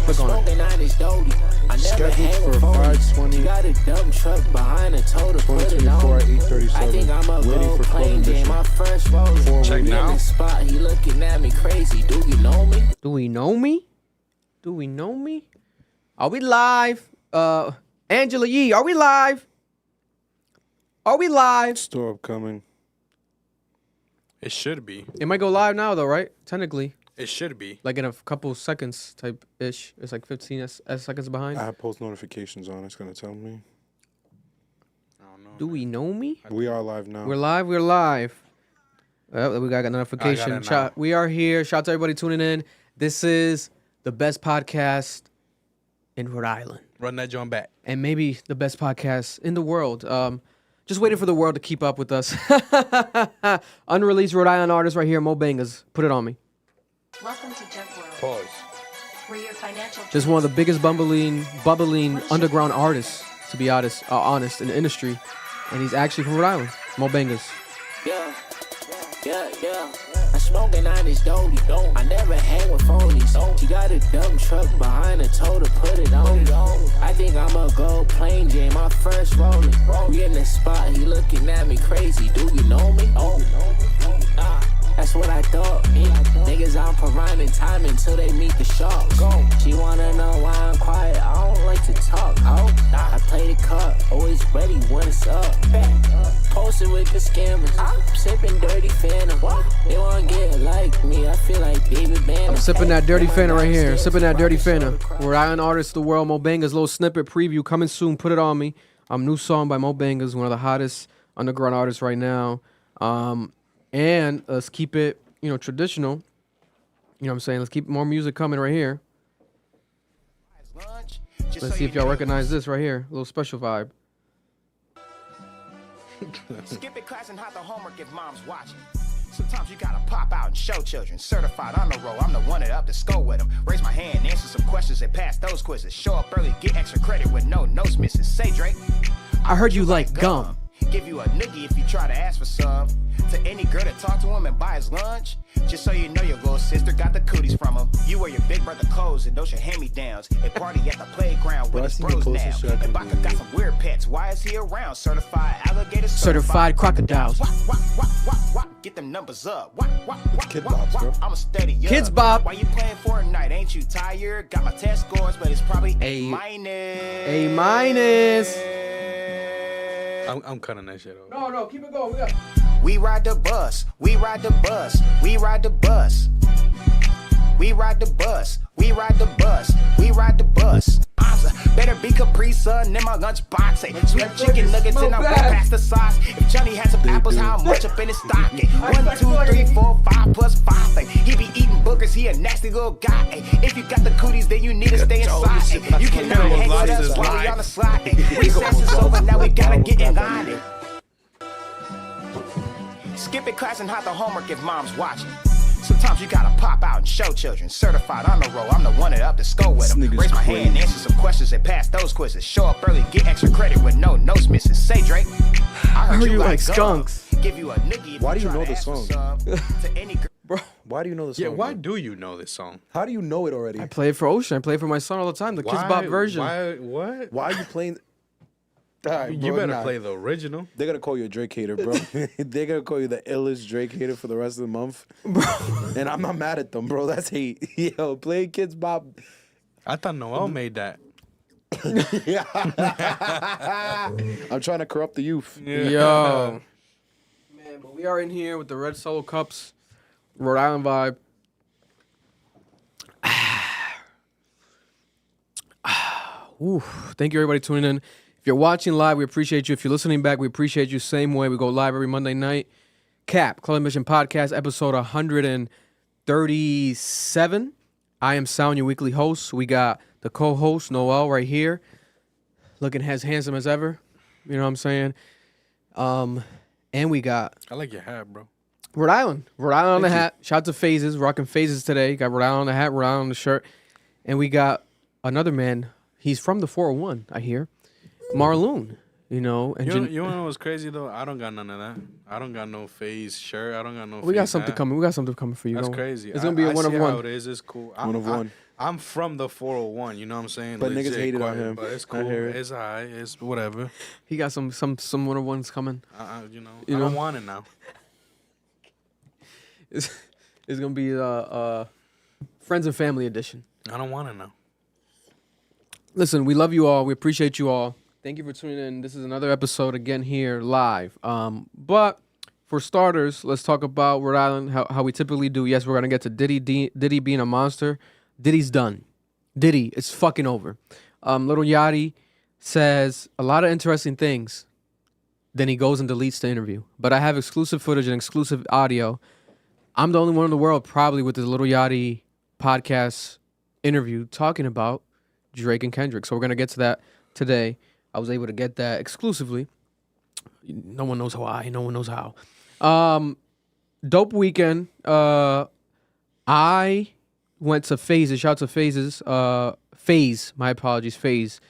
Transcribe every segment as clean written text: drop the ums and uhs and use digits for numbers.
Click on it. Scheduled for 5:20. Got a dump truck behind a total. 2024 at 8:37. I think I'm a Waiting for club edition. My first roll. Check now. Spot. He looking at me crazy. Do you know me? Do we know me? Do we know me? Are we live? Angela Yee, are we live? Are we live? Store upcoming. It should be. It might go live now though, right? Technically. It should be. Like in a couple seconds type ish. It's like 15 seconds behind. I have post notifications on. It's gonna tell me. I don't know. Do we know me? We are live now. We're live. We're live. We got a notification. I got it now. We are here. Shout out to everybody tuning in. This is the best podcast in Rhode Island. Run that joint back. And maybe the best podcast in the world. Just waiting for the world to keep up with us. Unreleased Rhode Island artist right here, Mo Bangas. Put it on me. Welcome to Junk World, Pause. where your financial Just one of the biggest bubbling underground artists, to be honest, in the industry. And he's actually from Rhode Island. Mo Bangas. Yeah. I'm smoking on this dolly. I never hang with phonies. He got a dump truck behind a tow to put it on. I think I'm a gold plain Jane, my first rolling. We in the spot, he looking at me crazy. Do you know me? That's what I thought. Niggas out prime in time until they meet the sharks. She wanna know why I'm quiet. I don't like to talk. I play the card, always ready when it's up. Posted with the scammers, sipping dirty Phantom. They wanna get like me. I feel like David Banner. I'm sipping that dirty Fanta right here. Sipping that dirty Fanta. Rhode Island artist of the world, Mo Bangas. Little snippet preview coming soon. Put it on me. New song by Mo Bangas, one of the hottest underground artists right now. And let's keep it, traditional. You know what I'm saying? Let's keep more music coming right here. Let's see if y'all recognize this right here. A little special vibe. Skip it class and hide the homework if mom's watching. Sometimes you gotta pop out and show children. Certified on the road, I'm the one that up to school with them. Raise my hand, answer some questions and pass those quizzes. Show up early, get extra credit with no notes missing. Say Drake, I heard you like gum. Give you a noogie if you try to ask for some. To any girl that talk to him and buy his lunch. Just so you know your little sister got the cooties from him. You wear your big brother clothes and those your hand-me-downs. And party at the playground with his bros now. And Baka got some weird pets. Why is he around? Certified alligators. Certified crocodiles. Get them numbers up. Kid Bob's, bro. I'm a steady up. Kids Bob. Why you playing Fortnite? Ain't you tired? Got my test scores, but it's probably A minus. A minus. I'm cutting that shit off. No, keep it going. We ride the bus. We ride the bus. We ride the bus. We ride the bus. We ride the bus. We ride the bus. Better be Capri Sun in my lunchbox. Sweet chicken nuggets and I walk past the sauce. If Johnny has some apples, how much up in his stocking? 1, 2, 3, 4, 5 plus 5. He be eating boogers, he a nasty little guy. If you got the cooties, then you need to stay inside. You cannot hang with us while we on the slide. Recess is over, now we gotta get in line. Skip it class and hide the homework if mom's watching. Sometimes you gotta pop out and show children. Certified on the road, I'm the one that up to school with them. Raise my hand, answer some questions and pass those quizzes. Show up early, get extra credit with no notes missing. Say Drake, I heard you like skunks. Give you a noogie. Why do you know the song? To any girl. Bro, why do you know the song? Yeah, why bro? do you know this song? How do you know it already? I play it for Ocean. I play it for my son all the time. The Kids Bop version. What? Why are you playing? Right, You bro, better play the original. They're gonna call you a Drake hater, bro. They're gonna call you the illest Drake hater for the rest of the month, Bro. And I'm not mad at them, bro. That's hate. Yo, play Kids Bop. I thought Noel made that. I'm trying to corrupt the youth. Yo. Man, but we are in here with the red solo cups, Rhode Island vibe. Ooh, thank you everybody tuning in. If you're watching live, we appreciate you. If you're listening back, we appreciate you. Same way, we go live every Monday night. CAP, Club Mission Podcast, episode 137. I am Sound, your weekly host. We got the co-host, Noel, right here. Looking as handsome as ever. You know what I'm saying? And we got I like your hat, bro. Rhode Island. Rhode Island on the hat. Shout out to Phases. Rocking Phases today. Got Rhode Island on the hat, Rhode Island on the shirt. And we got another man. He's from the 401, I hear. Marloon. You know, and You know what's crazy though? I don't got none of that. I don't got no Phase shirt. I don't got no. we got Phase something hat. coming. We got something coming for you. That's Don't. crazy. It's gonna be a one I of see one. How it is. It's cool. One of one. I'm from the 401. You know what I'm saying? But niggas hated on quiet, him. But it's I cool. hear it. It's alright. It's whatever. He got some one of ones coming. You know. You I know? don't want it now. It's gonna be friends and family edition. I don't want it now. Listen, we love you all. We appreciate you all. Thank you for tuning in. This is another episode again here live. But for starters, let's talk about Rhode Island, how we typically do. Yes, we're going to get to Diddy being a monster. Diddy's done. Diddy, it's fucking over. Lil Yachty says a lot of interesting things. Then he goes and deletes the interview. But I have exclusive footage and exclusive audio. I'm the only one in the world probably with this Lil Yachty podcast interview talking about Drake and Kendrick. So we're going to get to that today. I was able to get that exclusively. No one knows why. No one knows how. Dope weekend. I went to Phases. Shout out to Phases. Phase. My apologies. Phase.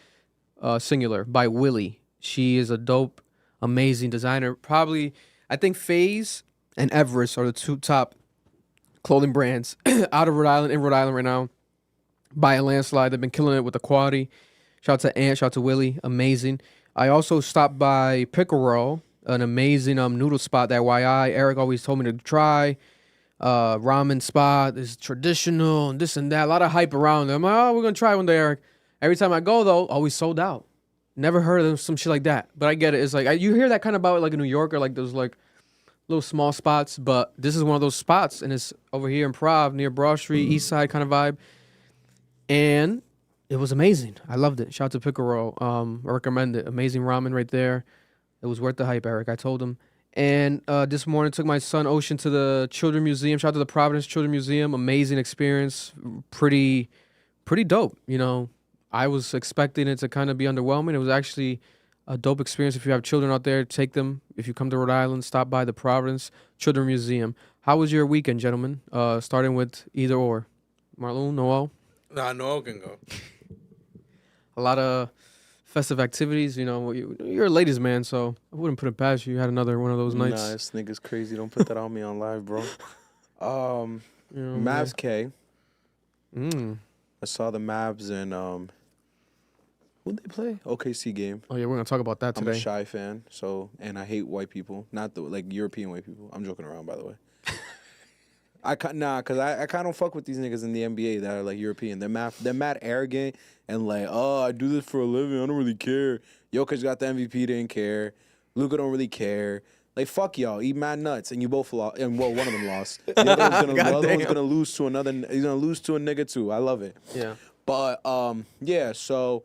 Singular by Willie. She is a dope, amazing designer. Probably, I think Phase and Everest are the two top clothing brands out of Rhode Island, in Rhode Island right now. By a landslide. They've been killing it with the quality. Shout out to Ant. Shout out to Willie. Amazing. I also stopped by Pickle Roll, an amazing noodle spot that YI Eric always told me to try. Ramen spot is traditional and this and that. A lot of hype around it. I'm like, oh, we're gonna try one day, Eric. Every time I go though, always sold out. Never heard of some shit like that. But I get it. It's like you hear that kind of about like in New York or like those like little small spots. But this is one of those spots, and it's over here in Prov near Broad Street, East Side kind of vibe. And it was amazing. I loved it. Shout out to Pickle Roll. I recommend it. Amazing ramen right there. It was worth the hype, Eric. I told him. And this morning, took my son Ocean to the Children's Museum. Shout out to the Providence Children's Museum. Amazing experience. Pretty dope. You know, I was expecting it to kind of be underwhelming. It was actually a dope experience. If you have children out there, take them. If you come to Rhode Island, stop by the Providence Children's Museum. How was your weekend, gentlemen? Starting with either or. Marlon, Noel? Nah, Noel can go. A lot of festive activities. You know, you're a ladies' man, so I wouldn't put it past you. You had another one of those nights. Nah, this nigga's crazy. Don't put that on me on live, bro. You know, Mavs K. Mm. I saw the Mavs and who'd they play? OKC game. Oh yeah, we're gonna talk about that I'm today. a shy fan, so and I hate white people. Not the like European white people. I'm joking around, by the way. Cause I kind of fuck with these niggas in the NBA that are like European. They're mad arrogant and like, oh, I do this for a living. I don't really care. Jokic got the MVP, didn't care. Luka don't really care. Like fuck y'all, eat mad nuts, and you both lost. And well, one of them lost. The other one's gonna lose to another. He's gonna lose to a nigga too. I love it. Yeah. But yeah. So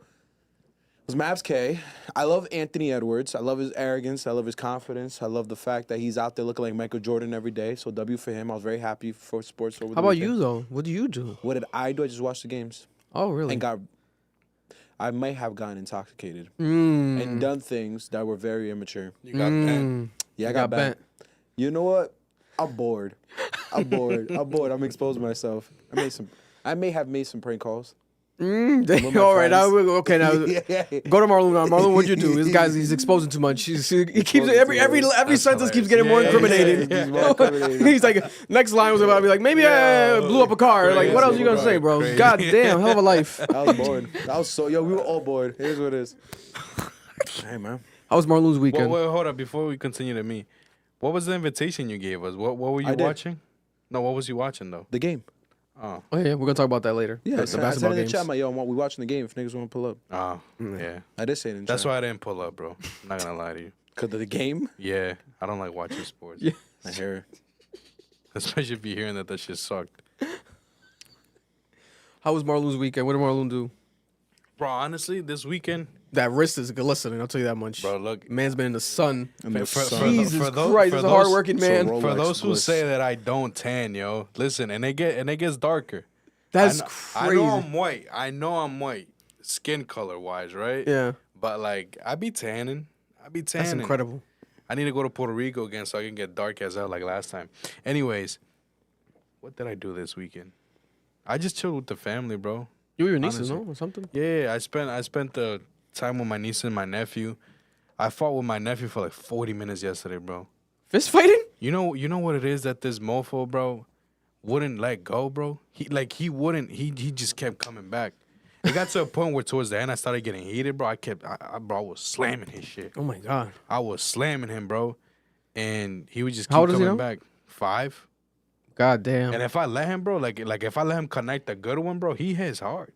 it was Mavs K. I love Anthony Edwards. I love his arrogance. I love his confidence. I love the fact that he's out there looking like Michael Jordan every day. So W for him. I was very happy for sports over the How about weekend. you though? What do you do? What did I do? I just watched the games Oh really? and I might have gotten intoxicated and done things that were very immature. You got bent. Yeah, I You got got bent. You know what? I'm bored. I'm exposing myself. I may have made some prank calls. All right, now okay. Now Yeah. go to Marlon. Now, Marlon, what'd you do? This guy's he's exposing too much. He keeps every sentence keeps getting more incriminating. He's more incriminating. He's like next line was about to be like maybe I blew up a car. Like what else you gonna say, bro? Crazy. God damn, hell of a life. I was bored. We were all bored. Here's what it is. Hey, man. How was Marlon's weekend? Wait, hold up. Before we continue to me, what was the invitation you gave us? What were you I did. watching? No, what was you watching though? The game. Oh, Oh yeah, we're gonna talk about that later. Yeah, the I said basketball in the games. chat, my yo, we watching the game if niggas want to pull up. yeah. I did say it in the That's chat. why I didn't pull up, bro. I'm not gonna lie to you. Because of the game? Yeah, I don't like watching sports. Yeah. I hear it. Especially if you're hearing that shit sucked. How was Marlon's weekend? What did Marlon do? Bro, honestly, this weekend, That wrist is glistening. I'll tell you that much. bro, look. Man's been in the sun. And the For- sun. for- Jesus those- Christ, for he's a those- hardworking man. so For Rolex those who bliss. say that I don't tan, yo, listen, and it gets darker. That's I crazy. know I'm white. I know I'm white, skin color wise, right? Yeah, But like, I be tanning. that's incredible. I need to go to Puerto Rico again so I can get dark as hell like last time. Anyways, what did I do this weekend? I just chilled with the family, bro. You were your nieces, Honestly. no, or something? Yeah, I spent the time with my niece and my nephew. I fought with my nephew for like 40 minutes yesterday, bro. Fist fighting? You know what it is that this mofo, bro, wouldn't let go, bro. He wouldn't. He just kept coming back. It got to a point where towards the end I started getting heated, bro. I was slamming his shit. Oh my God. I was slamming him, bro, and he would just How keep old is he coming now? back. 5. God damn. And if I let him, bro, like if I let him connect the good one, bro, he hits hard.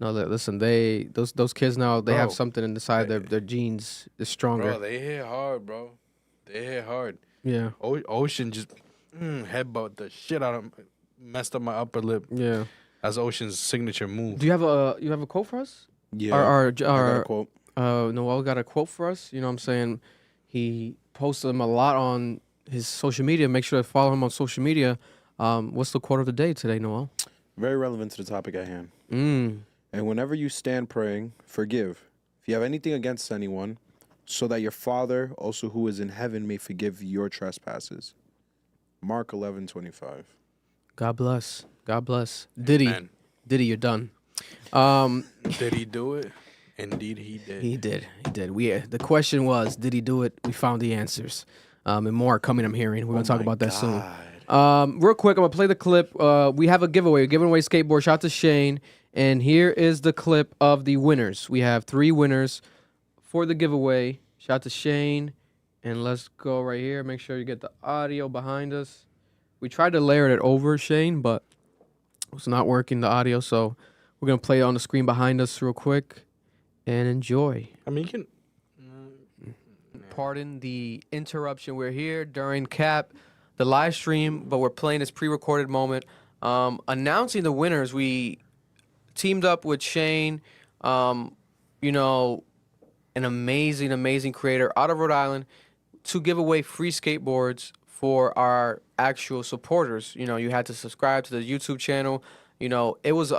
No, listen. Those kids now they have Bro. something inside their genes is stronger. Bro, they hit hard, bro. They hit hard. Yeah. Ocean just headbutt the shit out of him, messed up my upper lip. Yeah. That's Ocean's signature move. Do you have a quote for us? Yeah. Our I got a quote. Noel got a quote for us. You know what I'm saying? He posted them a lot on his social media. Make sure to follow him on social media. What's the quote of the day today, Noel? Very relevant to the topic at hand. Mm. And whenever you stand praying, forgive. If you have anything against anyone, so that your Father also who is in heaven may forgive your trespasses. Mark 11:25. God bless. God bless. Diddy. Amen. Diddy, you're done. Did he do it? Indeed, he did. He did. He did. The question was, did he do it? We found the answers. And more coming, I'm hearing. We're going to talk about that soon. Real quick, I'm going to play the clip. We have a giveaway. We're giving away skateboard. Shout out to Shane. And here is the clip of the winners. We have 3 winners for the giveaway. Shout out to Shane. And let's go right here. Make sure you get the audio behind us. We tried to layer it over, Shane, but it's not working, the audio. So we're going to play it on the screen behind us real quick and enjoy. I mean, you can. Pardon the interruption. We're here during the live stream, but we're playing this pre-recorded moment. Announcing the winners, we teamed up with Shane, an amazing, amazing creator out of Rhode Island, to give away free skateboards for our actual supporters. You know, you had to subscribe to the YouTube channel. You know, it was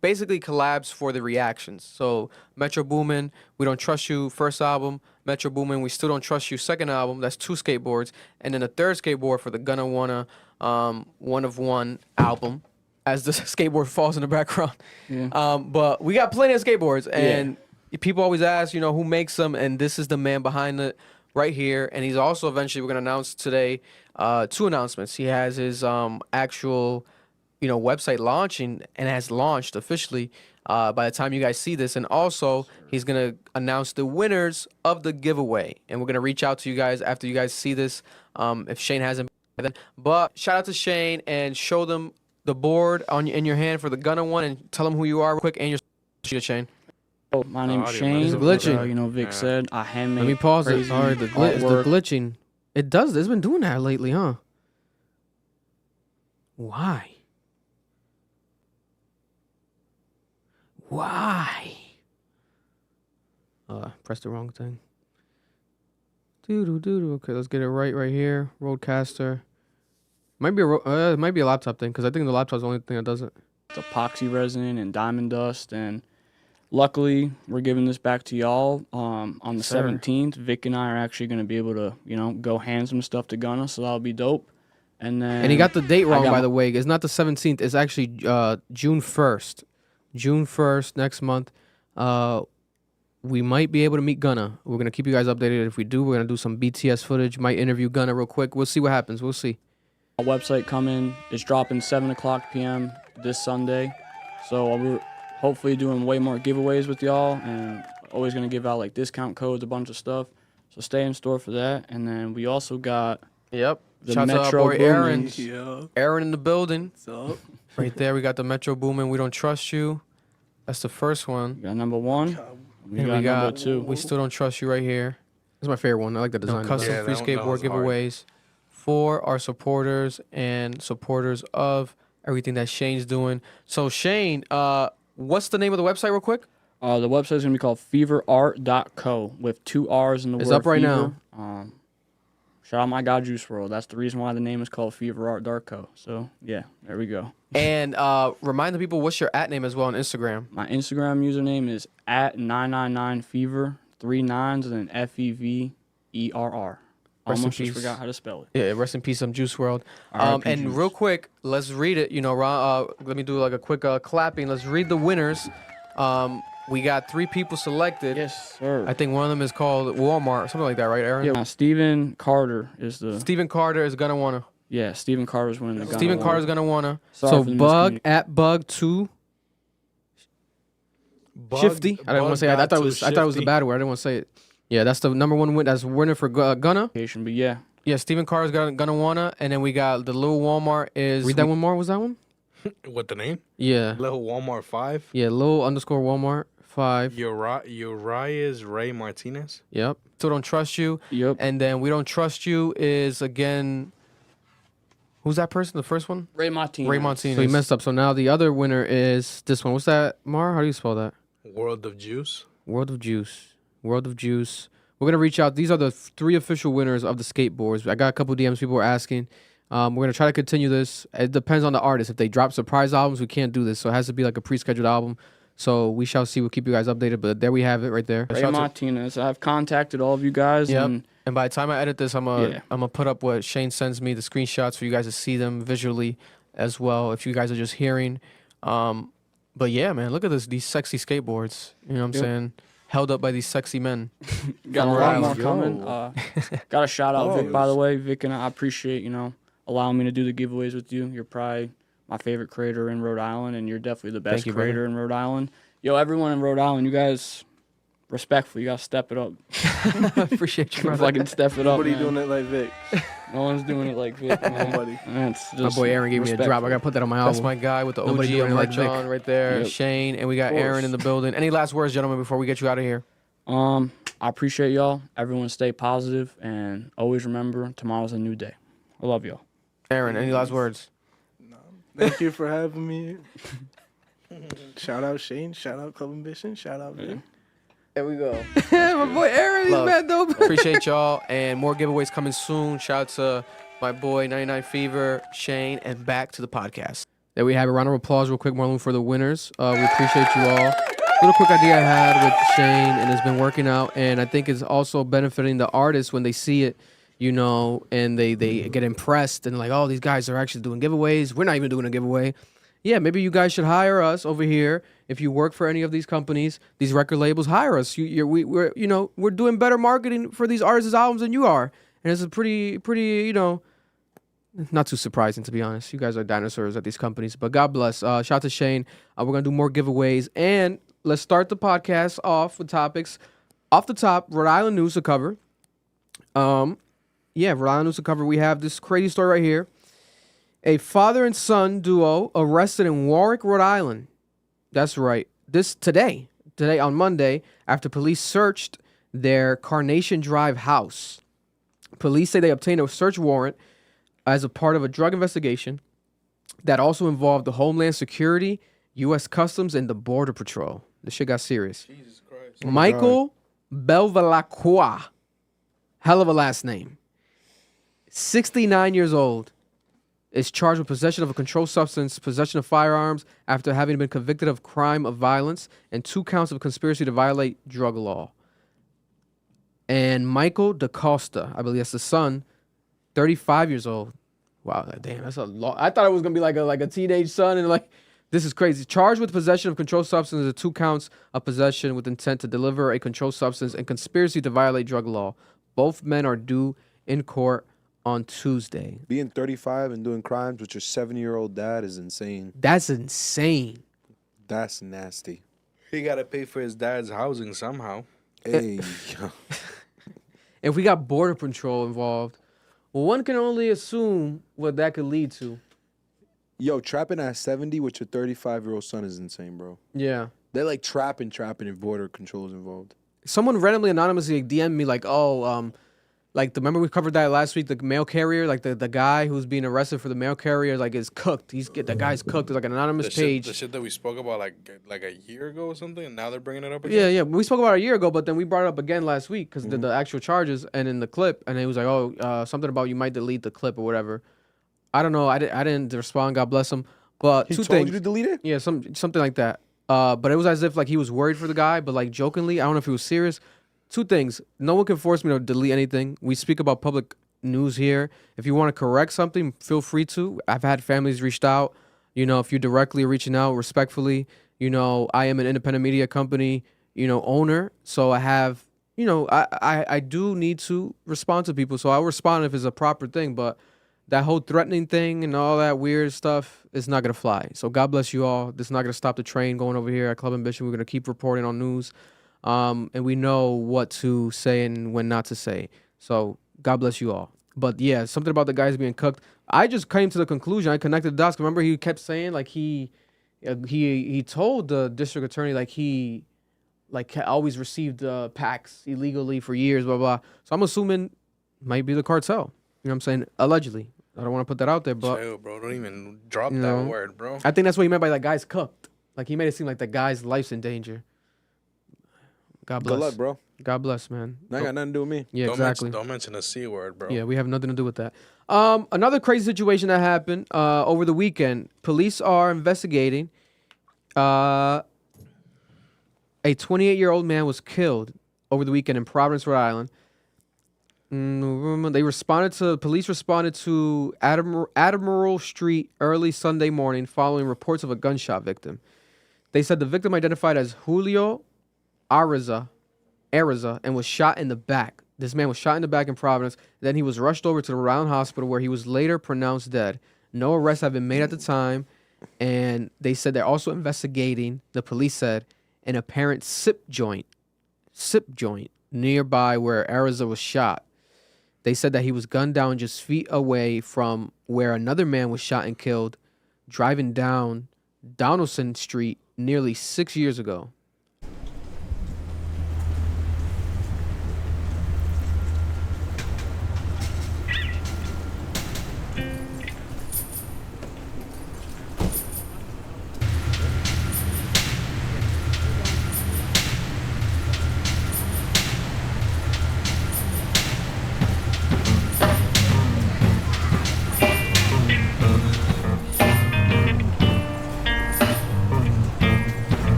basically collabs for the reactions. So Metro Boomin, We Don't Trust You, first album. Metro Boomin, We Still Don't Trust You, second album. That's 2 skateboards. And then the third skateboard for the Gunna Wanna One of One album, as the skateboard falls in the background. Yeah. But we got plenty of skateboards, and people always ask, who makes them, and this is the man behind it right here. And he's also eventually, we're going to announce today 2 announcements. He has his actual website launching, and has launched officially by the time you guys see this. And also, he's going to announce the winners of the giveaway. And we're going to reach out to you guys after you guys see this, if Shane hasn't. But shout out to Shane, and show them the board in your hand for the Gunna one, and tell them who you are real quick and your Shane. Oh, my name's audio, Shane. It's glitching. Vic said I handmade. Let me pause it. crazy All right, it's the artwork. glitching. It does. It's been doing that lately, huh? Why? Why? Press the wrong thing. Doo-doo-doo-doo. Okay, let's get it right here. Roadcaster. Might be it might be a laptop thing, because I think the laptop's the only thing that does it. It's epoxy resin and diamond dust, and luckily we're giving this back to y'all on the 17th. Vic and I are actually going to be able to, go hand some stuff to Gunna, so that'll be dope. And then And he got the date wrong, by the way. It's not the 17th. It's actually June 1st. June 1st, next month. We might be able to meet Gunna. We're going to keep you guys updated. If we do, we're going to do some BTS footage. Might interview Gunna real quick. We'll see what happens. We'll see. Our website coming. It's dropping 7 o'clock p.m. this Sunday. So we're hopefully doing way more giveaways with y'all, and always going to give out discount codes, a bunch of stuff. So stay in store for that. And then we also got Yep. the Shout out to our Metro boy Aaron. Boomins. Yeah. Aaron in the building. What's up? Right there, we got the Metro Boomin, We Don't Trust You. That's the first one. We got number 1. We And got number 2. We Still Don't Trust You right here. That's my favorite one. I like the design. that. Custom Yeah, free that skateboard was hard. giveaways for our supporters and supporters of everything that Shane's doing. So Shane, what's the name of the website real quick? The website's going to be called feverart.co with 2 R's in the It's word up right fever. Shout out my guy Juice WRLD. That's the reason why the name is called feverart.co. So, yeah, there we go. And remind the people, what's your @ name as well on Instagram? My Instagram username is @999fever, 3 9s, and then FEVERR. Rest in Almost just peace. forgot how to spell it. Yeah, rest in peace, Juice WRLD. R.I.P. And Juice. real quick, let's read it. Let me do a quick clapping. Let's read the winners. We got 3 people selected. Yes, sir. I think one of them is called Walmart, something like that, right, Aaron? Yeah, Stephen Carter is the... Stephen Carter is Gunna Wanna. Yeah, Stephen Carter's winning the Gunna Stephen one. Carter's gonna wanna. Sorry So for the Bug miscommunication. at Bug2 Shifty. I didn't want to say it. I thought it was the Shifty. bad word. I didn't want to say it. Yeah, that's the number one win. That's winner for Gunna. But yeah, Yeah, Stephen Carter's gonna wanna, and then we got the Lil Walmart is. Read that one more. Was that one? What the name? Yeah. Little Walmart 5. Yeah, Lil _ Walmart 5. Uriah's Ray Martinez. Yep. Still don't trust you. Yep. And then we don't trust you is again. Who's that person? The first one? Ray Martinez. Ray Martinez. So he messed up. So now the other winner is this one. What's that, Mar? How do you spell that? World of Juice. World of Juice. World of Juice. We're going to reach out. These are the 3 official winners of the skateboards. I got a couple DMs people were asking. We're going to try to continue this. It depends on the artist. If they drop surprise albums, we can't do this. So it has to be like a pre-scheduled album. So we shall see. We'll keep you guys updated. But there we have it right there. Ray Shout out to- Martinez. I've contacted all of you guys. Yep. And And by the time I edit this, I'm gonna put up what Shane sends me, the screenshots for you guys to see them visually as well. If you guys are just hearing, but yeah, man, look at these sexy skateboards. You know what I'm saying? Held up by these sexy men. got a Rhode lot more Island. coming. Got a shout out Vic, by Pause. the way. Vic, and I appreciate, allowing me to do the giveaways with you. You're probably my favorite creator in Rhode Island, and you're definitely the best you, creator in Rhode Island. Yo, everyone in Rhode Island, you guys, respectful. You got to step it up. I appreciate you, brother. Fucking step it up, Nobody man. doing it like Vic. No one's doing it like Vic, man. Nobody. That's My just boy Aaron gave me a drop. I respectful. gotta put that on my album. That's my guy with the OG Nobody doing and it like merch Vic. on right there. Yep. Shane, and we got Aaron in the building. Any last words, gentlemen, before we get you out of here? I appreciate y'all. Everyone stay positive, and always remember, tomorrow's a new day. I love y'all. Aaron, any last words? Thank you for having me. Shout out Shane. Shout out Club Ambition. Shout out Vic. There we go. My boy Aaron is Love. mad dope. Appreciate y'all, and more giveaways coming soon. Shout out to my boy 99 Fever, Shane, and back to the podcast. There we have a round of applause real quick, Marlon, for the winners. We appreciate you all. Little quick idea I had with Shane, and it's been working out, and I think it's also benefiting the artists when they see it, and they get impressed and like, oh, these guys are actually doing giveaways. We're not even doing a giveaway. Yeah, maybe you guys should hire us over here. If you work for any of these companies, these record labels, hire us. We're doing better marketing for these artists' albums than you are, and it's a pretty, not too surprising, to be honest. You guys are dinosaurs at these companies, but God bless. Shout out to Shane. We're gonna do more giveaways, and let's start the podcast off with topics. Off the top, Rhode Island news to cover. Rhode Island news to cover. We have this crazy story right here. A father and son duo arrested in Warwick, Rhode Island. That's right. Today on Monday, after police searched their Carnation Drive house. Police say they obtained a search warrant as a part of a drug investigation that also involved the Homeland Security, U.S. Customs, and the Border Patrol. This shit got serious. Jesus Christ. Michael Belvalacqua, hell of a last name, 69 years old, is charged with possession of a controlled substance, possession of firearms after having been convicted of crime of violence, and 2 counts of conspiracy to violate drug law. And Michael DaCosta, I believe that's the son, 35 years old. Wow, damn, that's a lot. I thought it was gonna be like a teenage son, and like, this is crazy. Charged with possession of controlled substance and 2 counts of possession with intent to deliver a controlled substance and conspiracy to violate drug law. Both men are due in court on Tuesday. Being 35 and doing crimes with your 7-year-old dad is insane. That's insane. That's nasty. He got to pay for his dad's housing somehow. Hey, If we got Border Patrol involved, well, one can only assume what that could lead to. yo, trapping at 70 with your 35-year-old son is insane, bro. Yeah. They're like trapping if border control is involved. Someone randomly anonymously DM'd me like, remember we covered that last week, the mail carrier, like the guy who's being arrested for the mail carrier, like is cooked. The guy's cooked. There's like an anonymous page. The shit that we spoke about like a year ago or something, and now they're bringing it up again. Yeah. We spoke about it a year ago, but then we brought it up again last week because the actual charges and in the clip, and it was like, something about you might delete the clip or whatever. I don't know. I didn't respond. God bless him. But He two told things. you to delete it? Yeah, something like that. But it was as if like he was worried for the guy, but like jokingly. I don't know if he was serious. 2 things. No one can force me to delete anything. We speak about public news here. If you want to correct something, feel free to. I've had families reached out. If you're directly reaching out respectfully, I am an independent media company, owner. So I have, I do need to respond to people. So I'll respond if it's a proper thing. But that whole threatening thing and all that weird stuff is not gonna fly. So God bless you all. This is not gonna stop the train going over here at Club Ambition. We're gonna keep reporting on news, and we know what to say and when not to say. So God bless you all. But yeah, something about the guys being cooked. I just came to the conclusion. I connected the dots. Remember, he kept saying like he told the district attorney like he always received packs illegally for years, blah blah. So I'm assuming might be the cartel. You know what I'm saying? Allegedly. I don't want to put that out there, but Chill, bro. Don't even drop you that know, word, bro. I think that's what he meant by that guy's cooked. Like he made it seem like the guy's life's in danger. God bless. Good luck, bro. God bless, man. That got nothing to do with me. Yeah, Don't exactly. Don't mention the C word, bro. Yeah, we have nothing to do with that. Another crazy situation that happened over the weekend. Police are investigating. A 28-year-old man was killed over the weekend in Providence, Rhode Island. Police responded to Admiral Street early Sunday morning following reports of a gunshot victim. They said the victim identified as Julio Ariza and was shot in the back. This man was shot in the back in Providence. Then he was rushed over to the Rhode Island hospital where he was later pronounced dead. No arrests have been made at the time. And they said they're also investigating, the police said, an apparent sip joint nearby where Ariza was shot. They said that he was gunned down just feet away from where another man was shot and killed, driving down Donaldson Street nearly 6 years ago.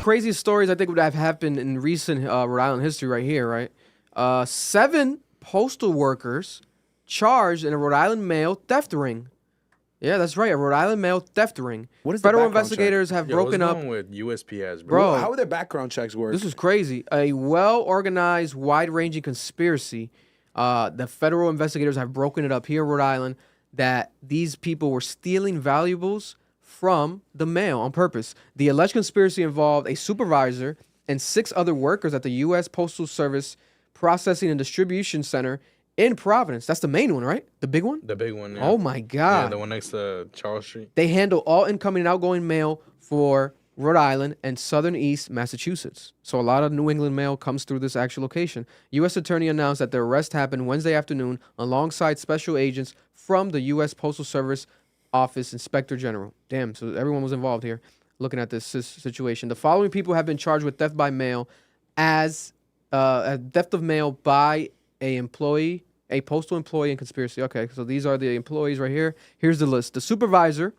Craziest stories I think would have happened in recent Rhode Island history right here, right? 7 postal workers charged in a Rhode Island mail theft ring. Yeah, that's right, a Rhode Island mail theft ring. What is the Federal background check? investigators have broken what's up. going with USPS, Bro, How would their background checks work? This is crazy. A well-organized, wide-ranging conspiracy. The federal investigators have broken it up here in Rhode Island that these people were stealing valuables from the mail on purpose. The alleged conspiracy involved a supervisor and 6 other workers at the U.S. Postal Service Processing and Distribution Center in Providence. That's the main one, right? The big one? The big one, yeah. Oh, my God. Yeah, the one next to Charles Street. They handle all incoming and outgoing mail for Rhode Island and Southern East Massachusetts. So a lot of New England mail comes through this actual location. U.S. Attorney announced that the arrest happened Wednesday afternoon alongside special agents from the U.S. Postal Service Office Inspector General. Damn, so everyone was involved here looking at this situation. The following people have been charged with theft by mail as theft of mail by a postal employee and conspiracy. Okay, so these are the employees right here. Here's the list. The supervisor,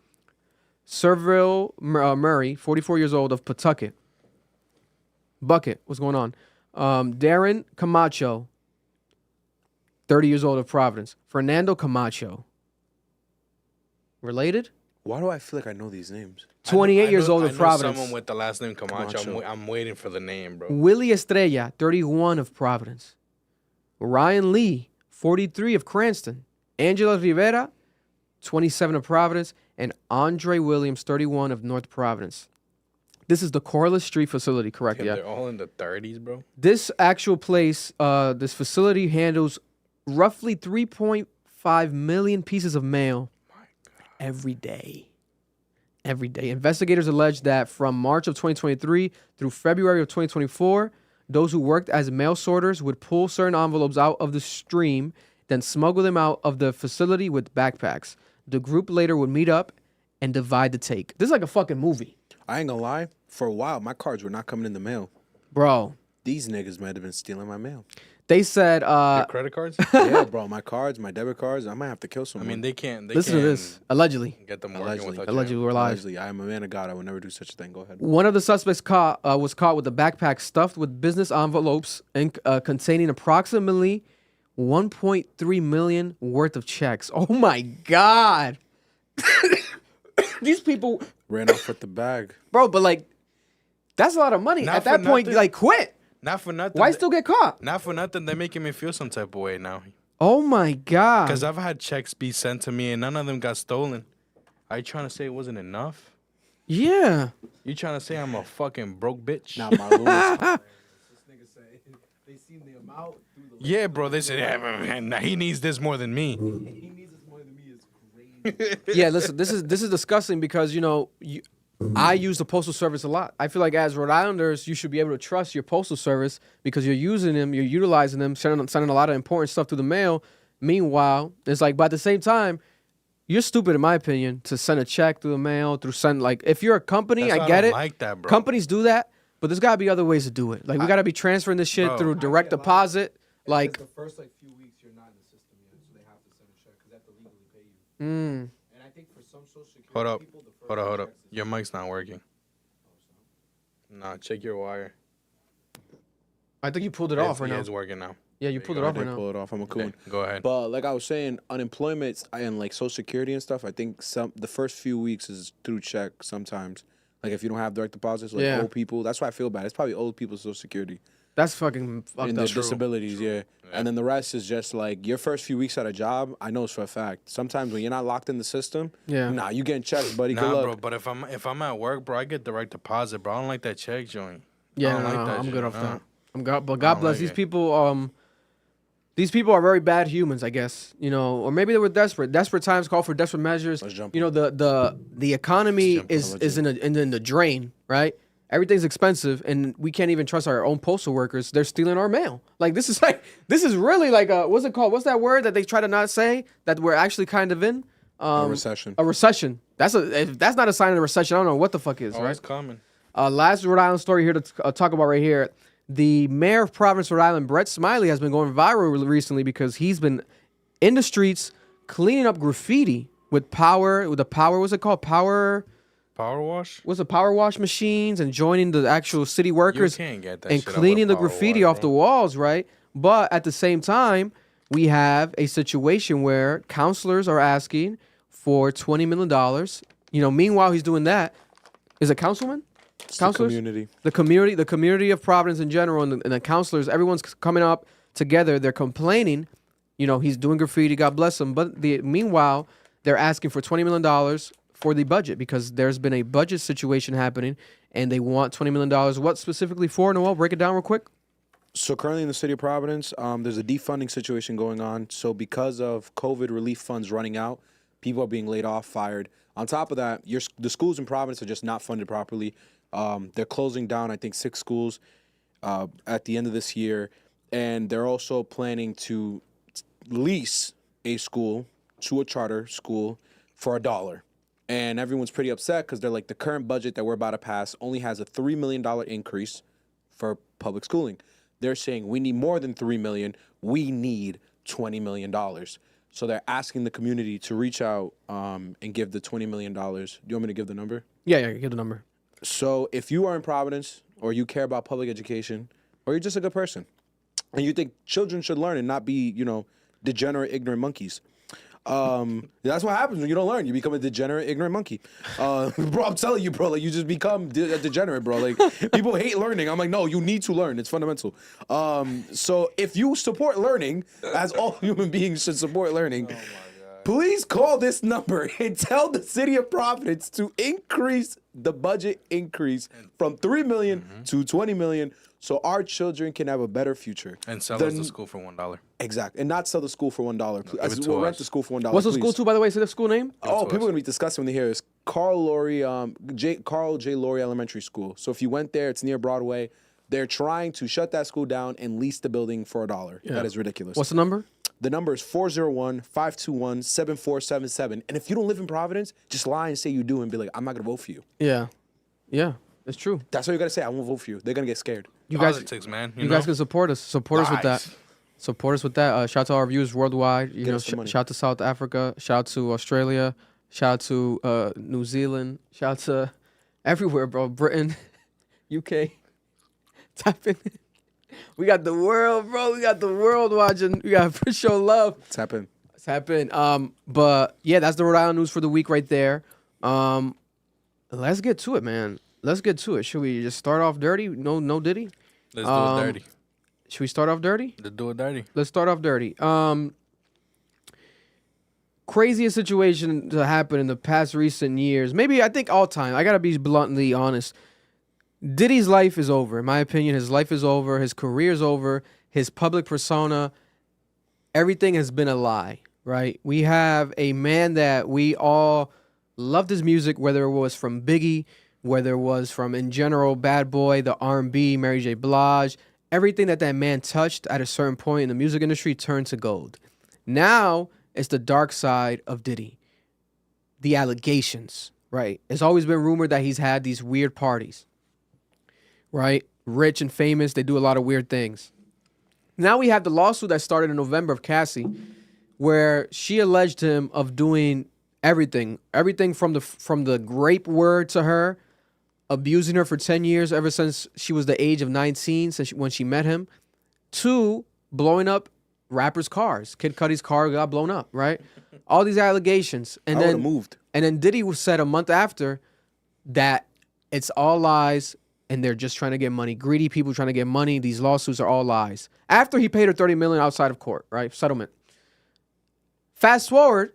Serville Murray, 44 years old, of Pawtucket. Bucket, what's going on? Darren Camacho, 30 years old of Providence. Fernando Camacho. Related? Why do I feel like I know these names? 28 years old I of know Providence. someone with the last name Camacho. I'm waiting for the name, bro. Willie Estrella, 31 of Providence. Ryan Lee, 43 of Cranston. Angela Rivera, 27 of Providence. And Andre Williams, 31 of North Providence. This is the Corliss Street facility, correct? Damn, Yeah. they're all in the 30s, bro. This actual place, this facility handles roughly 3.5 million pieces of mail every day. Every day. Investigators allege that from March of 2023 through February of 2024, those who worked as mail sorters would pull certain envelopes out of the stream, then smuggle them out of the facility with backpacks. The group later would meet up and divide the take. This is like a fucking movie. I ain't gonna lie. For a while, my cards were not coming in the mail. Bro, These niggas might have been stealing my mail. they said, Their credit cards? Yeah, bro. My cards, my debit cards. I might have to kill I someone. mean, they can't. They listen can't to this. Allegedly. Get them working Allegedly. without Allegedly, we're live. Allegedly, I am a man of God. I would never do such a thing. Go ahead. One of the suspects was caught with a backpack stuffed with business envelopes and containing approximately 1.3 million worth of checks. Oh my God. These people, Ran off with the bag. bro, but like, that's a lot of money. Not At that for point, nothing. like, quit. Not for nothing. Why still get caught? Not for nothing. They're making me feel some type of way now. Oh my God. Because I've had checks be sent to me and none of them got stolen. Are you trying to say it wasn't enough? Yeah. You trying to say I'm a fucking broke bitch? Now my rules. Yeah, bro. They said, yeah, man, he needs this more than me. Yeah, listen, this is disgusting because, you know, I use the postal service a lot. I feel like as Rhode Islanders, you should be able to trust your postal service because you're using them, you're utilizing them, sending a lot of important stuff through the mail. Meanwhile, it's like, but at the same time, you're stupid, in my opinion, to send a check through the mail, like, if you're a company, That's I why get don't it. like that, bro. Companies do that, but there's got to be other ways to do it. Like, we got to be transferring this shit Bro. through direct deposit. Like, the first few weeks you're not in the system yet, so they have to send a check because they have to legally pay you. And I think for some social security Hold up. people, the first Hold up. checks is- Your mic's not working. Nah, check your wire. I think you pulled it off right now. It's working now. Yeah, you pulled it I off right did now. pull it off. I'm a coon. Okay, go ahead. But like I was saying, unemployment and like Social Security and stuff. I think the first few weeks is through check sometimes. Like if you don't have direct deposits, like Yeah. old people. That's why I feel bad. It's probably old people's Social Security That's fucking fucked and up. their disabilities. Yeah. And then the rest is just like your first few weeks at a job. I know it's for a fact. Sometimes when you're not locked in the system, Yeah. nah, you getting checks, buddy. Good Nah, luck. bro. But if I'm at work, bro, I get direct deposit, bro. I don't like that check joint. Yeah, I don't no, like no, that I'm shit, good off no. that. But God don't bless like these it. people. These people are very bad humans, I guess. You know, or maybe they were desperate. Desperate times call for desperate measures. Let's jump You know, the economy Let's jump is in the drain, right? Everything's expensive, and we can't even trust our own postal workers. They're stealing our mail. Like this is really like a, what's it called? What's that word that they try to not say that we're actually kind of in? A recession. A recession. If that's not a sign of a recession, I don't know what the fuck is, Oh, right? it's coming. Last Rhode Island story here to talk about right here. The mayor of Providence, Rhode Island, Brett Smiley, has been going viral recently because he's been in the streets cleaning up graffiti with power. What's it called? Power. Power wash? What's the power wash machines and joining the actual city workers can't get that and shit up cleaning with the power graffiti wash, off the bro. walls, right? But at the same time, we have a situation where counselors are asking for $20 million. You know, meanwhile he's doing that. Is it councilman? It's the Counselors? community. The community of Providence in general, and the counselors, everyone's coming up together. They're complaining, you know, he's doing graffiti, God bless him. But meanwhile, they're asking for $20 million for the budget because there's been a budget situation happening, and they want $20 million. What specifically for, Noel? Break it down real quick. So currently in the city of Providence, there's a defunding situation going on. So because of COVID relief funds running out, people are being laid off, fired. On top of that, the schools in Providence are just not funded properly. They're closing down, I think, 6 schools at the end of this year. And they're also planning to lease a school to a charter school for $1. And everyone's pretty upset because they're like, the current budget that we're about to pass only has a $3 million increase for public schooling. They're saying we need more than $3 million. We need $20 million. So they're asking the community to reach out and give the $20 million. Do you want me to give the number? Yeah, give the number. So if you are in Providence or you care about public education, or you're just a good person, and you think children should learn and not be, degenerate, ignorant monkeys. That's what happens when you don't learn. You become a degenerate, ignorant monkey. Bro, I'm telling you, bro, like you just become a degenerate, bro. Like people hate learning. I'm like, no, you need to learn. It's fundamental. So if you support learning, as all human beings should support learning, please call this number and tell the city of Providence to increase the budget from $3 million to $20 million so our children can have a better future. And sell us the school for $1. Exactly. And not sell the school for $1. We'll rent the school for $1. What's the school too, by the way? Say the school name? Oh, people are going to be disgusting when they hear this. Carl J. Laurie Elementary School. So if you went there, it's near Broadway. They're trying to shut that school down and lease the building for $1. Yeah. That is ridiculous. What's the number? The number is 401-521-7477. And if you don't live in Providence, just lie and say you do and be like, I'm not going to vote for you. Yeah. Yeah. It's true. That's all you got to say. I won't vote for you. They're going to get scared. You Politics, man. You guys can support us. Support us with that. Support us with that. Shout out to our viewers worldwide. Shout out to South Africa. Shout out to Australia. Shout out to New Zealand. Shout out to everywhere, bro. Britain, UK. Tap in. We got the world, bro. We got the world watching. We got for sure love. Tap in. Tap in. But yeah, that's the Rhode Island news for the week right there. Let's get to it, man. Let's get to it. Should we just start off dirty? No Diddy? Let's do it dirty. Should we start off dirty? Let's do it dirty. Let's start off dirty. Craziest situation to happen in the past recent years. Maybe I think all time. I got to be bluntly honest. Diddy's life is over. In my opinion, his life is over. His career's over. His public persona, everything has been a lie, right? We have a man that we all loved his music, whether it was from Biggie, whether it was from, in general, Bad Boy, the R&B, Mary J. Blige. Everything that man touched at a certain point in the music industry turned to gold. Now, it's the dark side of Diddy. The allegations, right? It's always been rumored that he's had these weird parties, right? Rich and famous, they do a lot of weird things. Now we have the lawsuit that started in November of Cassie, where she alleged him of doing everything from the grape word to her, abusing her for 10 years ever since she was the age of 19, when she met him, to blowing up rappers' cars. Kid Cudi's car got blown up, right? All these allegations. And I then would've moved. And then Diddy said a month after that it's all lies and they're just trying to get money. Greedy people trying to get money. These lawsuits are all lies. After he paid her $30 million outside of court, right? Settlement. Fast forward,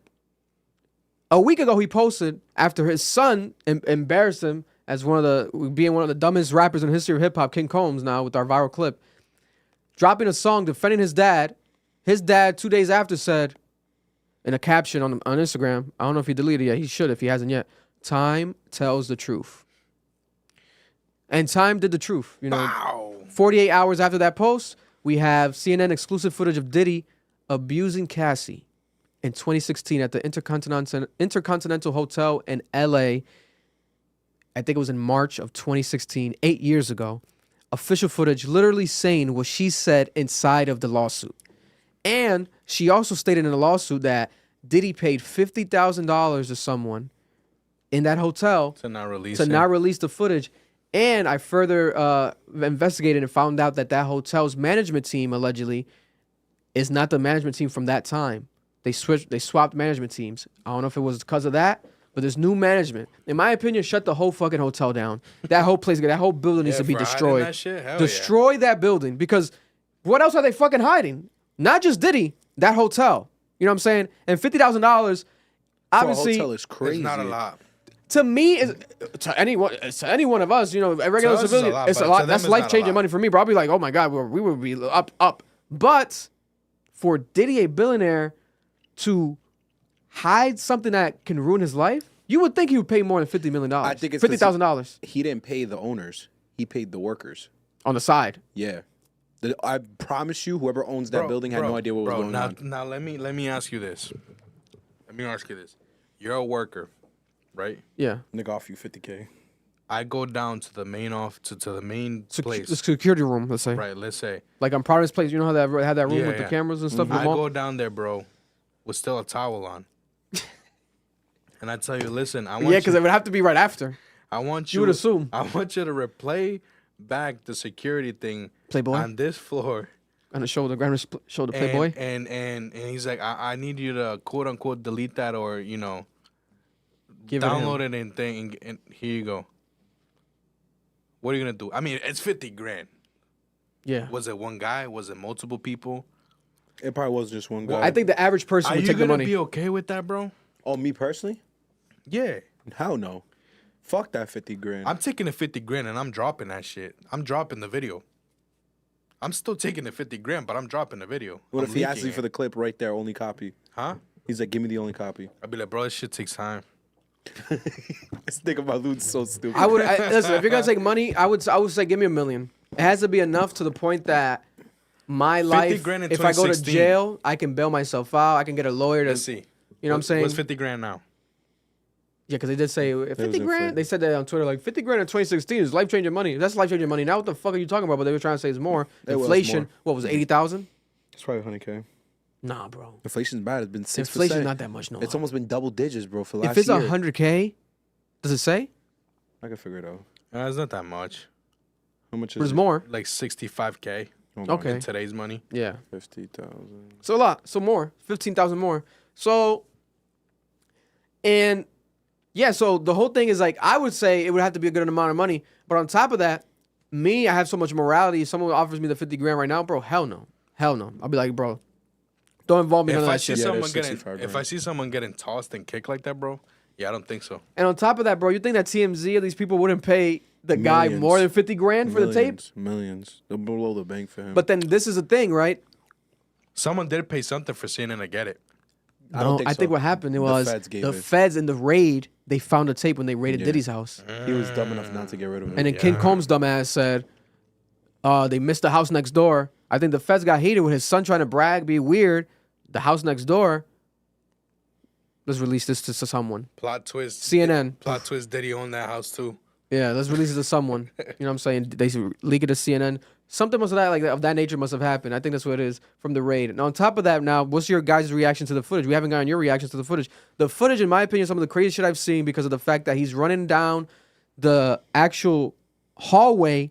a week ago he posted after his son embarrassed him as being one of the dumbest rappers in the history of hip hop, King Combs now with our viral clip, dropping a song defending his dad. His dad 2 days after said in a caption on Instagram, I don't know if he deleted it yet, he should if he hasn't yet, time tells the truth. And time did the truth. 48 hours after that post, we have CNN exclusive footage of Diddy abusing Cassie in 2016 at the Intercontinental Hotel in LA. I think it was in March of 2016, 8 years ago. Official footage literally saying what she said inside of the lawsuit. And she also stated in the lawsuit that Diddy paid $50,000 to someone in that hotel to not release the footage. And I further investigated and found out that hotel's management team allegedly is not the management team from that time. They swapped management teams. I don't know if it was because of that, but there's new management. In my opinion, shut the whole fucking hotel down. That whole place, that whole building needs to be destroyed. Destroy that building, because what else are they fucking hiding? Not just Diddy, that hotel. You know what I'm saying? And $50,000, obviously, for a hotel is crazy. It's not a lot. To me, to any one of us, a regular civilian, it's a lot. That's life-changing money for me, bro. I'll be like, oh my God, we would be up. But for Diddy, a billionaire, to hide something that can ruin his life, you would think he would pay more than $50 million. I think it's $50,000. He didn't pay the owners. He paid the workers. On the side. Yeah. I promise you, whoever owns that building had no idea what was going on. Now let me ask you this. You're a worker, right? Yeah. Nigga off you $50K. I go down to the main place. The security room, let's say. Right, let's say. Like on Providence Place, you know how they had that room with the cameras and stuff? I go down there, bro, with still a towel on. And I tell you, listen, I want because it would have to be right after. I want you would assume. I want you to replay back the security thing Playboy on this floor. on the shoulder, grab his shoulder, Playboy. And he's like, I need you to quote unquote delete that or Give it to him. download it and thing, and here you go. What are you gonna do? I mean, it's 50 grand. Yeah. Was it one guy? Was it multiple people? It probably was just one guy. I think the average person Are would you take the gonna money. be okay with that, bro? Oh, me personally? Yeah. Hell no. Fuck that 50 grand. I'm taking the 50 grand and I'm dropping that shit. I'm dropping the video. I'm still taking the 50 grand, but I'm dropping the video. What I'm if he asks leaking you for it. the clip right there, only copy? Huh? He's like, give me the only copy. I'd be like, bro, this shit takes time. This nigga about Lude's so stupid. Listen. If you're gonna take money, I would say give me $1 million. It has to be enough to the point that my life. grand in If I go to 2016. jail, I can bail myself out. I can get a lawyer to. Let's see. You know what I'm saying? What's 50 grand now? Yeah, because they did say 50 in grand. for- They said that on Twitter, like 50 grand in 2016 is life changing money. That's life changing money. Now what the fuck are you talking about? But they were trying to say it's more. It was Inflation. more. What was it, 80,000? It's probably 100K. Nah, bro. Inflation's bad. It's been 6%. Inflation's not that much, no. It's almost been double digits, bro, for last If it's year. 100K, does it say? I can figure it out. It's not that much. How much is There's it? more. Like 65K Hold on. Okay. in today's money. Yeah. 50,000. So a lot. So more. 15,000 more. So, and yeah, so the whole thing is like, I would say it would have to be a good amount of money. But on top of that, I have so much morality. If someone offers me the 50 grand right now, bro, hell no. Hell no. I'll be like, bro, don't involve me in If none of I that see shit. someone there's getting, 65 if I grand. see someone getting tossed and kicked like that, bro, yeah, I don't think so. And on top of that, bro, you think that TMZ or these people wouldn't pay the guy Millions. more than 50 grand for the tape? Millions. They'll blow the bank for him. But then this is the thing, right? Someone did pay something for CNN to get it. I don't No, think I so. think what happened was feds gave the it. feds in the raid, they found the tape when they raided Yeah. Diddy's house. He was dumb enough not to get rid of it. And then King Combs' dumbass said, they missed the house next door. I think the feds got heated with his son trying to brag, be weird. The house next door. Let's release this to someone. Plot twist. CNN. Plot twist. Diddy owned that house too. Yeah, let's release it to someone. You know what I'm saying? They leak it to CNN. Something must have that, like of that nature must have happened. I think that's what it is from the raid. And on top of that, now, what's your guys' reaction to the footage? We haven't gotten your reactions to the footage. The footage, in my opinion, is some of the craziest shit I've seen because of the fact that he's running down the actual hallway,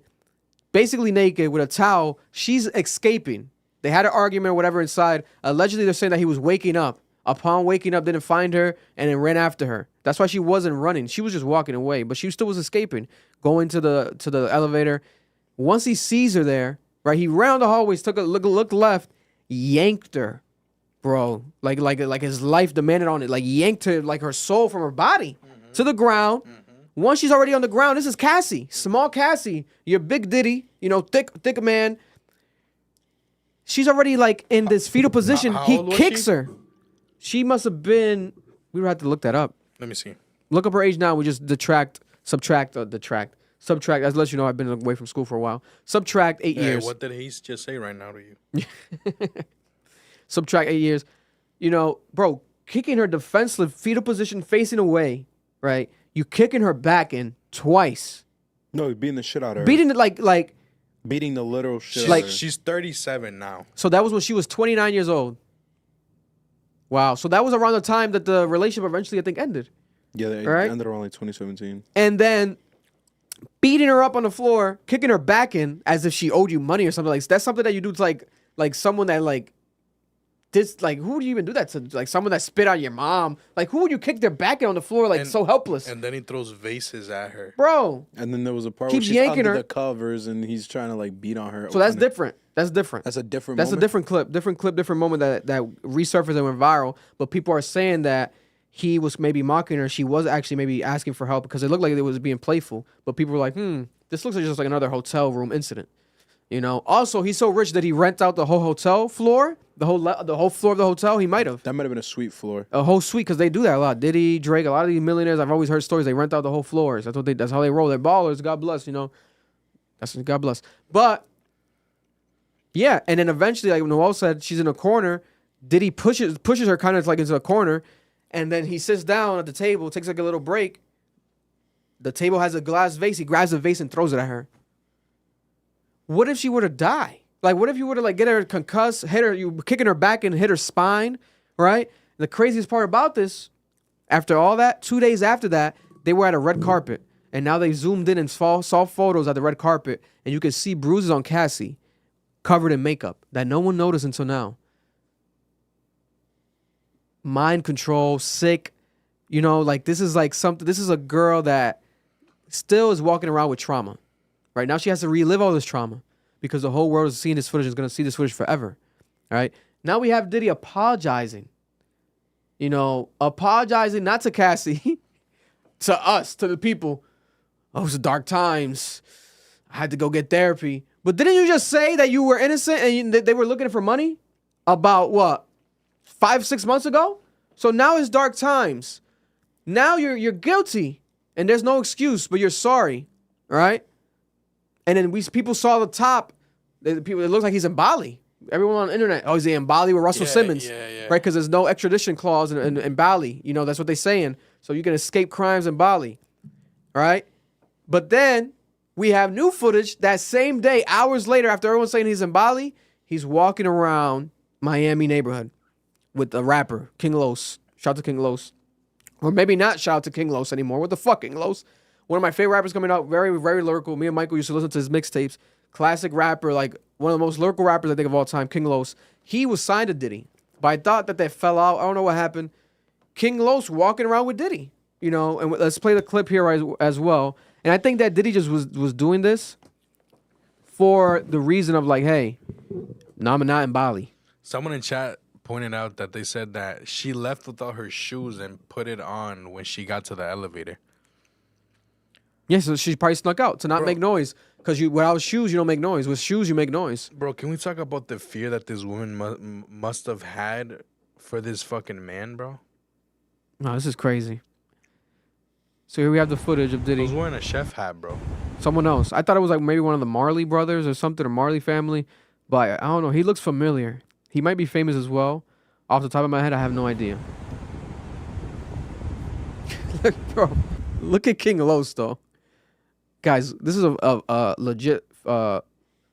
basically naked with a towel. She's escaping. They had an argument or whatever inside. Allegedly, they're saying that he was waking up. Upon waking up, didn't find her and then ran after her. That's why she wasn't running. She was just walking away, but she still was escaping, going to the elevator. Once he sees her there, right, he ran the hallways, took a look left, yanked her, bro, like his life demanded on it, like yanked her, like her soul from her body to the ground. Once she's already on the ground, this is Cassie, small Cassie, your big Diddy, thick man. She's already like in this fetal position. how He old was kicks she? her. She must have been. We would have to look that up. Let me see. Look up her age now. We just subtract. That lets you know I've been away from school for a while. Subtract 8 Hey, years. what did he just say right now to you? Subtract 8 years. Bro, kicking her defenseless fetal position, facing away, right? You kicking her back in twice. No, he's beating the shit out of her. Beating it like. Beating the literal shit She's, out of her. she's 37 now. So that was when she was 29 years old. Wow. So that was around the time that the relationship eventually, I think, ended. Yeah, they Right? ended around like 2017. And then beating her up on the floor, kicking her back in as if she owed you money or something. Like that's something that you do to like someone that who would you even do that to? Like someone that spit on your mom. Like who would you kick their back in on the floor like And- so helpless? And then he throws vases at her. Bro. And then there was a part Keeps where she's yanking under her. the covers and he's trying to like beat on her. So that's And different. That's different. That's a different That's moment? a different clip, different moment that resurfaced and went viral. But people are saying that he was maybe mocking her. She was actually maybe asking for help because it looked like it was being playful. But people were like, this looks like just like another hotel room incident. Also, he's so rich that he rent out the whole hotel floor, the whole floor of the hotel. He might have That might have been a sweet floor. a whole suite because they do that a lot. Diddy, Drake, a lot of these millionaires. I've always heard stories. They rent out the whole floors. That's how they roll. They're ballers. God bless. That's God bless. But yeah, and then eventually, like Noel said, she's in a corner. Diddy pushes her kind of like into a corner, and then he sits down at the table, takes like a little break. The table has a glass vase. He grabs the vase and throws it at her. What if she were to die? Like, what if you were to like get her concussed, hit her, you kicking her back and hit her spine, right? The craziest part about this, after all that, 2 days after that, they were at a red carpet, and now they zoomed in and saw photos at the red carpet, and you can see bruises on Cassie. covered in makeup that no one noticed until now. Mind control, sick. You know, like this is like something. This is a girl that still is walking around with trauma. Right now, she has to relive all this trauma because the whole world is seeing this footage. Is going to see this footage forever. All right. Now we have Diddy apologizing. You know, apologizing not to Cassie, to us, to the people. Oh, it was dark times. I had to go get therapy. But didn't you just say that you were innocent and they were looking for money about what, 5-6 months ago? So now it's dark times. Now you're guilty and there's no excuse, but you're sorry, all right? And then people saw the top. It looks like he's in Bali. Everyone on the internet, oh, he's in Bali with Russell Simmons, right? Because there's no extradition clause in Bali. You know, that's what they're saying. So you can escape crimes in Bali, all right? But then we have new footage that same day, hours later, after everyone's saying he's in Bali, he's walking around Miami neighborhood with a rapper, King Los. Shout out to King Los. Or maybe not shout out to King Los anymore. What the fuck, King Los? One of my favorite rappers coming out, very, very lyrical. Me and Michael used to listen to his mixtapes. Classic rapper, like one of the most lyrical rappers I think of all time, King Los. He was signed to Diddy, but I thought that they fell out. I don't know what happened. King Los walking around with Diddy, you know, and let's play the clip here as well. And I think that Diddy just was doing this for the reason of like, hey, no, I'm not in Bali. Someone in chat pointed out that they said that she left without her shoes and put it on when she got to the elevator. Yeah, so she probably snuck out to not make noise. Because without shoes, you don't make noise. With shoes, you make noise. Bro, can we talk about the fear that this woman must have had for this fucking man, bro? No, this is crazy. So here we have the footage of Diddy. He was wearing a chef hat, bro. Someone else. I thought it was like maybe one of the Marley brothers or something, or Marley family. But I don't know. He looks familiar. He might be famous as well. Off the top of my head, I have no idea. Bro, look at King Los, though. Guys, this is a legit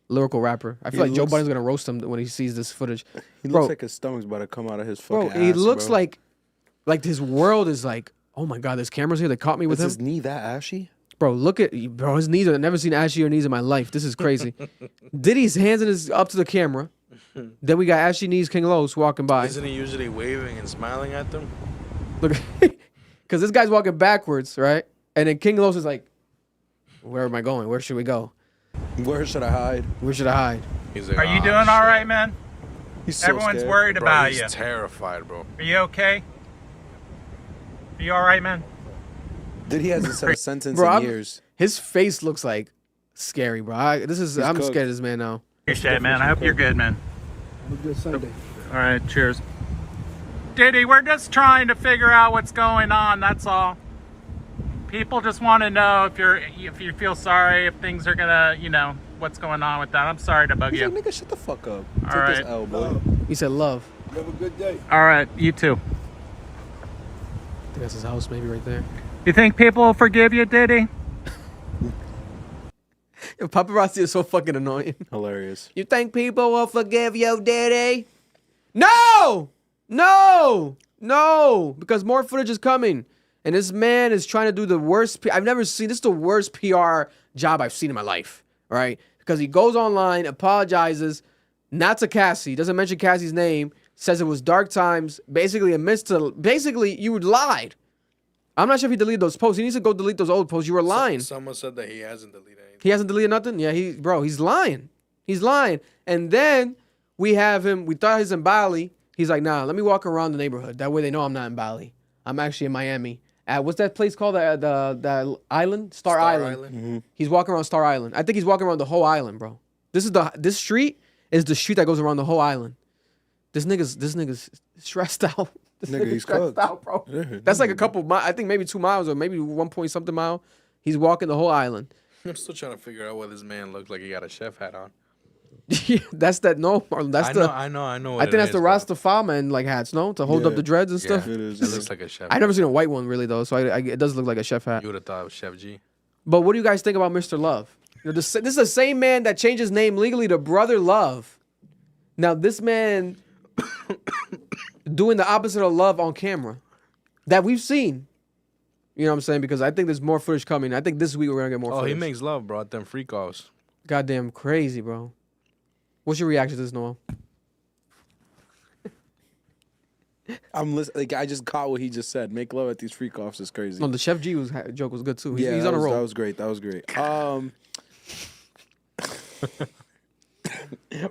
lyrical rapper. I feel like Joe Budden's going to roast him when he sees this footage. He looks like his stomach's about to come out of his fucking ass, he looks bro. like his world is like, oh my God, there's cameras here. They caught me with him. Is his knee that ashy? Bro, look at, bro, his knees. I've never seen ashier knees in my life. This is crazy. Diddy's hands is up to the camera. Then we got ashy knees, King Los walking by. Isn't he usually waving and smiling at them? Look, because this guy's walking backwards, right? And then King Los is like, where am I going? Where should we go? Where should I hide? Where should I hide? He's like, Are you doing all right, man? He's so Everyone's scared. worried bro, about he's you. terrified, bro. Are you okay? Are you all right, man? Did he hasn't said a sentence Bro, in years? His face looks like scary, bro. I'm cooked. scared of this man now. Appreciate it, man. I hope you're good, man. Have a good Sunday. All right, cheers. Diddy, we're just trying to figure out what's going on. That's all. People just want to know if you feel sorry, if things are gonna, you know, what's going on with that. I'm sorry to bug He's you. like, nigga, shut the fuck up. All Take right. this L, boy. He said love. Have a good day. All right, you too. I think that's his house maybe right there. You think people will forgive you, Diddy? Yo, paparazzi is so fucking annoying. Hilarious. You think people will forgive you, Diddy? No! No! No! Because more footage is coming. And this man is trying to do the worst. I've never seen. This is the worst PR job I've seen in my life. Right? Because he goes online, apologizes, not to Cassie, doesn't mention Cassie's name, says it was dark times, basically admits to, you lied. I'm not sure if he deleted those posts. He needs to go delete those old posts. You were lying. Someone said that he hasn't deleted anything. He hasn't deleted nothing? Yeah, he's lying. He's lying. And then we have him, we thought he's in Bali. He's like, nah, let me walk around the neighborhood. That way they know I'm not in Bali. I'm actually in Miami. What's that place called? The island? Star Island. Mm-hmm. He's walking around Star Island. I think he's walking around the whole island, bro. This street is the street that goes around the whole island. This nigga's stressed out. This Nigga, nigga's he's stressed cooked. out, bro. That's like a couple miles. I think maybe 2 miles or maybe 1 point something mile. He's walking the whole island. I'm still trying to figure out what this man looked like. He got a chef hat on. That's that no, Marlon. That's I know. I think that's the Rastafari like hats, no, to hold up the dreads and stuff. It is. It looks like a chef. I never seen a white one really though, so it does look like a chef hat. You would have thought it was Chef G. But what do you guys think about Mr. Love? You know, this is the same man that changed his name legally to Brother Love. Now this man doing the opposite of love on camera that we've seen. You know what I'm saying? Because I think there's more footage coming. I think this week we're gonna get more. Oh, footage. he makes love, bro, at them freak offs. Goddamn crazy, bro. What's your reaction to this, Noel? I'm listening. Like, I just caught what he just said. Make love at these freak offs is crazy. No, the Chef G joke was good too. He's Yeah, on a roll. That was great. That was great. I'm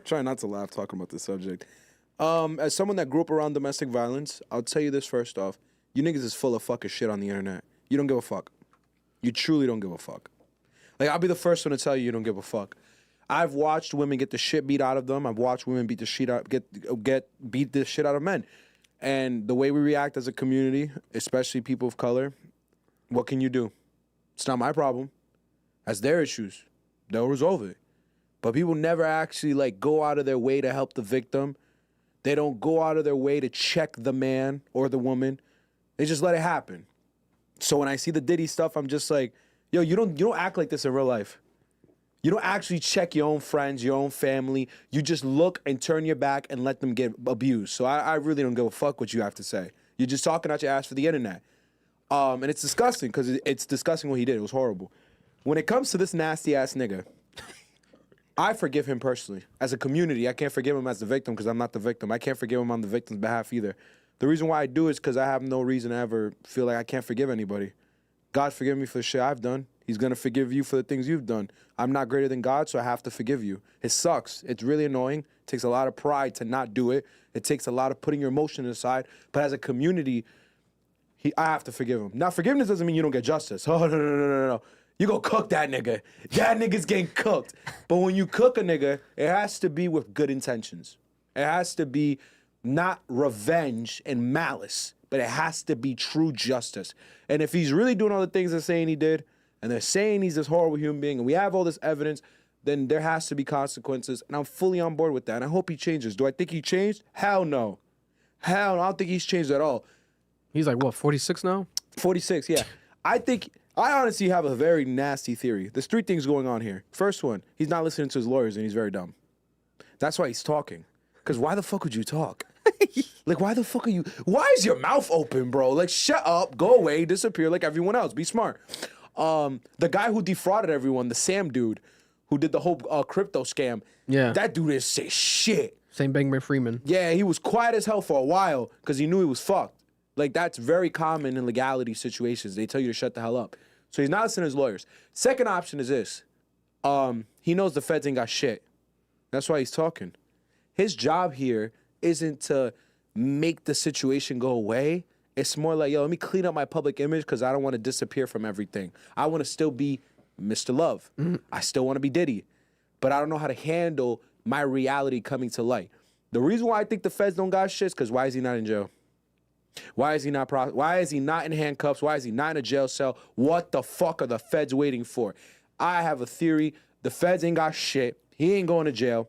trying not to laugh talking about this subject. As someone that grew up around domestic violence, I'll tell you this first off. You niggas is full of fucking shit on the internet. You don't give a fuck. You truly don't give a fuck. Like, I'll be the first one to tell you don't give a fuck. I've watched women get the shit beat out of them. I've watched women beat the shit out, get beat the shit out of men. And the way we react as a community, especially people of color, what can you do? It's not my problem. That's their issues. They'll resolve it. But people never actually like go out of their way to help the victim. They don't go out of their way to check the man or the woman. They just let it happen. So when I see the Diddy stuff, I'm just like, yo, you don't act like this in real life. You don't actually check your own friends, your own family. You just look and turn your back and let them get abused. So I really don't give a fuck what you have to say. You're just talking out your ass for the internet. And it's disgusting because it's disgusting what he did. It was horrible. When it comes to this nasty ass nigga, I forgive him personally. As a community, I can't forgive him as the victim because I'm not the victim. I can't forgive him on the victim's behalf either. The reason why I do is because I have no reason to ever feel like I can't forgive anybody. God forgive me for the shit I've done. He's going to forgive you for the things you've done. I'm not greater than God, so I have to forgive you. It sucks. It's really annoying. It takes a lot of pride to not do it. It takes a lot of putting your emotion aside. But as a community, I have to forgive him. Now, forgiveness doesn't mean you don't get justice. Oh, no. You go cook that nigga. That nigga's getting cooked. But when you cook a nigga, it has to be with good intentions. It has to be not revenge and malice, but it has to be true justice. And if he's really doing all the things they're saying he did, and they're saying he's this horrible human being, and we have all this evidence, then there has to be consequences, and I'm fully on board with that, and I hope he changes. Do I think he changed? Hell no. Hell no, I don't think he's changed at all. He's like, what, 46 now? 46, yeah. I honestly have a very nasty theory. There's three things going on here. First one, he's not listening to his lawyers, and he's very dumb. That's why he's talking. Because why the fuck would you talk? Like, why the fuck are you... Why is your mouth open, bro? Like, shut up, go away, disappear like everyone else. Be smart. The guy who defrauded everyone, the Sam dude, who did the whole crypto scam. Yeah. That dude didn't say shit. Same Bankman Freeman. Yeah, he was quiet as hell for a while because he knew he was fucked. Like, that's very common in legality situations. They tell you to shut the hell up. So he's not listening to his lawyers. Second option is this. He knows the feds ain't got shit. That's why he's talking. His job here isn't to make the situation go away. It's more like, yo, let me clean up my public image because I don't want to disappear from everything. I want to still be Mr. Love. I still want to be Diddy. But I don't know how to handle my reality coming to light. The reason why I think the feds don't got shit is because why is he not in jail? Why is he not in handcuffs? Why is he not in a jail cell? What the fuck are the feds waiting for? I have a theory. The feds ain't got shit. He ain't going to jail.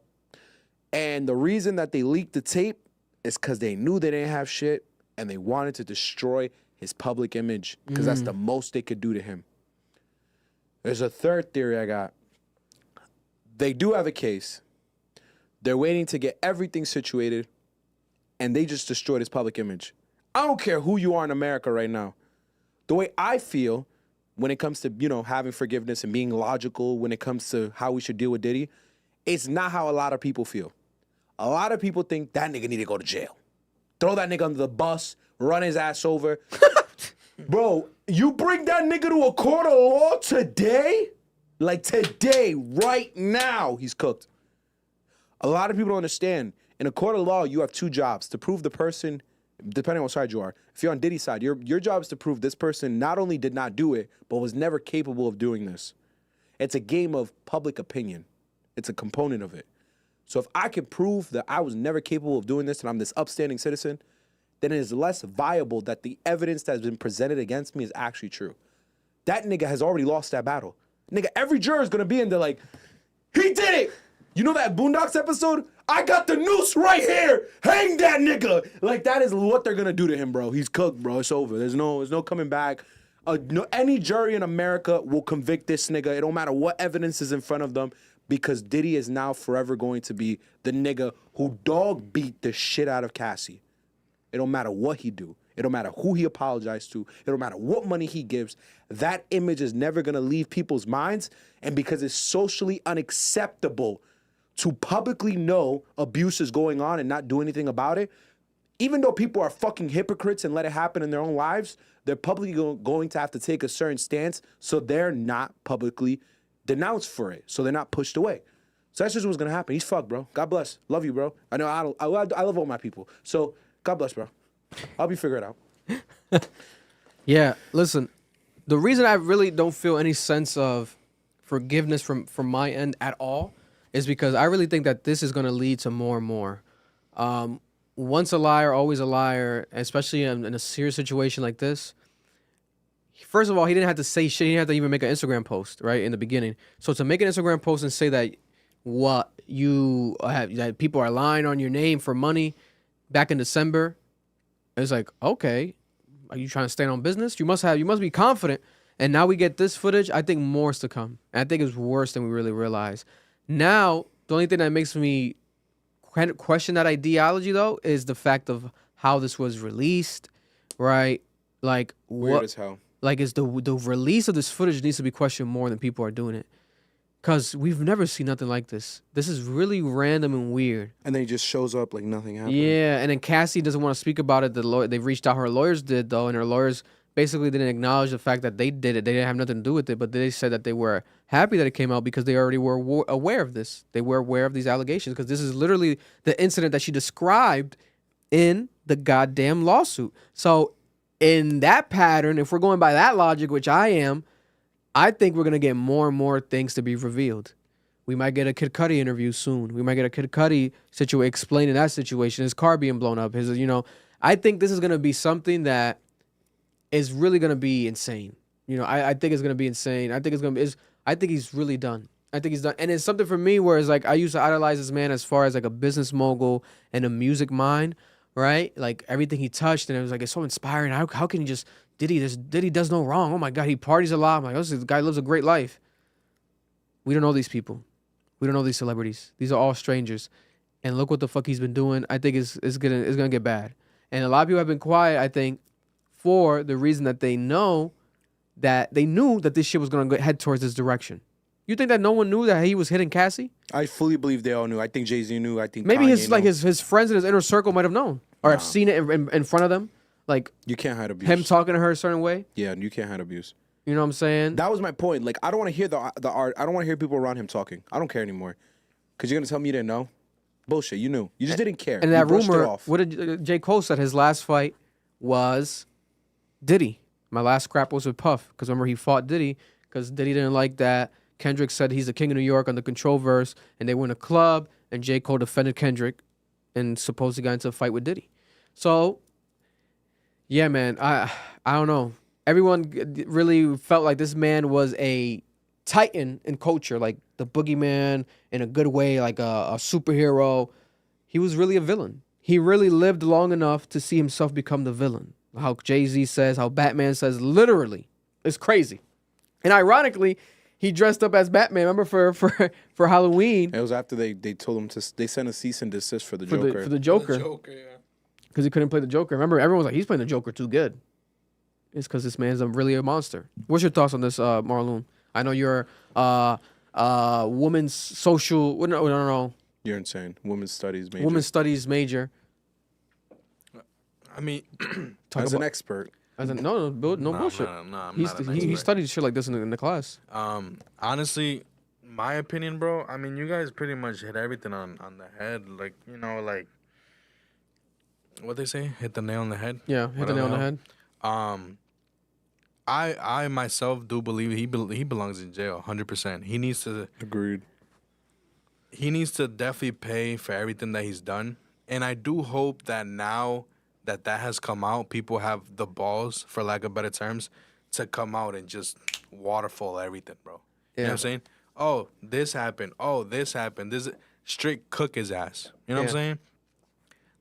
And the reason that they leaked the tape is because they knew they didn't have shit and they wanted to destroy his public image because that's the most they could do to him. There's a third theory I got. They do have a case. They're waiting to get everything situated and they just destroyed his public image. I don't care who you are in America right now. The way I feel when it comes to, having forgiveness and being logical when it comes to how we should deal with Diddy, it's not how a lot of people feel. A lot of people think that nigga need to go to jail. Throw that nigga under the bus, run his ass over. Bro, you bring that nigga to a court of law today? Like today, right now, he's cooked. A lot of people don't understand. In a court of law, you have two jobs. To prove the person, depending on what side you are. If you're on Diddy's side, your job is to prove this person not only did not do it, but was never capable of doing this. It's a game of public opinion. It's a component of it. So if I can prove that I was never capable of doing this and I'm this upstanding citizen, then it is less viable that the evidence that has been presented against me is actually true. That nigga has already lost that battle. Nigga, every juror is going to be in there like, he did it! You know that Boondocks episode? I got the noose right here! Hang that nigga! Like, that is what they're going to do to him, bro. He's cooked, bro. It's over. There's no coming back. Any jury in America will convict this nigga. It don't matter what evidence is in front of them. Because Diddy is now forever going to be the nigga who dog beat the shit out of Cassie. It don't matter what he do. It don't matter who he apologized to. It don't matter what money he gives. That image is never going to leave people's minds. And because it's socially unacceptable to publicly know abuse is going on and not do anything about it, even though people are fucking hypocrites and let it happen in their own lives, they're publicly going to have to take a certain stance so they're not publicly denounced for it, so they're not pushed away. So that's just what's gonna happen. He's fucked, bro. God bless. Love you, bro. I know I love all my people. So God bless, bro. I'll be figuring it out. Yeah, listen, the reason I really don't feel any sense of forgiveness from my end at all is because I really think that this is going to lead to more and more. Once a liar, always a liar, especially in a serious situation like this. First of all, he didn't have to say shit. He didn't have to even make an Instagram post, right, in the beginning. So to make an Instagram post and say that that people are lying on your name for money back in December, it's like, okay, are you trying to stand on business? You must be confident. And now we get this footage. I think more is to come. And I think it's worse than we really realize. Now, the only thing that makes me question that ideology, though, is the fact of how this was released, right? Like, Weird as hell. Like, is the release of this footage needs to be questioned more than people are doing it. Because we've never seen nothing like this. This is really random and weird. And then he just shows up like nothing happened. Yeah, and then Cassie doesn't want to speak about it. They reached out. Her lawyers did, though, and her lawyers basically didn't acknowledge the fact that they did it. They didn't have nothing to do with it, but they said that they were happy that it came out because they already were aware of this. They were aware of these allegations because this is literally the incident that she described in the goddamn lawsuit. So in that pattern, if we're going by that logic, which I am, I think we're going to get more and more things to be revealed. We might get a Kid Cudi interview soon. We might get a Kid Cudi explaining that situation, his car being blown up. I think this is going to be something that is really going to be insane. I think it's going to be insane. I think he's really done. I think he's done. And it's something for me where it's like, I used to idolize this man as far as like a business mogul and a music mind, right? Like everything he touched, and it was like, it's so inspiring. How can he just... Diddy does no wrong. Oh my God, he parties a lot. I'm like, this guy lives a great life. We don't know these people. We don't know these celebrities. These are all strangers. And look what the fuck he's been doing. I think it's gonna get bad. And a lot of people have been quiet, I think, for the reason that they knew that this shit was gonna head towards this direction. You think that no one knew that he was hitting Cassie? I fully believe they all knew. I think Jay-Z knew. I think maybe Kanye his friends in his inner circle might have known or have seen it in front of them. Like, you can't hide abuse. Him talking to her a certain way. Yeah, you can't hide abuse. You know what I'm saying? That was my point. Like, I don't want to hear the art. I don't want to hear people around him talking. I don't care anymore. Because you're going to tell me you didn't know? Bullshit, you knew. You just didn't care. And that rumor, what did J. Cole said his last fight was Diddy. My last scrap was with Puff. Because remember, he fought Diddy because Diddy didn't like that. Kendrick said he's the king of New York on the Control verse. And they were in a club. And J. Cole defended Kendrick and supposedly got into a fight with Diddy. So... yeah, man, I don't know. Everyone really felt like this man was a titan in culture, like the boogeyman in a good way, like a superhero. He was really a villain. He really lived long enough to see himself become the villain. How Jay-Z says, how Batman says, literally. It's crazy. And ironically, he dressed up as Batman, remember, for Halloween. It was after they told him they sent a cease and desist for the Joker. For the Joker. The Joker, yeah. Because he couldn't play the Joker. Remember, everyone was like, he's playing the Joker too good. It's because this man's really a monster. What's your thoughts on this, Marlon? I know you're women's social... No. You're insane. Women's studies major. Women's studies major. I mean... as an expert. No bullshit. He studied shit like this in the class. Honestly, my opinion, bro, I mean, you guys pretty much hit everything on the head. Like, like... what they say? Hit the nail on the head? Yeah, hit the nail on the head. I myself do believe he belongs in jail, 100%. He needs to... Agreed. He needs to definitely pay for everything that he's done. And I do hope that now that has come out, people have the balls, for lack of better terms, to come out and just waterfall everything, bro. Yeah. You know what I'm saying? Oh, this happened. Oh, this happened. This straight cook his ass. You know what I'm saying?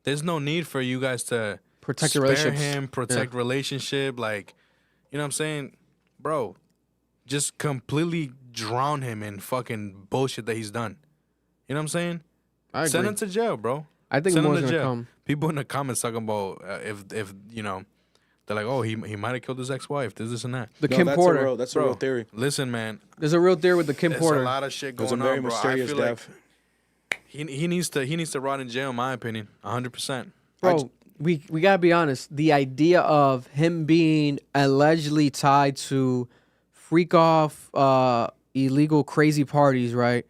There's no need for you guys to protect your relationship. Protect relationship. Like, you know what I'm saying? Bro, just completely drown him in fucking bullshit that he's done. You know what I'm saying? I agree. Send him to jail, bro. I think Send more him is to going to jail. come. People in the comments talking about if they're like, oh, he might have killed his ex-wife, this and that. Kim Porter. That's a real theory. Listen, man. There's a real theory with the Kim Porter. There's a lot of shit going It was a very on, bro. mysterious death. He needs to rot in jail, in my opinion, 100%. Bro, we gotta be honest. The idea of him being allegedly tied to freak off illegal crazy parties, right?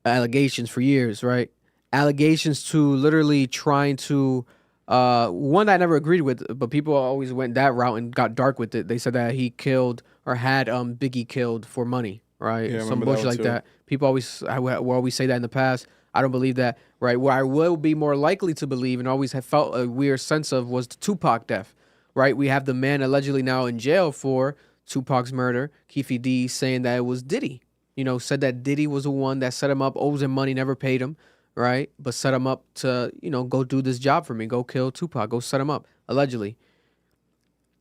Allegations for years, right? Allegations to literally trying to one that I never agreed with, but people always went that route and got dark with it. They said that he killed or had Biggie killed for money, right? Yeah, I Some remember that bullshit one like too. that. People will always say that in the past. I don't believe that, right? Where I will be more likely to believe and always have felt a weird sense of was the Tupac death, right? We have the man allegedly now in jail for Tupac's murder, Keefe D, saying that it was Diddy. Said that Diddy was the one that set him up, owes him money, never paid him, right? But set him up to, go do this job for me, go kill Tupac, go set him up, allegedly.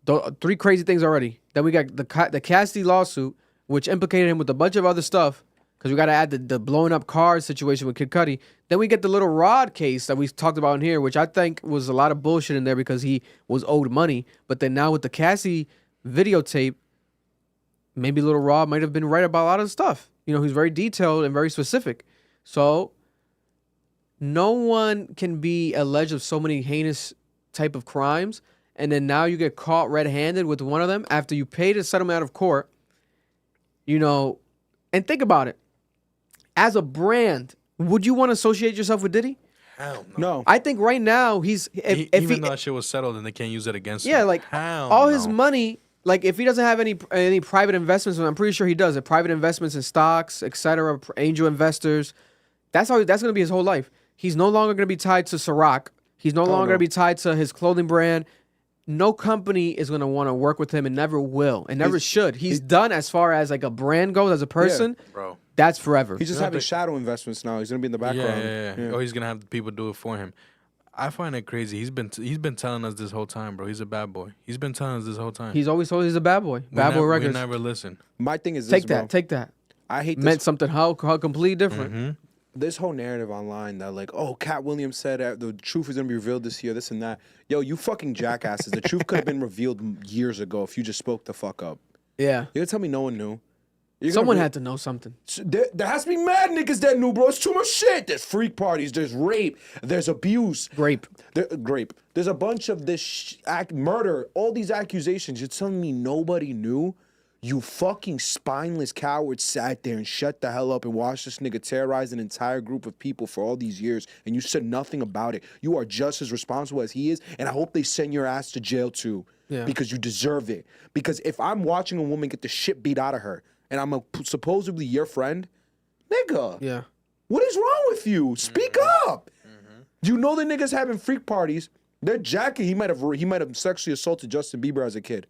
3 crazy things already. Then we got the Cassie lawsuit, which implicated him with a bunch of other stuff, because we got to add the blowing up cars situation with Kid Cudi. Then we get the little Rhode case that we talked about in here, which I think was a lot of bullshit in there because he was owed money. But then now with the Cassie videotape, maybe little Rhode might have been right about a lot of stuff. He's very detailed and very specific. So no one can be alleged of so many heinous type of crimes, and then now you get caught red-handed with one of them after you paid a settlement out of court. And think about it. As a brand, would you want to associate yourself with Diddy? Hell No. I think right now he's Even though that shit was settled and they can't use it against him. yeah, like Hell all his no. money, like if he doesn't have any private investments, and I'm pretty sure he does, private investments in stocks, etc., angel investors, that's going to be his whole life. He's no longer going to be tied to Ciroc. He's no longer going to be tied to his clothing brand. No company is going to want to work with him and never will and never should. He's done as far as like a brand goes as a person. Bro. That's forever. He's just having shadow investments now. He's gonna be in the background. Yeah. Or he's gonna have people do it for him. I find it crazy. He's been telling us this whole time, bro. He's a bad boy. He's been telling us this whole time. He's always told he's a bad boy. Bad boy records. We never listen. My thing is Take this, that. bro. Take that. I hate this. Meant something how completely different. This whole narrative online that like, oh, Cat Williams said the truth is gonna be revealed this year, this and that. Yo, you fucking jackasses. The truth could have been revealed years ago if you just spoke the fuck up. Yeah. You gonna tell me no one knew? Someone had to know something. There has to be mad niggas that knew, bro. It's too much shit. There's freak parties. There's rape. There's abuse. Grape. Grape. There's a bunch of this murder. All these accusations. You're telling me nobody knew? You fucking spineless cowards sat there and shut the hell up and watched this nigga terrorize an entire group of people for all these years, and you said nothing about it. You are just as responsible as he is, and I hope they send your ass to jail too. Yeah. Because you deserve it. Because if I'm watching a woman get the shit beat out of her, and I'm supposedly your friend, nigga. Yeah. What is wrong with you? Speak up. You know the niggas having freak parties. They're jacking. He might have sexually assaulted Justin Bieber as a kid.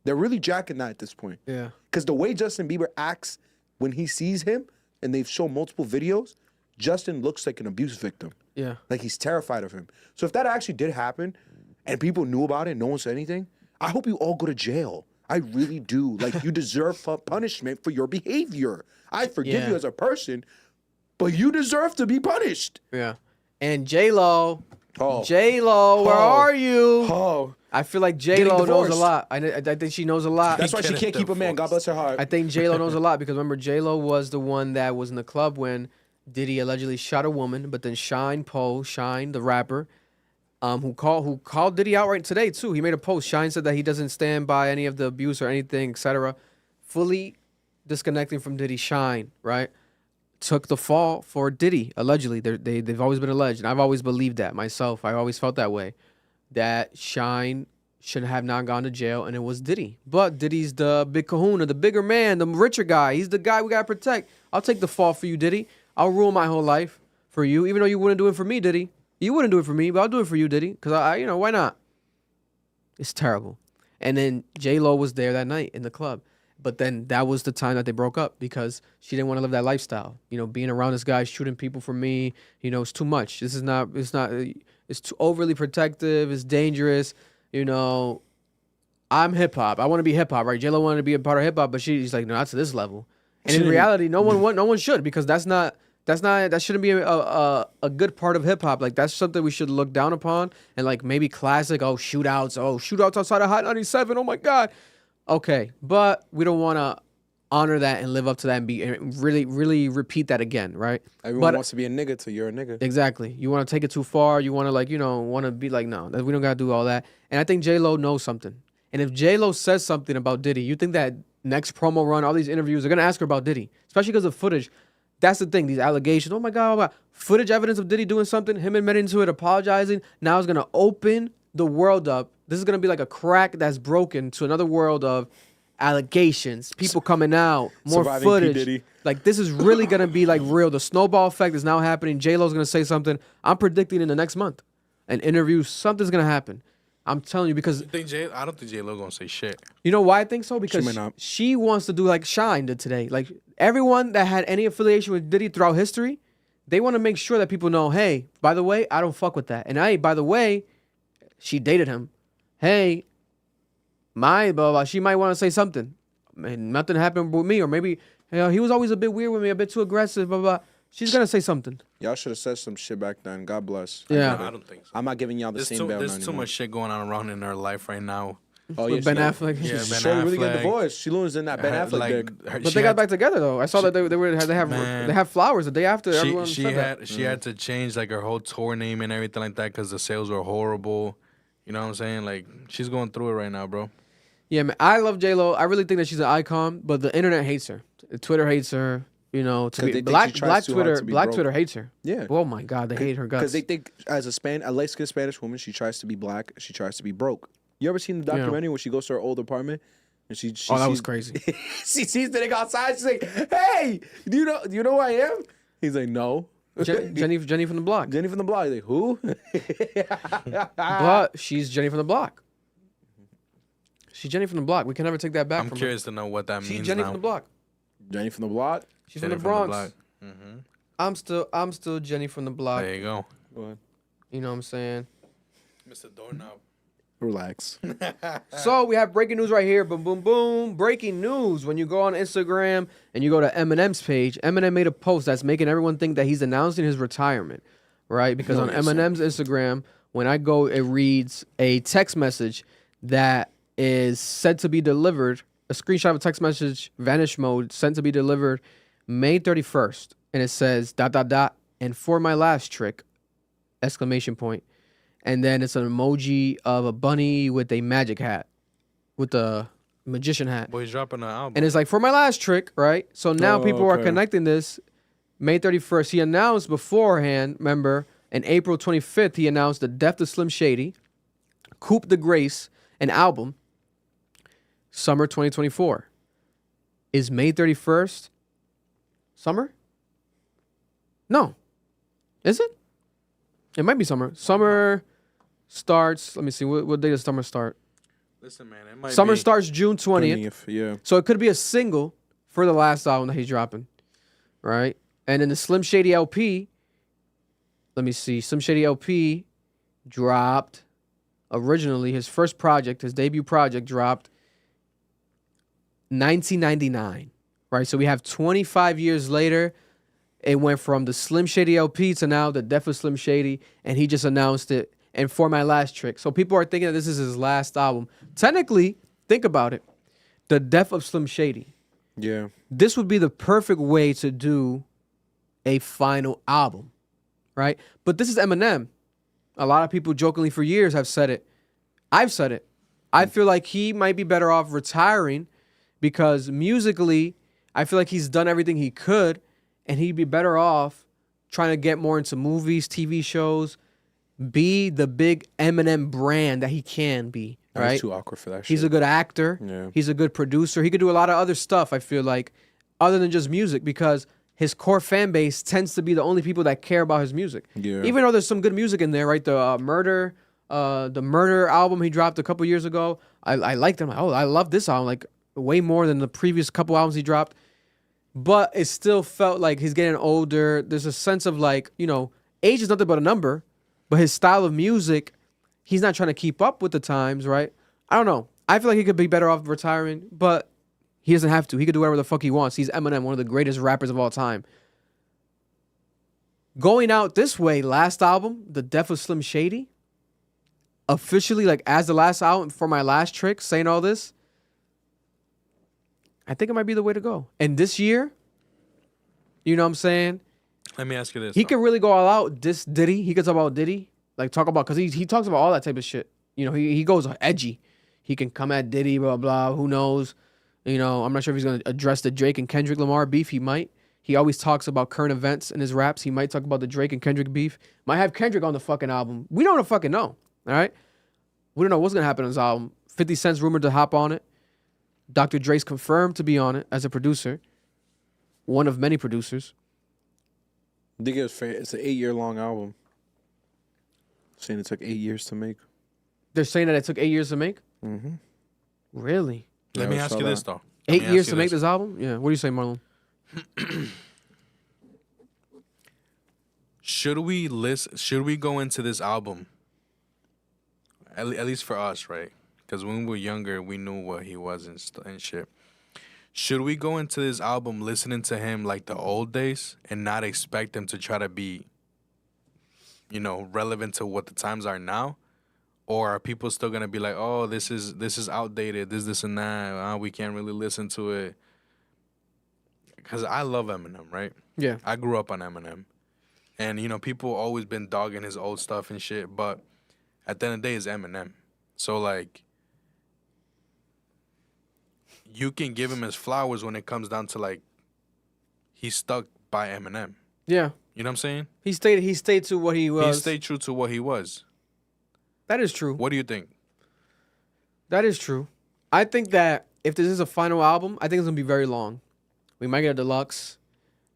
They're really jacking that at this point. Yeah. Because the way Justin Bieber acts when he sees him, and they've shown multiple videos, Justin looks like an abuse victim. Yeah. Like he's terrified of him. So if that actually did happen, and people knew about it, and no one said anything, I hope you all go to jail. I really do. Like, you deserve punishment for your behavior. I forgive you as a person, but you deserve to be punished. Yeah. And J-Lo. J-Lo, where are you? Oh. I feel like J-Lo knows a divorced. lot. I think she knows a lot. That's why she can't keep a man. God bless her heart. I think J-Lo knows a lot because remember, J-Lo was the one that was in the club when Diddy allegedly shot a woman, but then Shine, the rapper, who called Diddy out right today too. He made a post. Shine said that he doesn't stand by any of the abuse or anything, etc. Fully disconnecting from Diddy. Shine, right, took the fall for Diddy allegedly. They've always been alleged, and I've always believed that myself. I always felt that way, that Shine should have not gone to jail, and it was Diddy. But Diddy's the big kahuna, the bigger man, the richer guy. He's the guy we gotta protect. I'll take the fall for you, Diddy. I'll ruin my whole life for you, even though you wouldn't do it for me, Diddy. You wouldn't do it for me, but I'll do it for you, Diddy. Because I why not? It's terrible. And then J-Lo was there that night in the club. But then that was the time that they broke up because she didn't want to live that lifestyle. Being around this guy, shooting people for me, it's too much. It's too overly protective. It's dangerous. I'm hip hop. I want to be hip hop, right? J-Lo wanted to be a part of hip hop, but she's like, no, not to this level. And in reality, no one should, because that shouldn't be a good part of hip hop. Like, that's something we should look down upon, and like maybe classic, shootouts outside of Hot 97. Oh my God. Okay, but we don't want to honor that and live up to that and really, really repeat that again, right? Everyone wants to be a nigga till you're a nigga. Exactly. You want to take it too far. You want to want to be like, no, we don't got to do all that. And I think J-Lo knows something. And if J-Lo says something about Diddy, you think that next promo run, all these interviews, they're going to ask her about Diddy, especially because of footage. That's the thing. These allegations. Oh my God. Footage evidence of Diddy doing something, him admitting to it, apologizing. Now it's going to open the world up. This is going to be like a crack that's broken to another world of allegations, people coming out, more Surviving P. footage. Diddy. Like, this is really going to be like real. The snowball effect is now happening. J-Lo's going to say something. I'm predicting in the next month, an interview, something's going to happen. I'm telling you, because I don't think J-Lo gonna say shit. you know why I think so? Because might not. she wants to do like Shine did today. Like, everyone that had any affiliation with Diddy throughout history, they want to make sure that people know, hey, by the way, I don't fuck with that. And hey, by the way, she dated him. Hey, blah, blah, she might want to say something. And nothing happened with me. Or maybe he was always a bit weird with me, a bit too aggressive, blah, blah. She's going to say something. Y'all should have said some shit back then. God bless. Yeah. I don't think so. I'm not giving y'all the same bail There's anymore. too much shit going on around in her life right now. Oh, With Ben Affleck. Yeah, Ben Shorty really getting Affleck. divorced. She losing that Ben Affleck dick. But they got back together though. I saw that they have flowers the day after. Everyone She said that. had to change like her whole tour name and everything like that because the sales were horrible. You know what I'm saying? Like, she's going through it right now, bro. Yeah, man. I love J-Lo. I really think that she's an icon, but the internet hates her. Twitter hates her. You know, they think black she tries too hard Twitter to be black broke. Twitter hates her. Yeah. Oh my God, they hate her guts. Because they think as a light-skinned Spanish woman, she tries to be black. She tries to be broke. You ever seen the documentary where she goes to her old apartment and she Oh, that sees, was crazy. she sees the nigga outside. She's like, "Hey, do you know who I am?" He's like, "No." Jenny from the block. Jenny from the block. He's like, who? But she's Jenny from the block. She's Jenny from the block. We can never take that back I'm from curious to know what that her. She's means Jenny now. from the block. Jenny from the block. She's Jenny from the Bronx. block. Mm-hmm. I'm still Jenny from the block. There you go. You know what I'm saying? Mr. Doorknob. Relax. So we have breaking news right here. Boom, boom, boom. Breaking news. When you go on Instagram and you go to Eminem's page, Eminem made a post that's making everyone think that he's announcing his retirement, right? Because on Eminem's Instagram, when I go, it reads a text message that is said to be delivered, a screenshot of a text message, vanish mode, sent to be delivered May 31st. And it says, ... and for my last trick, ! And then it's an emoji of a bunny with a magic hat, with a magician hat. Boy, he's dropping an album. And it's like, for my last trick, right? So now people are okay. connecting this. May 31st, he announced beforehand, remember, on April 25th, he announced the death of Slim Shady, Coupe de Grace, an album, summer 2024. Is May 31st summer? No. Is it? It might be summer. Summer starts, let me see, what day does summer start? Listen, man, it might Summer be. starts June 20th. Yeah. So it could be a single for the last album that he's dropping, right? And then the Slim Shady LP, let me see, Slim Shady LP dropped originally, his first project, his debut project dropped 1999, right? So we have 25 years later, it went from the Slim Shady LP to now the death of Slim Shady, and he just announced it. And for my last trick. So people are thinking that this is his last album. Technically, think about it. The death of Slim Shady. Yeah. This would be the perfect way to do a final album, right? But this is Eminem. A lot of people jokingly for years have said it. I've said it. I feel like he might be better off retiring because musically, I feel like he's done everything he could, and he'd be better off trying to get more into movies, TV shows, be the big Eminem brand that he can be, right? He's too awkward for that shit. He's a good actor. Yeah. He's a good producer. He could do a lot of other stuff, I feel like, other than just music, because his core fan base tends to be the only people that care about his music. Yeah. Even though there's some good music in there, right? The Murder album he dropped a couple years ago. I liked him. Oh, I love this album, like way more than the previous couple albums he dropped. But it still felt like he's getting older. There's a sense of like, you know, age is nothing but a number. But his style of music, he's not trying to keep up with the times, right? I don't know. I feel like he could be better off retiring, but he doesn't have to. He could do whatever the fuck he wants. He's Eminem, one of the greatest rappers of all time. Going out this way, last album, The Death of Slim Shady, officially, like, as the last album for my last trick, saying all this, I think it might be the way to go. And this year, you know what I'm saying? Let me ask you this. He though. can really go all out. This Diddy, he could talk about Diddy, like talk about because he talks about all that type of shit. You know, he goes edgy. He can come at Diddy, blah blah. Who knows? You know, I'm not sure if he's gonna address the Drake and Kendrick Lamar beef. He might. He always talks about current events in his raps. He might talk about the Drake and Kendrick beef. Might have Kendrick on the fucking album. We don't fucking know. All right, we don't know what's gonna happen on his album. 50 Cent's rumored to hop on it. Dr. Dre's confirmed to be on it as a producer. One of many producers. I think it's an 8-year-long album. Saying it took 8 years to make. They're saying that it took 8 years to make? Mm-hmm. Really? Let me ask you this, though. 8 years to make this album? Yeah. What do you say, Marlon? Should we go into this album, at least for us, right? Because when we were younger, we knew what he was and shit. Should we go into this album listening to him like the old days and not expect him to try to be, you know, relevant to what the times are now? Or are people still gonna be like, oh, this is outdated, this and that, we can't really listen to it? Because I love Eminem, right? Yeah. I grew up on Eminem. And, you know, people always been dogging his old stuff and shit, but at the end of the day, it's Eminem. So, like, you can give him his flowers when it comes down to, like, he's stuck by Eminem. Yeah. You know what I'm saying? He stayed to what he was. He stayed true to what he was. That is true. What do you think? That is true. I think that if this is a final album, I think it's going to be very long. We might get a deluxe,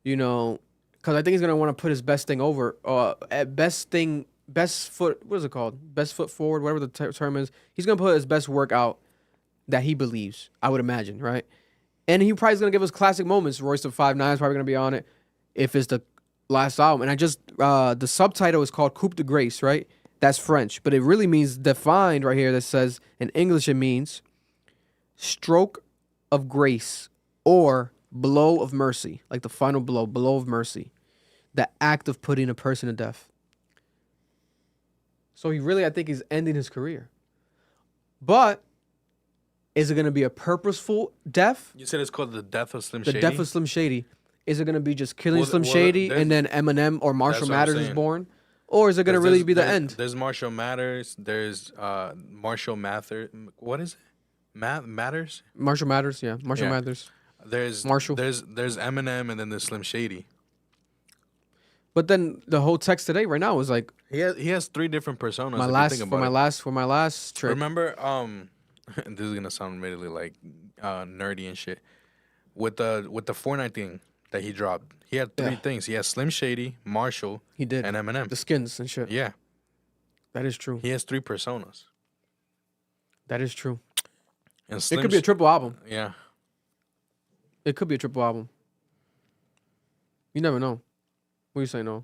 you know, because I think he's going to want to put his best thing over. Best foot, what is it called? Best foot forward, whatever the term is. He's going to put his best work out that he believes, I would imagine, right? And he probably is going to give us classic moments. Royce the 5'9" is probably going to be on it if it's the last album. And the subtitle is called Coupe de Grace, right? That's French, but it really means defined right here that says, in English it means stroke of grace or blow of mercy, like the final blow of mercy, the act of putting a person to death. So he really, I think, is ending his career. But is it going to be a purposeful death? You said it's called The Death of Slim Shady? The Death of Slim Shady. Is it going to be just killing Slim Shady and then Eminem or Marshall Mathers is born? Or is it going to really be the end? There's Marshall Mathers. There's Marshall Mathers. What is it? Matters? Marshall Mathers, yeah. Marshall Mathers. There's Marshall. There's Eminem and then there's Slim Shady. But then the whole text today right now was like he has 3 different personas. For my last trip. Remember, this is gonna sound really like nerdy and shit. With the Fortnite thing that he dropped, he had 3 things. He has Slim Shady, Marshall, he did, and Eminem. The skins and shit. Yeah, that is true. He has 3 personas. That is true. And it could be a triple album. Yeah, it could be a triple album. You never know. What are you saying, Noah?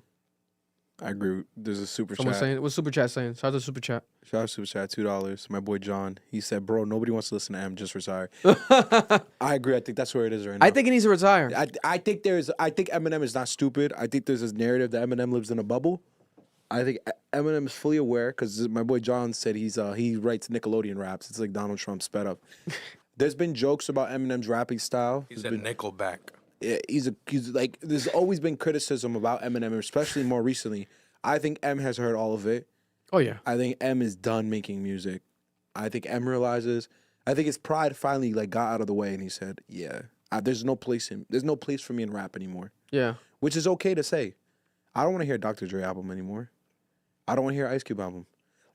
I agree. There's a super Someone chat. saying, what's super chat saying? Shout out to super chat. Shout out to super chat, $2. My boy John. He said, "Bro, nobody wants to listen to M. Just retire." I agree. I think that's where it is right now. I think he needs to retire. I think Eminem is not stupid. I think there's this narrative that Eminem lives in a bubble. I think Eminem is fully aware because my boy John said he writes Nickelodeon raps. It's like Donald Trump sped up. There's been jokes about Eminem's rapping style. He said Nickelback. He's like, there's always been criticism about Eminem, especially more recently. I think M has heard all of it. Oh yeah. I think M is done making music. I think M realizes. I think his pride finally like got out of the way, and he said, "Yeah, there's no place for me in rap anymore." Yeah. Which is okay to say. I don't want to hear Dr. Dre album anymore. I don't want to hear Ice Cube album.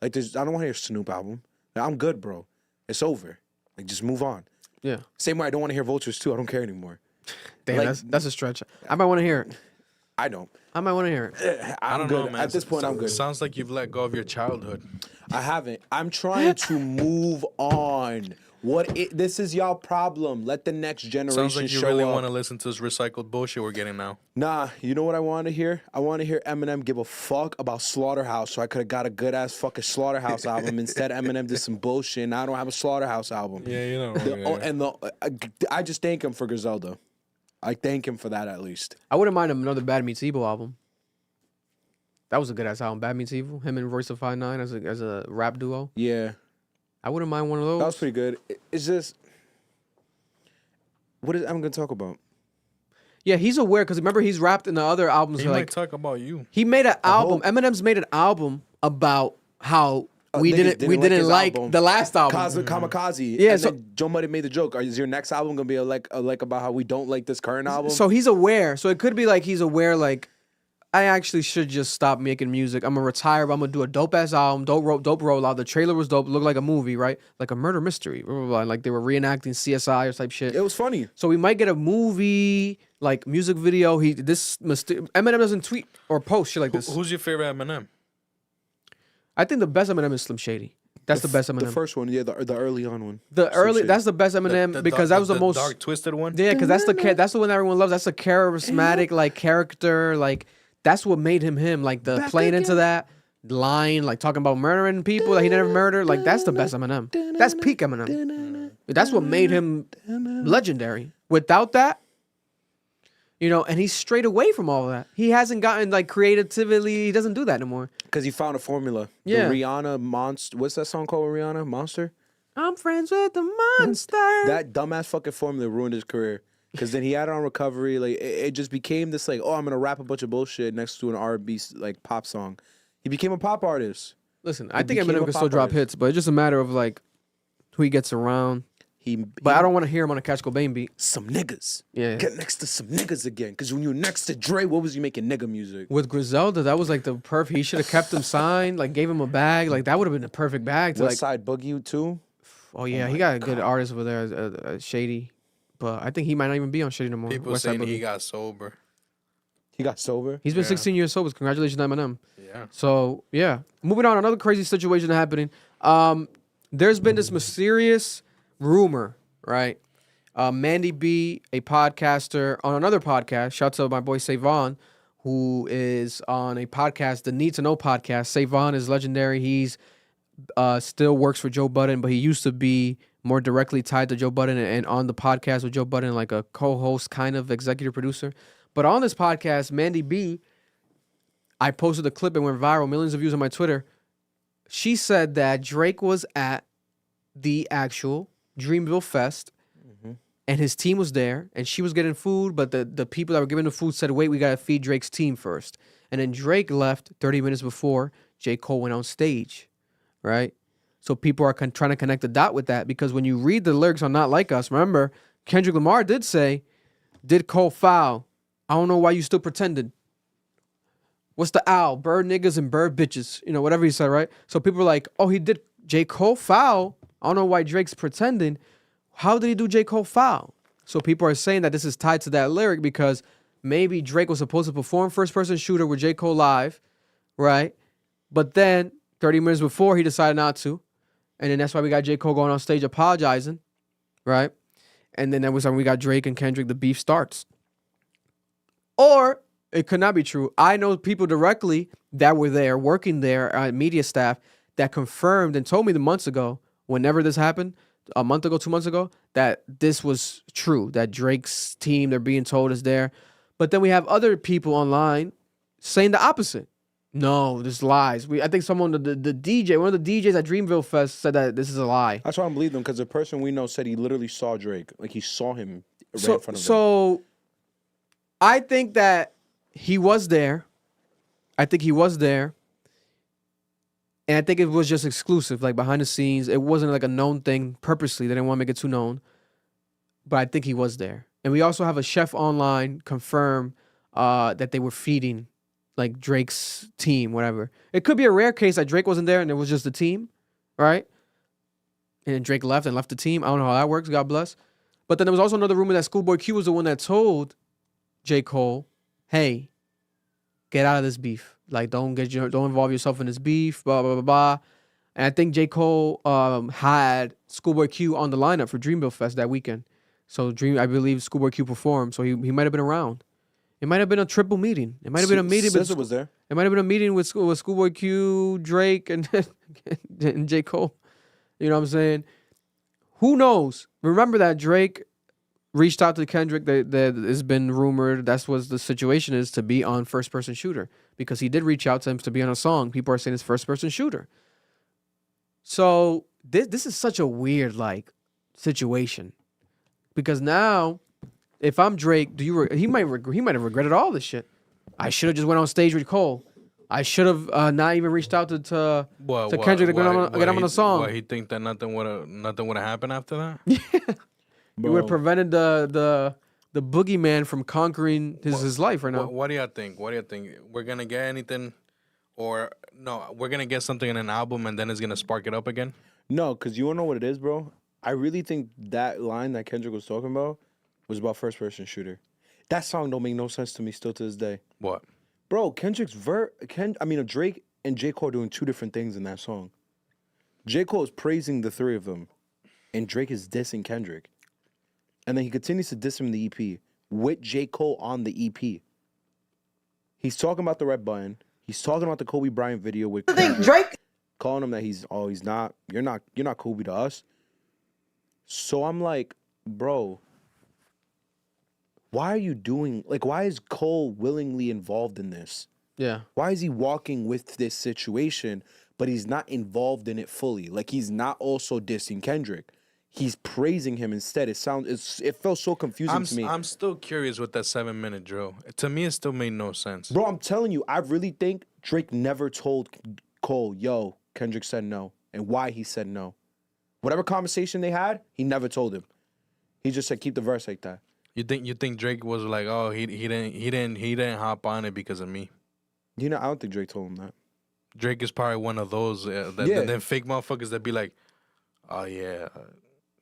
I don't want to hear Snoop album. Like, I'm good, bro. It's over. Like, just move on. Yeah. Same way I don't want to hear Vultures too. I don't care anymore. Damn, like, that's a stretch. I might want to hear it. I don't. I might want to hear it. I'm I don't good. know, man. At this point, I'm good. Sounds like you've let go of your childhood. I haven't. I'm trying to move on. This is y'all problem. Let the next generation Sounds like you show really up. want to listen to this recycled bullshit we're getting now. Nah, you know what I want to hear? I want to hear Eminem give a fuck about Slaughterhouse, so I could have got a good ass fucking Slaughterhouse album. Instead, Eminem did some bullshit, and I don't have a Slaughterhouse album. Yeah, you know. I just thank him for Griselda. I thank him for that at least. I wouldn't mind another Bad Meets Evil album. That was a good ass album. Bad Meets Evil. Him and Royce the 5'9" as a rap duo. Yeah. I wouldn't mind one of those. That was pretty good. It's just What is I'm gonna talk about? Yeah, he's aware because remember he's rapped in the other albums. He for, might like talk about you. he made an album. hope- Eminem's made an album about how we niggas didn't his like album. the last album. Kamikaze. Yeah, and so- then Joe Budden made the joke. Is your next album gonna be like about how we don't like this current album? So he's aware. So it could be like he's aware. Like I actually should just stop making music. I'm gonna retire. But I'm gonna do a dope ass album. Dope rollout. The trailer was dope. It looked like a movie, right? Like a murder mystery. Blah, blah, blah. Like they were reenacting CSI or type shit. It was funny. So we might get a movie, like music video. Eminem doesn't tweet or post shit like this. Who's your favorite Eminem? I think the best Eminem is Slim Shady. That's the best Eminem. The first one, yeah, the early on one. That's the best Eminem because that was the most dark twisted one. Yeah, because that's the one everyone loves. That's a charismatic like character. Like that's what made him. Like the playing into that line, like talking about murdering people that he never murdered. Like that's the best Eminem. That's peak Eminem. That's what made him legendary. Without that, and he's straight away from all of that. He hasn't gotten like creatively. He doesn't do that anymore. Because he found a formula. Yeah. The Rihanna Monster. What's that song called? Rihanna Monster. I'm friends with the monster. That dumbass fucking formula ruined his career. Because then he had it on Recovery. Like it just became this like, oh, I'm gonna rap a bunch of bullshit next to an R&B like pop song. He became a pop artist. Listen, I think became Eminem a can pop still drop artist. hits, but it's just a matter of like who he gets around. But I don't want to hear him on a Catch Cobain beat. Some niggas. Yeah. Get next to some niggas again. Because when you were next to Dre, what was you making nigga music? With Griselda, that was like the perfect. He should have kept him signed, like gave him a bag. Like that would have been the perfect bag to West like. Side Boogie too. Oh yeah, he got a good artist over there, Shady. But I think he might not even be on Shady no more. People West Side saying he Boogie. got sober. He got sober. He's been Yeah. 16 years sober. Congratulations, Eminem. Yeah. So yeah, moving on. Another crazy situation happening. There's been this mysterious rumor, right? Mandy B, a podcaster on another podcast. Shout out to my boy Savon, who is on a podcast, the Need to Know podcast. Savon is legendary. He's still works for Joe Budden, but he used to be more directly tied to Joe Budden and on the podcast with Joe Budden, like a co-host, kind of executive producer. But on this podcast, Mandy B, I posted a clip and went viral, millions of views on my Twitter. She said that Drake was at the actual Dreamville Fest and his team was there and she was getting food, but the people that were giving the food said, wait, we got to feed Drake's team first. And then Drake left 30 minutes before J. Cole went on stage, right? So people are trying to connect the dot with that because when you read the lyrics on Not Like Us, remember, Kendrick Lamar did say, did Cole foul? I don't know why you still pretended. What's the owl? Bird niggas and bird bitches. Whatever he said, right? So people are like, oh, he did J. Cole foul. I don't know why Drake's pretending. How did he do J. Cole foul? So people are saying that this is tied to that lyric because maybe Drake was supposed to perform first-person shooter with J. Cole live, right? But then 30 minutes before, he decided not to. And then that's why we got J. Cole going on stage apologizing, right? And then that was when we got Drake and Kendrick, the beef starts. Or it could not be true. I know people directly that were there, working there, media staff, that confirmed and told me the months ago, whenever this happened, a month ago, 2 months ago, that this was true, that Drake's team, they're being told, is there. But then we have other people online saying the opposite. No, this lies. I think someone, the DJ, one of the DJs at Dreamville Fest said that this is a lie. That's why I don't believe them because the person we know said he literally saw Drake. Like he saw him right So, in front of him. so I think that he was there. I think he was there. And I think it was just exclusive, like behind the scenes. It wasn't like a known thing purposely. They didn't want to make it too known. But I think he was there. And we also have a chef online confirm that they were feeding like Drake's team, whatever. It could be a rare case that Drake wasn't there and it was just the team, right? And then Drake left the team. I don't know how that works. God bless. But then there was also another rumor that Schoolboy Q was the one that told J. Cole, hey, get out of this beef. Like, don't involve yourself in this beef, blah, blah, blah, blah. And I think J. Cole had Schoolboy Q on the lineup for Dreamville Fest that weekend. So I believe Schoolboy Q performed. So he might have been around. It might have been a triple meeting. It might have been a meeting. SZA was there. It might have been a meeting with Schoolboy Q, Drake, and J. Cole. You know what I'm saying? Who knows? Remember that Drake reached out to Kendrick. That has been rumored. That's what the situation is, to be on First Person Shooter, because he did reach out to him to be on a song. People are saying it's First Person Shooter. So this is such a weird situation, because now if I'm Drake, he might have regretted all this shit. I should have just went on stage with Cole. I should have not even reached out to Kendrick to get him on a song. He think that nothing would have happened after that? He would have prevented the boogeyman from conquering his life right now. What do you think? We're gonna get anything, or no? We're gonna get something in an album, and then it's gonna spark it up again. No, because you wanna know what it is, bro. I really think that line that Kendrick was talking about was about first person shooter. That song don't make no sense to me still to this day. What? Bro, Drake and J. Cole are doing two different things in that song. J. Cole is praising the three of them, and Drake is dissing Kendrick. And then he continues to diss him in the EP with J. Cole on the EP. He's talking about the red button. He's talking about the Kobe Bryant video with Kendrick, Drake calling him that he's not. You're not Kobe to us. So I'm like, bro, why are you doing, like, why is Cole willingly involved in this? Yeah. Why is he walking with this situation, but he's not involved in it fully? Like, he's not also dissing Kendrick. He's praising him instead. It felt so confusing to me. I'm still curious with that 7-minute drill. To me, it still made no sense. Bro, I'm telling you, I really think Drake never told Cole, yo, Kendrick said no, and why he said no. Whatever conversation they had, he never told him. He just said, keep the verse like that. You think Drake was like, oh, he didn't hop on it because of me? I don't think Drake told him that. Drake is probably one of those them fake motherfuckers that be like, oh yeah,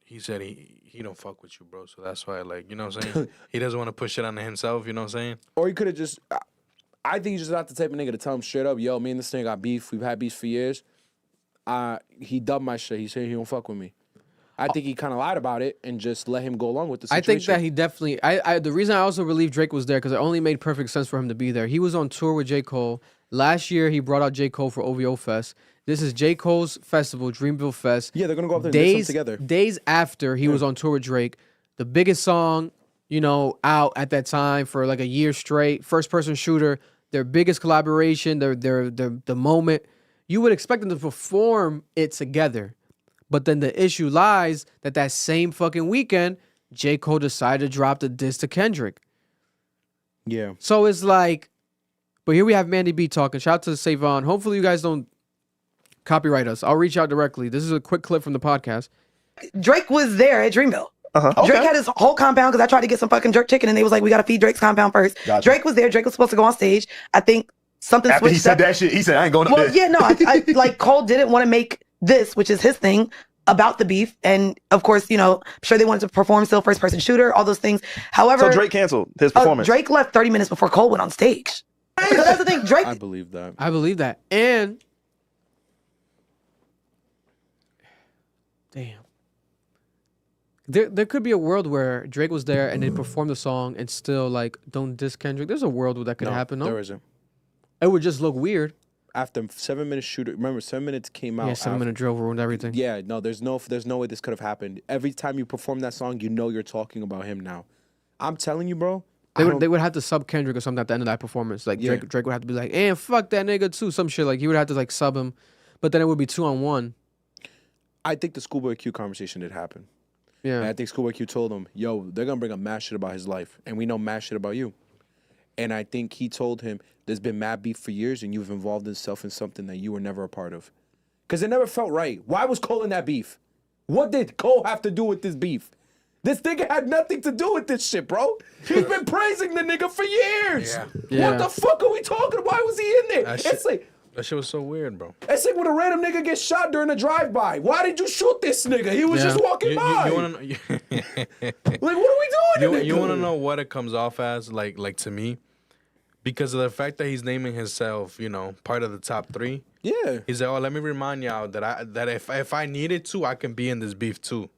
he said he don't fuck with you, bro. So that's why, like, you know what I'm saying? He doesn't want to push it on himself. You know what I'm saying? Or he could have just. I think he's just not the type of nigga to tell him straight up, yo, me and this nigga got beef. We've had beef for years. He dubbed my shit. He said he don't fuck with me. I think he kind of lied about it and just let him go along with the situation. I think that he definitely. The reason I also believe Drake was there because it only made perfect sense for him to be there. He was on tour with J. Cole. Last year, he brought out J. Cole for OVO Fest. This is J. Cole's festival, Dreamville Fest. Yeah, they're gonna go up there and do something together. Days after he was on tour with Drake, the biggest song, out at that time for like a year straight, first person shooter, their biggest collaboration, the moment. You would expect them to perform it together. But then the issue lies that same fucking weekend, J. Cole decided to drop the diss to Kendrick. Yeah. So it's like, but here we have Mandy B talking. Shout out to Savon. Hopefully you guys don't copyright us. I'll reach out directly. This is a quick clip from the podcast. Drake was there at Dreamville. Drake had his whole compound because I tried to get some fucking jerk chicken and they was like, we got to feed Drake's compound first. Gotcha. Drake was there. Drake was supposed to go on stage. I think something after switched he said up. that shit, he said, I ain't going up Well, there. yeah, no, I like Cole didn't want to make this, which is his thing, about the beef. And of course, I'm sure they wanted to perform still first person shooter, all those things. However, so Drake canceled his performance. Drake left 30 minutes before Cole went on stage. So that's the thing. Drake. I believe that. And damn. There could be a world where Drake was there and they performed the song and still like don't diss Kendrick. There's a world where that could happen. No, there isn't. It would just look weird. After 7-minute shooter, remember 7 minutes came out. Yeah, 7-minute drill ruined everything. Yeah, no, there's no way this could have happened. Every time you perform that song, you're talking about him now. I'm telling you, bro. They would have to sub Kendrick or something at the end of that performance. Like Drake would have to be like, and fuck that nigga too, some shit. Like he would have to like sub him, but then it would be 2-on-1. I think the Schoolboy Q conversation did happen. Yeah, and I think Schoolboy Q told him, yo, they're gonna bring up mad shit about his life, and we know mad shit about you. And I think he told him, there's been mad beef for years, and you've involved yourself in something that you were never a part of. Because it never felt right. Why was Cole in that beef? What did Cole have to do with this beef? This nigga had nothing to do with this shit, bro. He's been praising the nigga for years. Yeah. What the fuck are we talking about? Why was he in there? That shit was so weird, bro. It's like when a random nigga gets shot during a drive-by. Why did you shoot this nigga? He was just walking by. You wanna know, like, what are we doing? You want to know what it comes off as, like to me? Because of the fact that he's naming himself, part of the top 3. Yeah. He's like, oh, let me remind y'all that if I needed to, I can be in this beef too.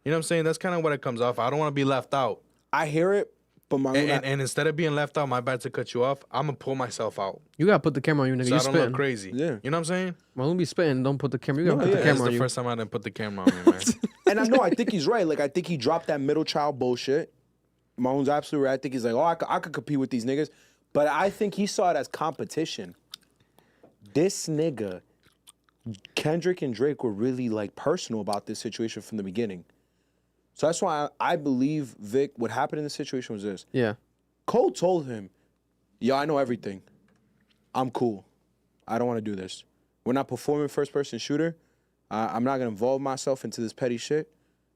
You know what I'm saying? That's kind of what it comes off. I don't want to be left out. I hear it, but and instead of being left out, my bad to cut you off, I'm gonna pull myself out. You gotta put the camera on you, nigga. So You I don't spitting. look crazy. Yeah. You know what I'm saying? Well, don't be spitting. Don't put the camera. You gotta put the camera on That's you. the first time I didn't put the camera on me, man. And I think he's right. Like, I think he dropped that middle child bullshit. Mahomes absolutely right. I think he's like, oh, I could compete with these niggas. But I think he saw it as competition. This nigga, Kendrick and Drake were really like personal about this situation from the beginning. So that's why I believe, Vic, what happened in this situation was this. Yeah. Cole told him, yo, I know everything. I'm cool. I don't want to do this. We're not performing first-person shooter. I'm not going to involve myself into this petty shit.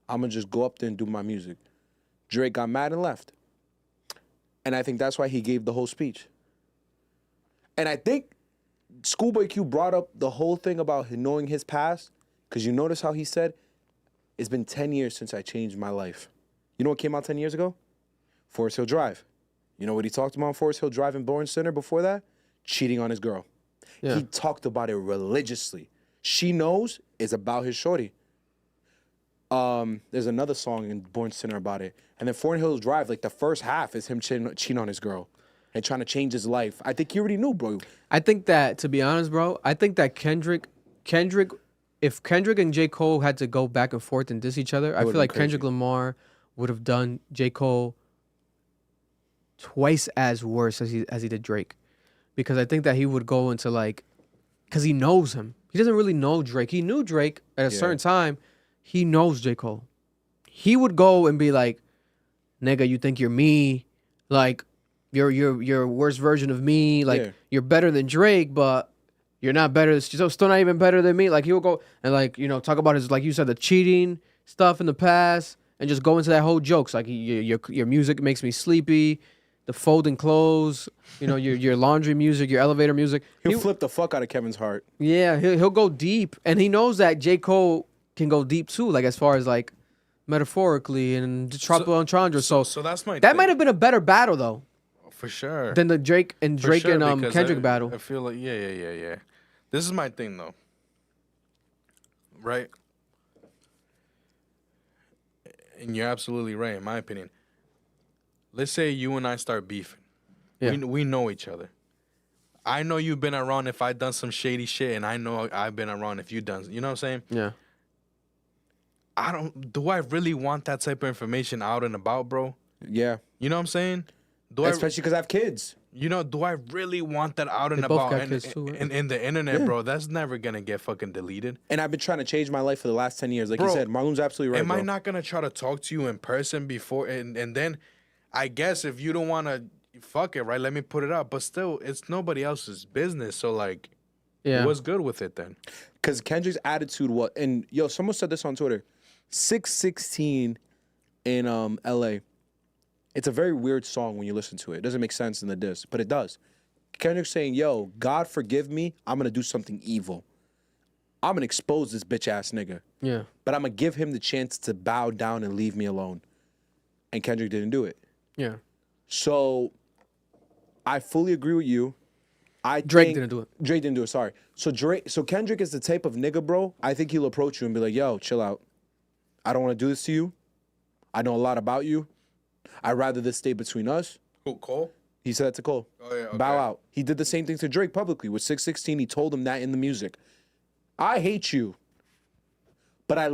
I'm going to just go up there and do my music. Drake got mad and left. And I think that's why he gave the whole speech. And I think Schoolboy Q brought up the whole thing about knowing his past, because you notice how he said, it's been 10 years since I changed my life. You know what came out 10 years ago? Forest Hill Drive. You know what he talked about on Forest Hill Drive in Bourne Center before that? Cheating on his girl. Yeah. He talked about it religiously. She Knows is about his shorty. There's another song in Bourne Center about it. And then Forest Hill Drive, like the first half is him cheating on his girl and trying to change his life. I think he already knew, bro. I think that, to be honest, bro, I think that Kendrick, if Kendrick and J. Cole had to go back and forth and diss each other, I feel like Kendrick Lamar would have done J. Cole twice as worse as he did Drake. Because I think that he would go into like, because he knows him. He doesn't really know Drake. He knew Drake at a certain time. He knows J. Cole. He would go and be like, nigga, you think you're me? Like, you're worst version of me. Like, you're better than Drake, but you're not better. Still not even better than me. Like, he would go and like, you know, talk about his, like you said, the cheating stuff in the past and just go into that whole jokes. Like, your music makes me sleepy. The folding clothes, you know, your laundry music, your elevator music. He'll flip the fuck out of Kevin's heart. Yeah, he'll go deep. And he knows that J. Cole can go deep too, like as far as like metaphorically and tropical entendre. So that's my that thing. might have been a better battle though. For sure. Than the Drake and Kendrick battle. I feel like yeah. This is my thing though. Right? And you're absolutely right, in my opinion. Let's say you and I start beefing. Yeah. We know each other. I know you've been around if I've done some shady shit, and I know I've been around if you've done. You know what I'm saying? Yeah. Do I really want that type of information out and about, bro? Yeah. You know what I'm saying? Especially because I have kids. You know, do I really want that out and They both about? got kids too, right? And in the internet, bro, that's never gonna get fucking deleted. And I've been trying to change my life for the last 10 years. Like Bro, you said, Marlon's absolutely right, Am bro. I not gonna try to talk to you in person before and then I guess if you don't wanna fuck it, right, let me put it up. But still, it's nobody else's business. So like what's good with it then? Because Kendrick's attitude was, and yo, someone said this on Twitter, 616 in LA. It's a very weird song when you listen to it. It doesn't make sense in the diss, but it does. Kendrick's saying, yo, God forgive me, I'm gonna do something evil. I'm gonna expose this bitch ass nigga. Yeah. But I'm gonna give him the chance to bow down and leave me alone. And Kendrick didn't do it. Yeah. So I fully agree with you. Drake didn't do it. Drake didn't do it, sorry. So Kendrick is the type of nigga, bro. I think he'll approach you and be like, yo, chill out. I don't want to do this to you. I know a lot about you. I'd rather this stay between us. Who, Cole? He said that to Cole. Oh, yeah, okay. Bow out. He did the same thing to Drake publicly. With 616, he told him that in the music. I hate you. But I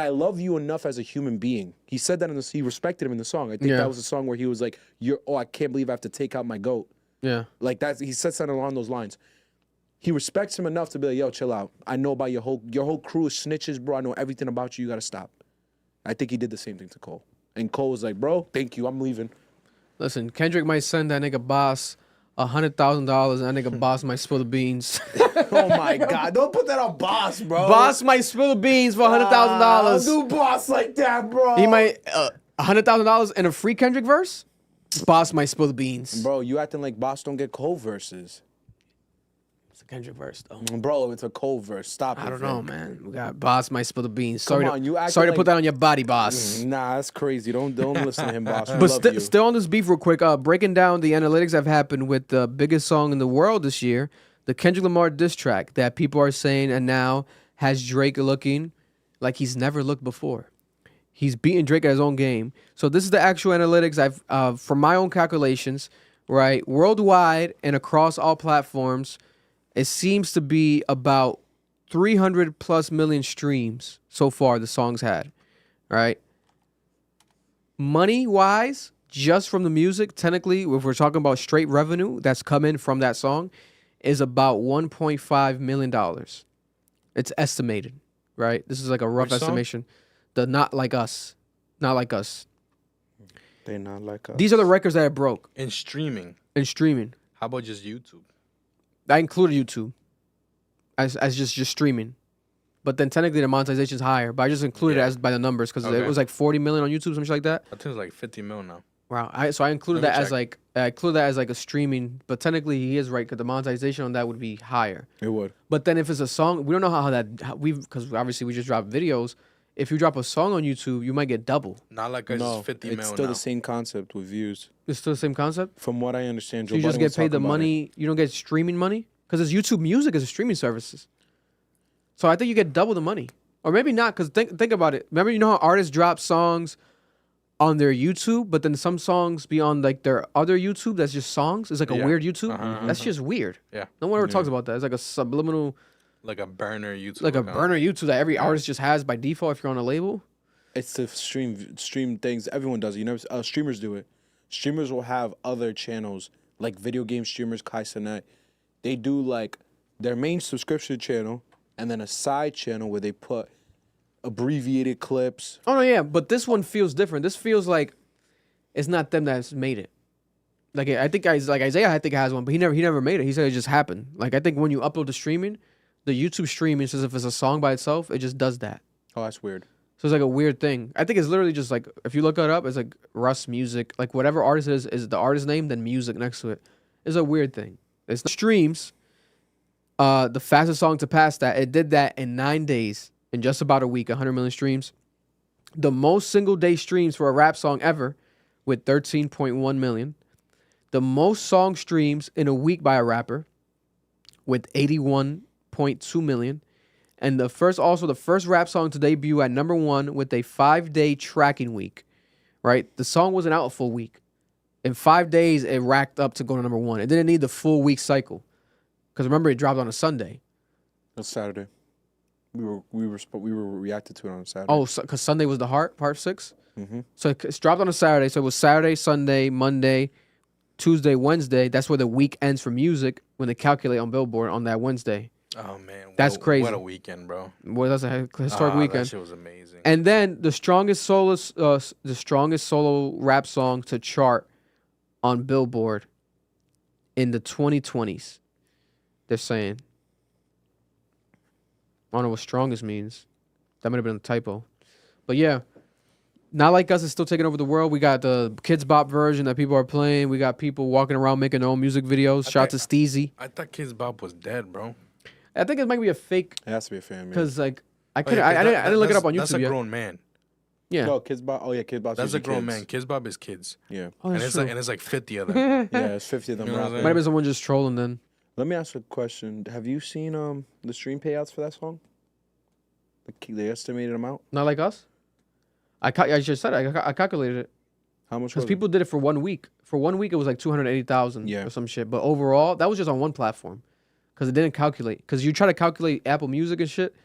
love you enough as a human being. He said that he respected him in the song. I think that was a song where he was like, I can't believe I have to take out my goat. Yeah. Like that, he said something along those lines. He respects him enough to be like, yo, chill out. I know about your whole crew of snitches, bro. I know everything about you. You gotta stop. I think he did the same thing to Cole. And Cole was like, bro, thank you. I'm leaving. Listen, Kendrick might send that nigga Boss $100,000 and that nigga Boss might spill the beans. Oh my God. Don't put that on Boss, bro. Boss might spill the beans for $100,000. Don't do Boss like that, bro. He might $100,000 in a free Kendrick verse. Boss might spill the beans. Bro, you acting like Boss don't get Cole verses. It's a Kendrick verse though. Bro, it's a Cole verse. Stop it. I don't know, man. We got Boss might spill the beans. Come Sorry, on, you acting sorry to like- put that on your body, Boss. Nah, that's crazy. Don't listen to him, Boss. We But love you. still on this beef real quick, breaking down the analytics that have happened with the biggest song in the world this year, the Kendrick Lamar diss track that people are saying and now has Drake looking like he's never looked before. He's beating Drake at his own game. So this is the actual analytics I've from my own calculations, right? Worldwide and across all platforms, it seems to be about 300 plus million streams so far the song's had, right? Money-wise, just from the music, technically, if we're talking about straight revenue that's come in from that song, is about $1.5 million. It's estimated, right? This is like a rough Which song? estimation. The Not Like Us. Not like us. They not like us. These are the records that it broke In streaming. in streaming. How about just YouTube? I included YouTube as just streaming. But then technically the monetization is higher. But I just included it as by the numbers because Okay. it was like 40 million on YouTube, something like that. I think it's like 50 mil now. Wow. So I included Let me that as check. like a streaming. But technically he is right because the monetization on that would be higher. It would. But then if it's a song, we don't know because obviously we just drop videos. If you drop a song on YouTube, you might get double. Not like us, No, it's 50 it's mil still now. the same concept with views. It's still the same concept. From what I understand, So you just get paid the money. You don't get streaming money because it's YouTube Music is a streaming services. So I think you get double the money, or maybe not. Because think about it. Remember, you know how artists drop songs on their YouTube, but then some songs be on like their other YouTube. That's just songs. It's like a Yeah. weird YouTube. Uh-huh, That's just weird. Yeah. No one ever talks about that. It's like a subliminal, Like a burner YouTube. like a account. burner YouTube that every artist just has by default if you're on a label. It's to stream things. Everyone does it. You know, streamers do it. Streamers will have other channels like video game streamers, Kaisanet. They do like their main subscription channel and then a side channel where they put abbreviated clips. Oh no, yeah, but this one feels different. This feels like it's not them that's made it. Like I think Isaiah, I think has one, but he never made it. He said it just happened. Like I think when you upload the streaming, the YouTube streaming says if it's a song by itself, it just does that. Oh, that's weird. So it's like a weird thing. I think it's literally just like if you look it up, it's like Russ Music, like whatever artist is the artist name, then music next to it. It's a weird thing. It's the streams. The fastest song to pass that, it did that in 9 days, in just about a week, 100 million streams. The most single day streams for a rap song ever, with 13.1 million. The most song streams in a week by a rapper, with 81.2 million. And the first rap song to debut at number 1 with a 5-day tracking week, right? The song wasn't out a full week. In 5 days, it racked up to go to number 1. It didn't need the full week cycle. Because remember, it dropped on a Sunday. That's Saturday. We were reacted to it on Saturday. Oh, because Sunday was the Heart, part 6? Mm-hmm. So it's dropped on a Saturday. So it was Saturday, Sunday, Monday, Tuesday, Wednesday. That's where the week ends for music when they calculate on Billboard on that Wednesday. Oh man, that's crazy. What a weekend, bro! Boy, that's a historic weekend. That shit was amazing. And then the strongest solo rap song to chart on Billboard in the 2020s. They're saying. I don't know what strongest means. That might have been a typo. But yeah, Not Like Us is still taking over the world. We got the Kids Bop version that people are playing. We got people walking around making their own music videos. Shout out to Steezy. I thought Kids Bop was dead, bro. I think it might be a fake. It has to be a fan, man. Because like I didn't look it up on YouTube That's a yet. grown man. Yeah. No, Kids Bop. Oh yeah, Kids Bop. That's a grown man. Kids Bop is kids. Yeah. Oh, and that's it's like 50 of them. Yeah, it's 50 of them. You know what I'm rapping. Might have been someone just trolling then. Let me ask you a question. Have you seen the stream payouts for that song? They estimated them out. Not Like Us? I just said it. I calculated it. How much? Because Was people did it for 1 week. For 1 week, it was like 280,000 or some shit. But overall, that was just on one platform. Because it didn't calculate. Because you try to calculate Apple Music and shit,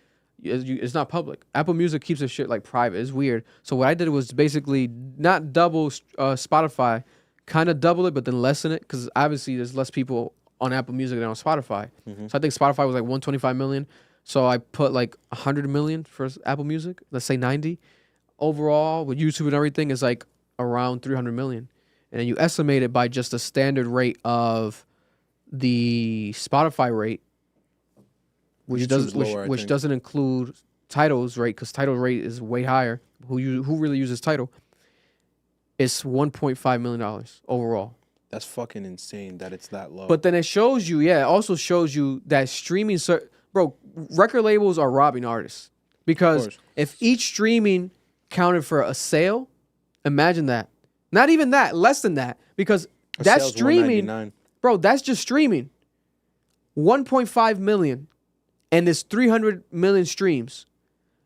it's not public. Apple Music keeps this shit like private. It's weird. So what I did was basically not double Spotify, kind of double it, but then lessen it. Because obviously there's less people on Apple Music than on Spotify. Mm-hmm. So I think Spotify was like 125 million. So I put like 100 million for Apple Music. Let's say 90. Overall, with YouTube and everything, is like around 300 million. And then you estimate it by just a standard rate of the Spotify rate, which doesn't include Tidal's rate, because Tidal's rate is way higher. Who really uses Tidal? It's $1.5 million overall. That's fucking insane that it's that low. But then it shows you, it also shows you that streaming, bro, record labels are robbing artists. Because if each streaming counted for a sale, imagine that. Not even that, less than that. Because that's streaming, bro, that's just streaming. 1.5 million, and there's 300 million streams.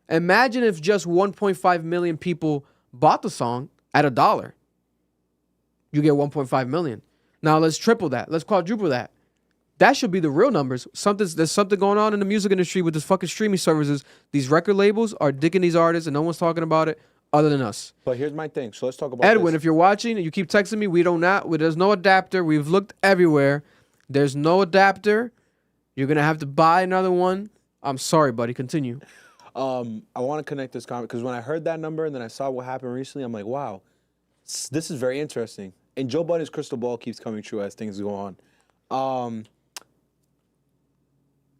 Imagine if just 1.5 million people bought the song at $1. You get 1.5 million. Now let's triple that. Let's quadruple that. That should be the real numbers. There's something going on in the music industry with this fucking streaming services. These record labels are dicking these artists, and no one's talking about it other than us. But here's my thing. So let's talk about Edwin, this. if you're watching and you keep texting me, there's no adapter. We've looked everywhere. There's no adapter. You're gonna have to buy another one. I'm sorry, buddy. Continue. I want to connect this comment because when I heard that number and then I saw what happened recently, I'm like, wow, this is very interesting. And Joe Budden's crystal ball keeps coming true as things go on.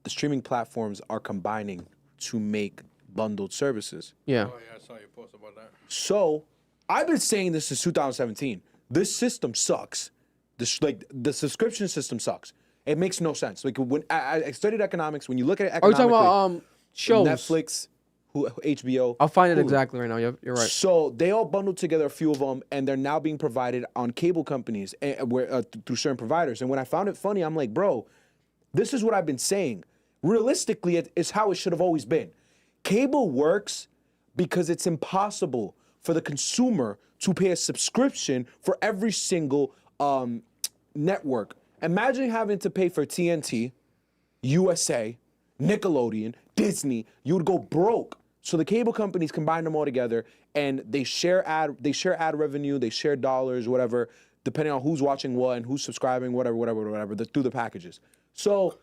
The streaming platforms are combining to make bundled services. Yeah. Oh, yeah, I saw your post about that. So I've been saying this since 2017. This system sucks. The subscription system sucks. It makes no sense. Like when I studied economics, when you look at it Are you economically, talking about shows? Netflix, HBO. I'll find it Hulu. exactly right now. You're right. So they all bundled together a few of them, and they're now being provided on cable companies through certain providers. And when I found it funny, I'm like, bro, this is what I've been saying. Realistically, it's how it should have always been. Cable works because it's impossible for the consumer to pay a subscription for every single network. Imagine having to pay for TNT, USA, Nickelodeon, Disney. You would go broke. So the cable companies combine them all together, and they share ad revenue, they share dollars, whatever, depending on who's watching what and who's subscribing, whatever, through the packages. So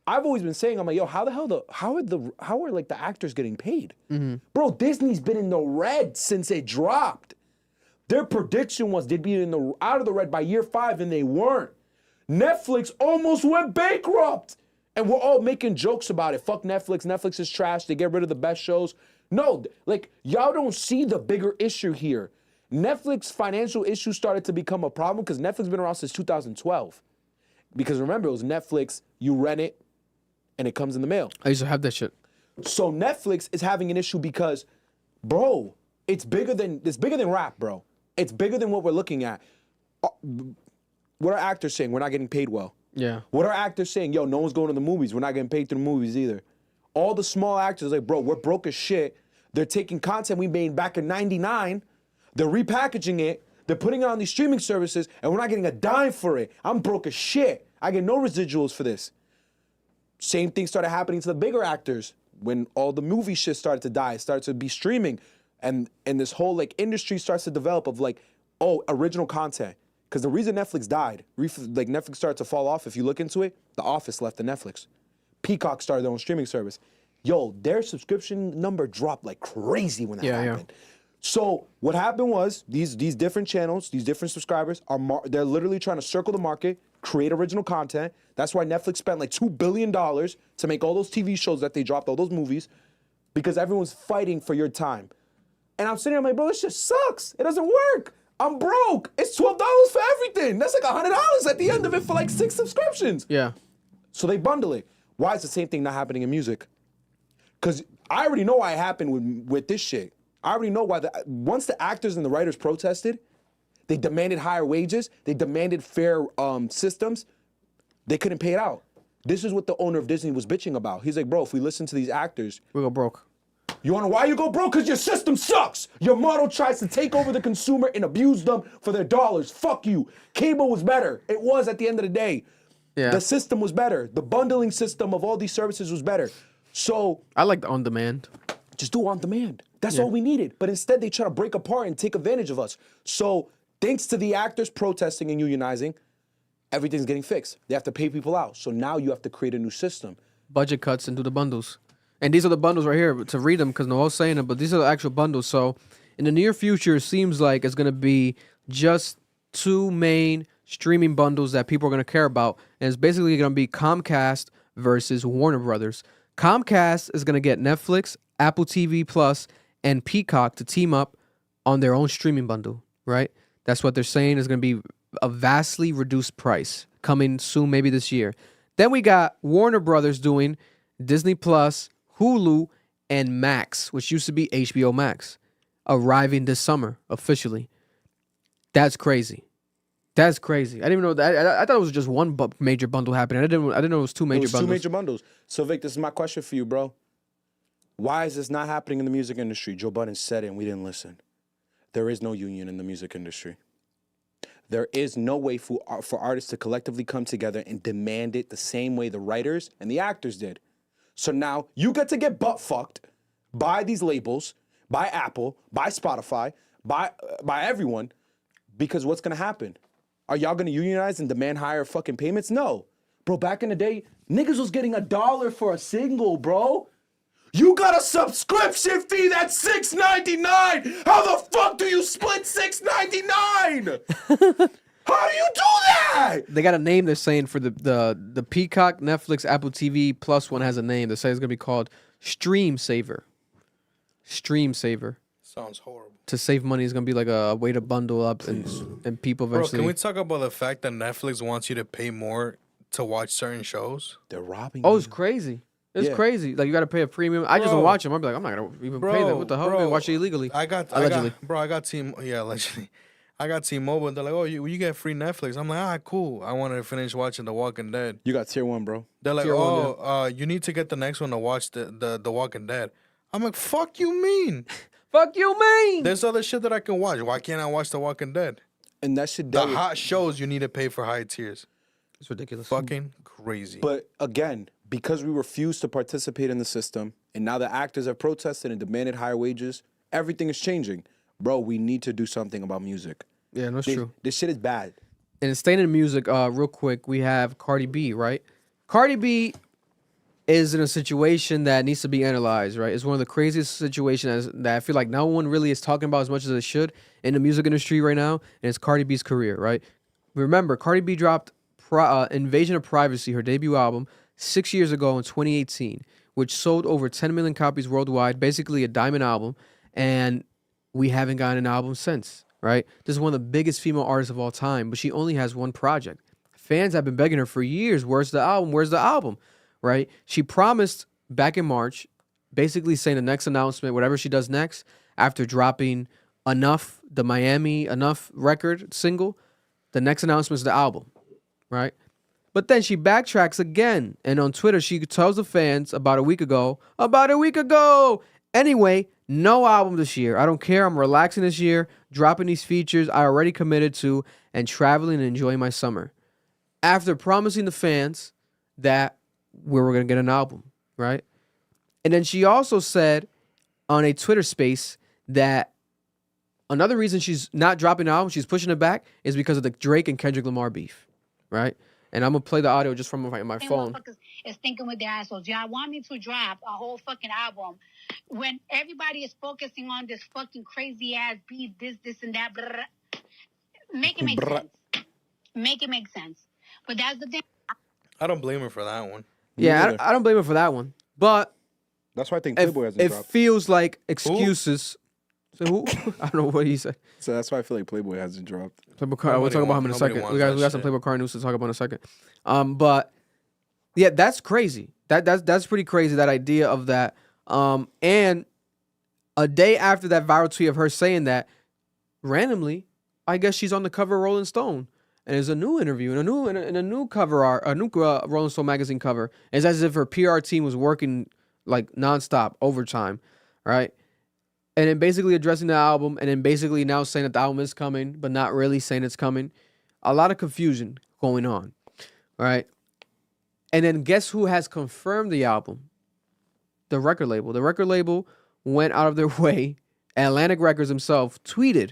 I've always been saying, I'm like, yo, how are like the actors getting paid? Mm-hmm. Bro, Disney's been in the red since it dropped. Their prediction was they'd be out of the red by year 5, and they weren't. Netflix almost went bankrupt. And we're all making jokes about it. Fuck Netflix. Netflix is trash. They get rid of the best shows. No, like, y'all don't see the bigger issue here. Netflix financial issues started to become a problem because Netflix been around since 2012. Because remember, it was Netflix, you rent it, and it comes in the mail. I used to have that shit. So Netflix is having an issue because, bro, it's bigger than rap, bro. It's bigger than what we're looking at. What are actors saying? We're not getting paid well. Yeah. What are actors saying? Yo, no one's going to the movies. We're not getting paid through the movies either. All the small actors like, bro, we're broke as shit. They're taking content we made back in '99. They're repackaging it. They're putting it on these streaming services, and we're not getting a dime for it. I'm broke as shit. I get no residuals for this. Same thing started happening to the bigger actors when all the movie shit started to die. It started to be streaming, and this whole like industry starts to develop of like, oh, original content. Because the reason Netflix died, like Netflix started to fall off, if you look into it, The Office left the Netflix. Peacock started their own streaming service. Yo, their subscription number dropped like crazy when that happened. So what happened was these different channels, these different subscribers, they're literally trying to circle the market, create original content. That's why Netflix spent like $2 billion to make all those TV shows that they dropped, all those movies, because everyone's fighting for your time. And I'm sitting there, I'm like, bro, this just sucks. It doesn't work. I'm broke. It's $12 for everything. That's like $100 at the end of it for like 6 subscriptions. Yeah. So they bundle it. Why is the same thing not happening in music? Because I already know why it happened with this shit. I already know why. Once the actors and the writers protested, they demanded higher wages. They demanded fair systems. They couldn't pay it out. This is what the owner of Disney was bitching about. He's like, bro, if we listen to these actors, we go broke. You wanna know why you go broke? Because your system sucks. Your model tries to take over the consumer and abuse them for their dollars. Fuck you. Cable was better. It was at the end of the day. Yeah. The system was better. The bundling system of all these services was better. So I like the on demand. Just do on demand. That's all we needed. But instead they try to break apart and take advantage of us. So thanks to the actors protesting and unionizing, everything's getting fixed. They have to pay people out. So now you have to create a new system. Budget cuts and do the bundles. And these are the bundles right here to read them because Noel's saying it, but these are the actual bundles. So in the near future, it seems like it's going to be just 2 main streaming bundles that people are going to care about. And it's basically going to be Comcast versus Warner Brothers. Comcast is going to get Netflix, Apple TV Plus, and Peacock to team up on their own streaming bundle, right? That's what they're saying is going to be a vastly reduced price coming soon, maybe this year. Then we got Warner Brothers doing Disney Plus, Hulu, and Max, which used to be HBO Max, arriving this summer officially. That's crazy. That's crazy. I didn't even know that. I thought it was just one major bundle happening. I didn't know it was 2 major bundles. 2 major bundles. So Vic, this is my question for you, bro. Why is this not happening in the music industry? Joe Budden said it and we didn't listen. There is no union in the music industry. There is no way for artists to collectively come together and demand it the same way the writers and the actors did. So now you get to get butt fucked by these labels, by Apple, by Spotify, by everyone, because what's gonna happen? Are y'all gonna unionize and demand higher fucking payments? No. Bro, back in the day, niggas was getting $1 for a single, bro. You got a subscription fee that's $6.99. How the fuck do you split $6.99? How do you do that? They got a name they're saying for the Peacock, Netflix, Apple TV Plus one has a name. They say it's gonna be called Stream Saver. Stream Saver. Sounds horrible. To save money is gonna be like a way to bundle up and people Bro, eventually. can we talk about the fact that Netflix wants you to pay more to watch certain shows? They're robbing. Oh, it's crazy. It's crazy. Like you got to pay a premium. I just don't watch them. I'm like, I'm not gonna even pay them. What the hell? I'm gonna watch it illegally. I got allegedly. I got T-Mobile. And they're like, oh, you get free Netflix. I'm like, cool. I wanted to finish watching The Walking Dead. You got tier 1, bro. They're like, you need to get the next one to watch the Walking Dead. I'm like, fuck you mean? Fuck you mean? There's other shit that I can watch. Why can't I watch The Walking Dead? And that shit. The hot shows you need to pay for high tiers. It's ridiculous. Fucking crazy. But again, because we refuse to participate in the system, and now the actors have protested and demanded higher wages, everything is changing. Bro, we need to do something about music. Yeah, that's true. This shit is bad. And staying in music, real quick, we have Cardi B, right? Cardi B is in a situation that needs to be analyzed, right? It's one of the craziest situations that I feel like no one really is talking about as much as it should in the music industry right now, and it's Cardi B's career, right? Remember, Cardi B dropped Invasion of Privacy, her debut album, 6 years ago in 2018, which sold over 10 million copies worldwide, basically a diamond album, and we haven't gotten an album since, right? This is one of the biggest female artists of all time, but she only has one project. Fans have been begging her for years, where's the album? Where's the album? Right? She promised back in March, basically saying the next announcement, whatever she does next, after dropping Enough, the Miami Enough record single, the next announcement is the album, right? But then she backtracks again, and on Twitter, she tells the fans about a week ago, anyway, no album this year. I don't care. I'm relaxing this year, dropping these features I already committed to, and traveling and enjoying my summer. After promising the fans that we were going to get an album, right? And then she also said on a Twitter space that another reason she's not dropping an album, she's pushing it back, is because of the Drake and Kendrick Lamar beef, right? And I'm going to play the audio just from my phone. Is thinking with their assholes. Y'all want me to drop a whole fucking album when everybody is focusing on this fucking crazy ass beef, this and that. Blah, blah. Make it make sense. Make it make sense. But that's the thing. I don't blame her for that one. Yeah, I don't blame her for that one. But that's why I think Playboi hasn't dropped. It feels like excuses. So who? I don't know what he said. So that's why I feel like Playboi hasn't dropped. Playboi Carti. We'll talk about him in a second. We got some Playboi Carti news to talk about in a second. But yeah, that's crazy. That's pretty crazy. That idea of that. And a day after that viral tweet of her saying that, randomly, I guess she's on the cover of Rolling Stone. And there's a new interview and a new cover art, a new Rolling Stone magazine cover. It's as if her PR team was working like nonstop, overtime, right? And then basically addressing the album, and then basically now saying that the album is coming, but not really saying it's coming. A lot of confusion going on, right? And then guess who has confirmed the album? The record label. The record label went out of their way. Atlantic Records himself tweeted.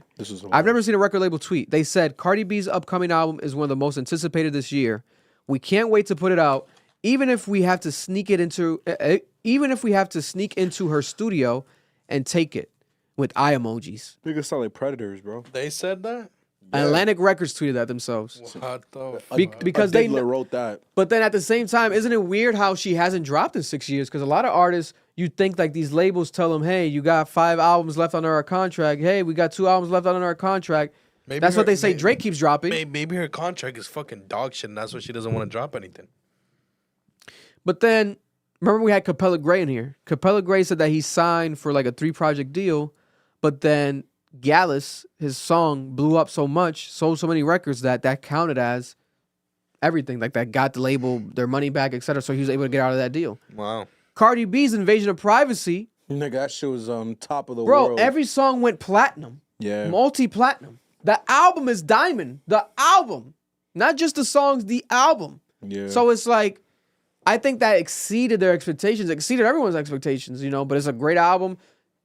I've never seen a record label tweet. They said Cardi B's upcoming album is one of the most anticipated this year. We can't wait to put it out, even if we have to sneak into her studio and take it with eye emojis. Niggas sound like predators, bro. They said that? Yeah. Atlantic Records tweeted that themselves. What the because they wrote that. But then at the same time, isn't it weird how she hasn't dropped in 6 years? Because a lot of artists, you think like these labels tell them, hey, you got 5 albums left under our contract. Hey, we got 2 albums left under our contract. That's what they say. Drake keeps dropping. Maybe her contract is fucking dog shit, and that's why she doesn't want to drop anything. But then, remember we had Capella Gray in here. Capella Gray said that he signed for like a 3-project deal, but then Gallus, his song, blew up so much, sold so many records that counted as everything. Like that got the label their money back, etc. So he was able to get out of that deal. Wow. Cardi B's Invasion of Privacy. Nigga, that shit was on top of the world. Bro, every song went platinum. Yeah. Multi-platinum. The album is diamond. The album. Not just the songs, the album. Yeah. So it's like, I think that exceeded their expectations, exceeded everyone's expectations, but it's a great album.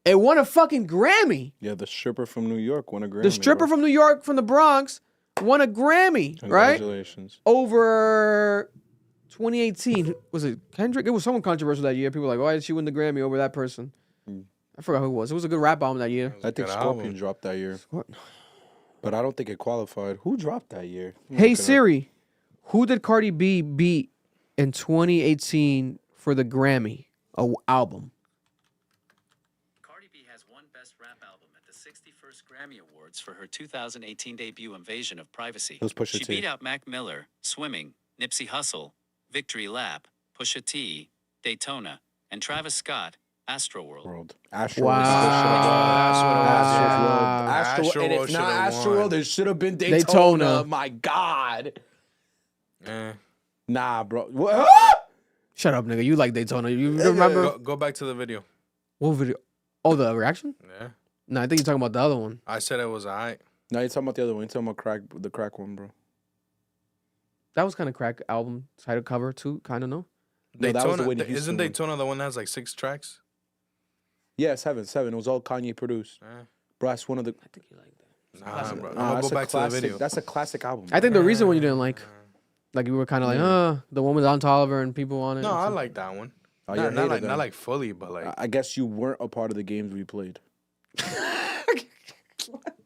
It won a fucking Grammy. Yeah, the stripper from New York won a Grammy. The stripper from New York, from the Bronx, won a Grammy, right? Congratulations. Over 2018, was it Kendrick? It was someone controversial that year. People were like, why did she win the Grammy over that person? I forgot who it was. It was a good rap album that year. I think Scorpion dropped that year. But I don't think it qualified. Who dropped that year? Hey Siri, who did Cardi B beat in 2018 for the Grammy album? Cardi B has won Best Rap Album at the 61st Grammy Awards for her 2018 debut Invasion of Privacy. Who's Pusha She T? beat out Mac Miller, Swimming, Nipsey Hussle, Victory Lap, Pusha T, Daytona, and Travis Scott, Astroworld. Astroworld. Astroworld. And if not Astroworld, it should have been Daytona. My God. Nah, bro. What? Shut up, nigga. You like Daytona. You remember? Go back to the video. What video? Oh, the reaction? Yeah. No, I think you're talking about the other one. I said it was alright. No, you're talking about the other one. You're talking about the crack one, bro. That was kind of crack album title cover too, kind of, no? No, that was the Whitney Isn't Houston one. Daytona the one that has like 6 tracks? Yeah, seven. It was all Kanye produced. Bro, that's one of the. I think you like that. Nah, bro. I'm Nah, gonna that's go a back to the classic- video. That's a classic album. I think the reason one you didn't like you were kind of like, the one with Don Toliver and people on it. No, I like that one. Oh, you're a not hater then. like fully, but like I guess you weren't a part of the games we played.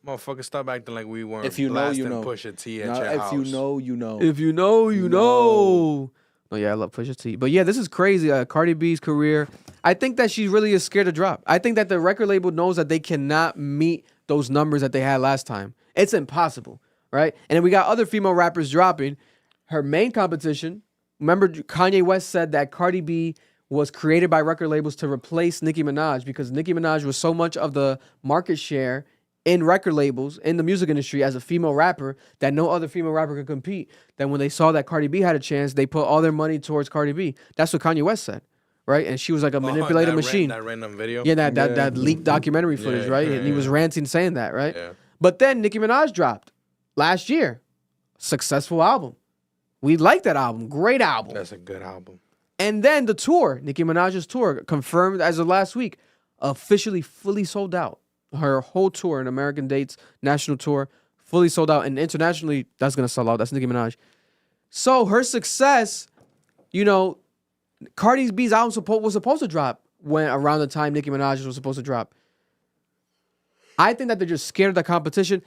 motherfucker, stop acting like we weren't. If you know, blasting you know. Pusha T at No, your if house. you know, you know. If you know, you know. Oh yeah, I love Pusha T. But yeah, this is crazy. Cardi B's career. I think that she really is scared to drop. I think that the record label knows that they cannot meet those numbers that they had last time. It's impossible, right? And then we got other female rappers dropping. Her main competition. Remember, Kanye West said that Cardi B was created by record labels to replace Nicki Minaj because Nicki Minaj was so much of the market share in record labels, in the music industry as a female rapper, that no other female rapper could compete. Then when they saw that Cardi B had a chance, they put all their money towards Cardi B. That's what Kanye West said, right? And she was like a manipulative machine. That random video. Yeah, that leaked documentary footage, right? And he was ranting saying that, right? Yeah. But then Nicki Minaj dropped last year. Successful album. We like that album. Great album. That's a good album. And then the tour, Nicki Minaj's tour, confirmed as of last week, officially fully sold out. Her whole tour, an American dates, national tour, fully sold out. And internationally, that's going to sell out. That's Nicki Minaj. So her success, you know, Cardi B's album was supposed to drop when around the time Nicki Minaj was supposed to drop. I think that they're just scared of the competition.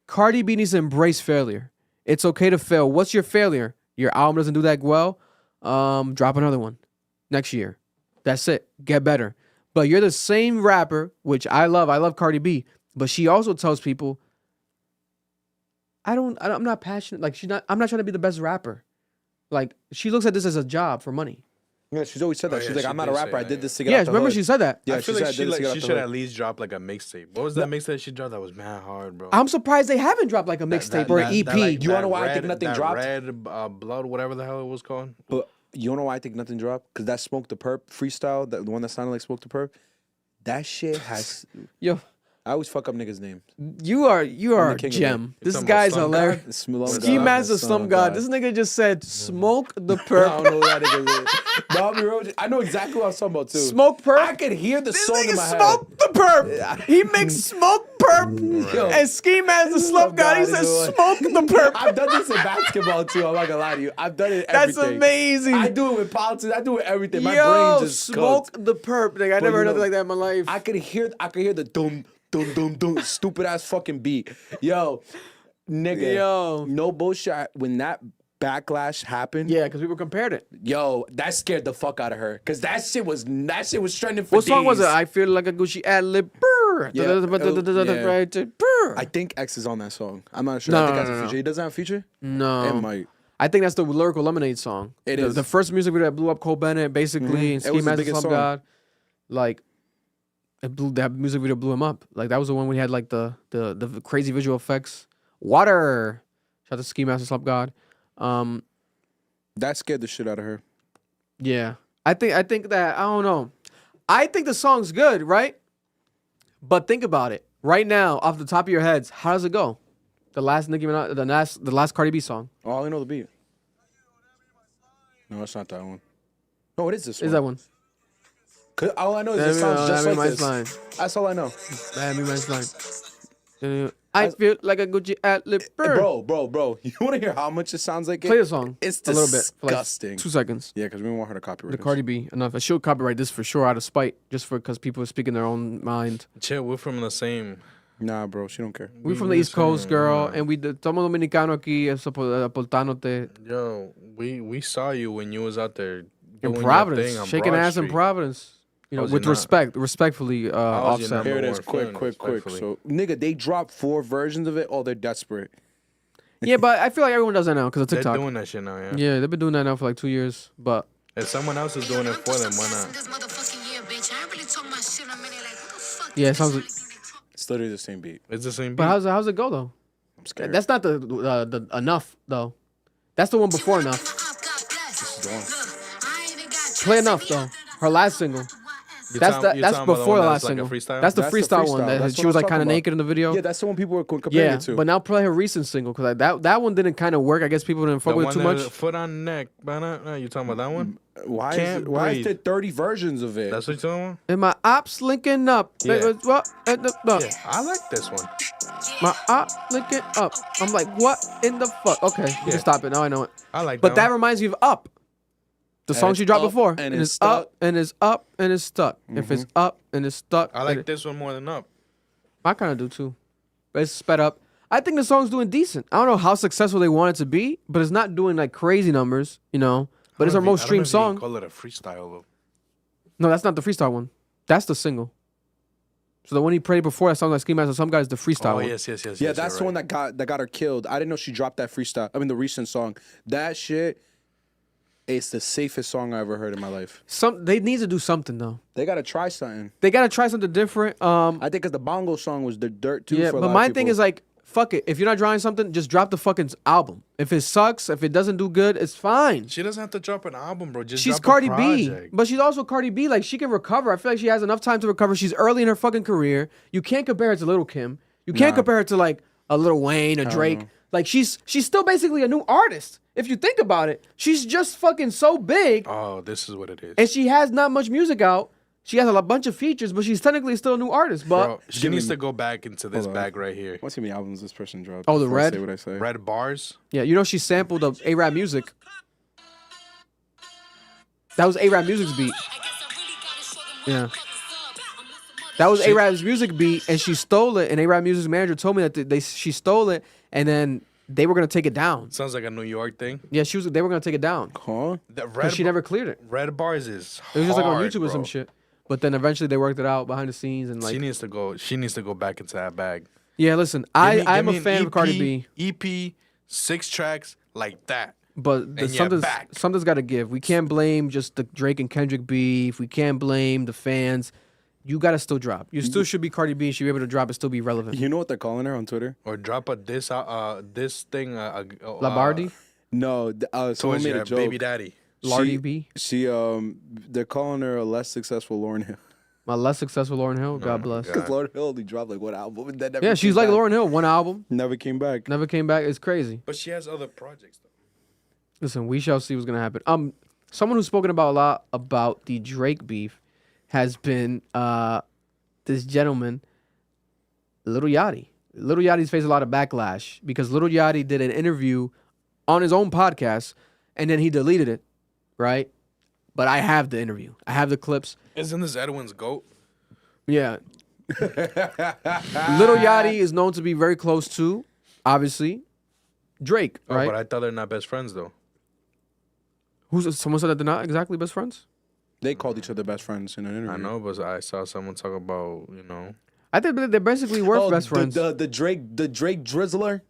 Cardi B needs to embrace failure. It's okay to fail. What's your failure? Your album doesn't do that well. Drop another one next year. That's it. Get better. But you're the same rapper, which I love. I love Cardi B, but she also tells people, I'm not passionate. Like I'm not trying to be the best rapper. Like she looks at this as a job for money. Yeah, she's always said that. Oh, she's yeah, like, she I'm not a did rapper. say I that, did this to get Yeah, out the remember hood. she said that. Yeah, I feel she like said, I did this to get out she the should hood. at least drop like a mixtape. What was that mixtape she dropped that was mad hard, bro? I'm surprised they haven't dropped like a mixtape or an EP. You wanna know why I think nothing dropped? Red blood, whatever the hell it was called. But you wanna know why I think nothing dropped? Because that Smoke the Perp freestyle, the one that sounded like Smoke the Perp, that shit has. Yo, I always fuck up niggas' names. you are a king of gem. it. This guy's hilarious. Ski Master Slum God. This nigga just said smoke the perp. I don't know who that nigga is. But I'll be real with you, I know exactly what I was talking about too. Smoke perp. I could hear the This song nigga in my head. smoke the perp. He makes smoke perp. Yo. And Ski Master Slum God. He says smoke the perp. I've done this in basketball too. I'm not gonna lie to you. I've done it. That's everything. amazing. I do it with politics. I do it with everything. My Yo, brain just smoke cooked. the perp. Like, I But never you heard know, nothing like that in my life. I could hear the dum dum dum dum stupid ass fucking beat. Yo, nigga. Yo. No bullshit. When that backlash happened, Yeah, because we compared it. yo, that scared the fuck out of her. Cause that shit was trending for What song was it? days. I feel like a Gucci ad lib. Yeah, Right. I think X is on that song. I'm not sure. No, I think no, that's no, a no. feature. He doesn't have a feature? No. It might. I think that's the Lyrical Lemonade song. It the, is. the first music video that blew up Cole Bennett, basically, and It Ski was his Master biggest Slum song. God. Like, that music video blew him up. Like, that was the one we had like the crazy visual effects. Water. Shout out to Ski Master Slum God. That scared the shit out of her. Yeah. I think that, I don't know. I think the song's good, right? But think about it. Right now, off the top of your heads, how does it go? The last Nicki Minaj, the last Cardi B song. Oh, I only know the beat. No, it's not that one. No, it is this one. Is that one? 'Cause all I know is it sounds just like this. Line. That's all I know. Miami Man's line. I feel like a Gucci ad-lib. Bro. You want to hear how much it sounds like it? Play the song. It's a little bit. For disgusting. Like 2 seconds. Yeah, because we don't want her to copyright The us. Cardi B. Enough. I should copyright this for sure out of spite, just for because people are speaking their own mind. Chill, we're from the same. Nah, bro, she don't care. We from the East Coast, girl, and we somos dominicano aquí, aportándote. Yo, we saw you when you was out there In doing your Providence, thing on shaking Broad ass in Street. Providence. You know, How's with it not? respectfully, How's it Offset. not? Here it More is, quick. respectfully. So, nigga, they dropped 4 versions of it. Oh, they're desperate. Yeah, but I feel like everyone does that now because of They're TikTok. doing that shit now, yeah. Yeah, they've been doing that now for like 2 years. But If someone else is doing it for them, why not? yeah, it sounds. It's literally the same beat. It's the same beat. But how's it go though? I'm scared. That's not the enough though. That's the one before enough. This is the one. Play enough though. Her last single. You That's talking- you that's talking about before the one last that's like a single. freestyle? That's the That's the freestyle one freestyle. that That's she what was I'm like kind of talking naked in the video. Yeah, that's the one people were comparing Yeah, it to. but now play her recent single because that one didn't kind of work. I guess people didn't fuck The with it one too that much. is Foot on neck. You talking about that one? why Can't is breathe. there 30 versions of it? That's what you're talking about? And my ops linking up. Yeah. What? Yeah, I like this one. My op linking up. I'm like, what in the fuck? Okay, you Yeah. can stop it. Now I know it. I like But that one. reminds me of Up. The And song it's she dropped up before. and it's it's stuck. up and it's up and it's stuck. If it's up and it's stuck. I like this one more than Up. I kind of do too. But it's sped up. I think the song's doing decent. I don't know how successful they want it to be, but it's not doing like crazy numbers, you know. But it's our most streamed song. Call it a freestyle though. No, that's not the freestyle one. That's the single. So the one he played before that sounds like Ski Mask of some guys, the freestyle Oh one. yes. Yeah, that's the one that got her killed. I didn't know she dropped that freestyle. I mean, the recent song. That shit, it's the safest song I ever heard in my life. They need to do something though. They gotta try something. They gotta try something different. I think because the bongo song was the dirt too. Yeah, for a but lot my of thing people. is like, fuck it. If you're not drawing something, just drop the fucking album. If it sucks, if it doesn't do good, it's fine. She doesn't have to drop an album, bro. Just She's drop Cardi a B, project. but she's also Cardi B. Like she can recover. I feel like she has enough time to recover. She's early in her fucking career. You can't compare her to Little Kim. You can't compare her to like a Lil Wayne or Drake. know. Like she's still basically a new artist. If you think about it, she's just fucking so big, Oh, this is what it is. and she has not much music out. She has a bunch of features, but she's technically still a new artist. But Bro, she needs to go back into this Hold on. bag right here. Let's see how many albums this person dropped. Oh, the before I Red? Say what I say. Red bars. yeah, you know she sampled of A-Rap music. That was A-Rap music's beat. Yeah. That was A-Rap's music beat, and she stole it. And A-Rap music's manager told me that she stole it, and then they were gonna take it down. Sounds like a New York thing. Yeah, they were gonna take it down. Huh? The Because she never cleared it. Red bars is It was just like on hard, YouTube or some bro. shit. But then eventually they worked it out behind the scenes and like. She needs to go. She needs to go back into that bag. Yeah, listen, Give I'm me a an fan of Cardi B, EP, 6 tracks like that. but And you're back. something's got to give. We can't blame just the Drake and Kendrick beef. We can't blame the fans. You got to still drop. You still should be Cardi B. Should be able to drop and still be relevant. You know what they're calling her on Twitter? Or drop a this thing. Labardi, No, someone Towards made your a joke. baby daddy. Lardy B, They're calling her a less successful Lauryn Hill. my less successful Lauryn Hill. God bless. Because Lauryn Hill only dropped like one album and then never Yeah, came she's like back. Lauryn Hill. One album, Never came back. never came back. It's crazy. But she has other projects though. Listen, we shall see what's gonna happen. Someone who's spoken about a lot about the Drake beef has been this gentleman, Lil Yachty. Lil Yachty's faced a lot of backlash because Lil Yachty did an interview on his own podcast and then he deleted it, right? But I have the interview. I have the clips. Isn't this Edwin's goat? Yeah. Lil Yachty is known to be very close to, obviously, Drake, Oh, right? but I thought they're not best friends though. Someone said that they're not exactly best friends? They called each other best friends in an interview. I know, but I saw someone talk about I think they're basically were best friends. The Drake Drizzler.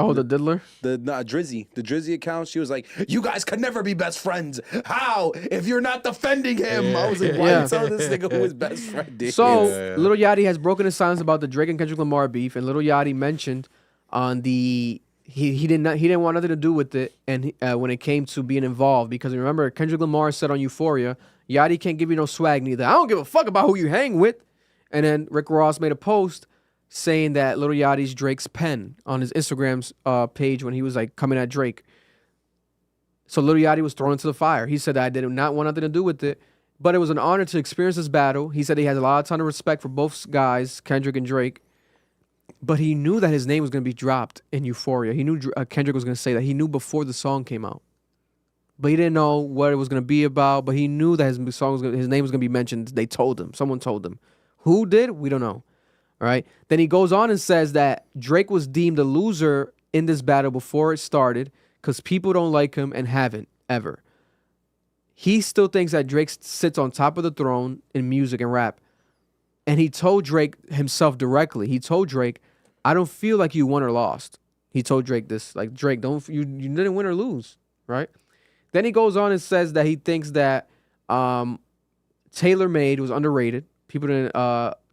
Oh, the diddler? The Drizzy account. She was like, "You guys could never be best friends. How if you're not defending him?" I was like, "Why Yeah. you telling this nigga who his best friend is?" So Lil Yachty has broken his silence about the Drake and Kendrick Lamar beef, and Lil Yachty mentioned on the he didn't want nothing to do with it, and when it came to being involved, because remember Kendrick Lamar said on Euphoria, Yachty can't give you no swag neither. I don't give a fuck about who you hang with, and then Rick Ross made a post saying that Lil Yachty's Drake's pen on his Instagram's page when he was like coming at Drake. So Lil Yachty was thrown into the fire. He said that I did not want nothing to do with it, but it was an honor to experience this battle. He said he has a lot of ton of respect for both guys, Kendrick and Drake. But he knew that his name was going to be dropped in Euphoria. He knew Kendrick was going to say that. He knew before the song came out. But he didn't know what it was going to be about. But he knew that his name was going to be mentioned. They told him. Someone told him. Who did? We don't know. All right. Then he goes on and says that Drake was deemed a loser in this battle before it started because people don't like him and haven't ever. He still thinks that Drake sits on top of the throne in music and rap. And he told Drake himself directly. He told Drake, I don't feel like you won or lost. He told Drake this. Like, Drake, you didn't win or lose. Right? Then he goes on and says that he thinks that Tailor Made was underrated. People didn't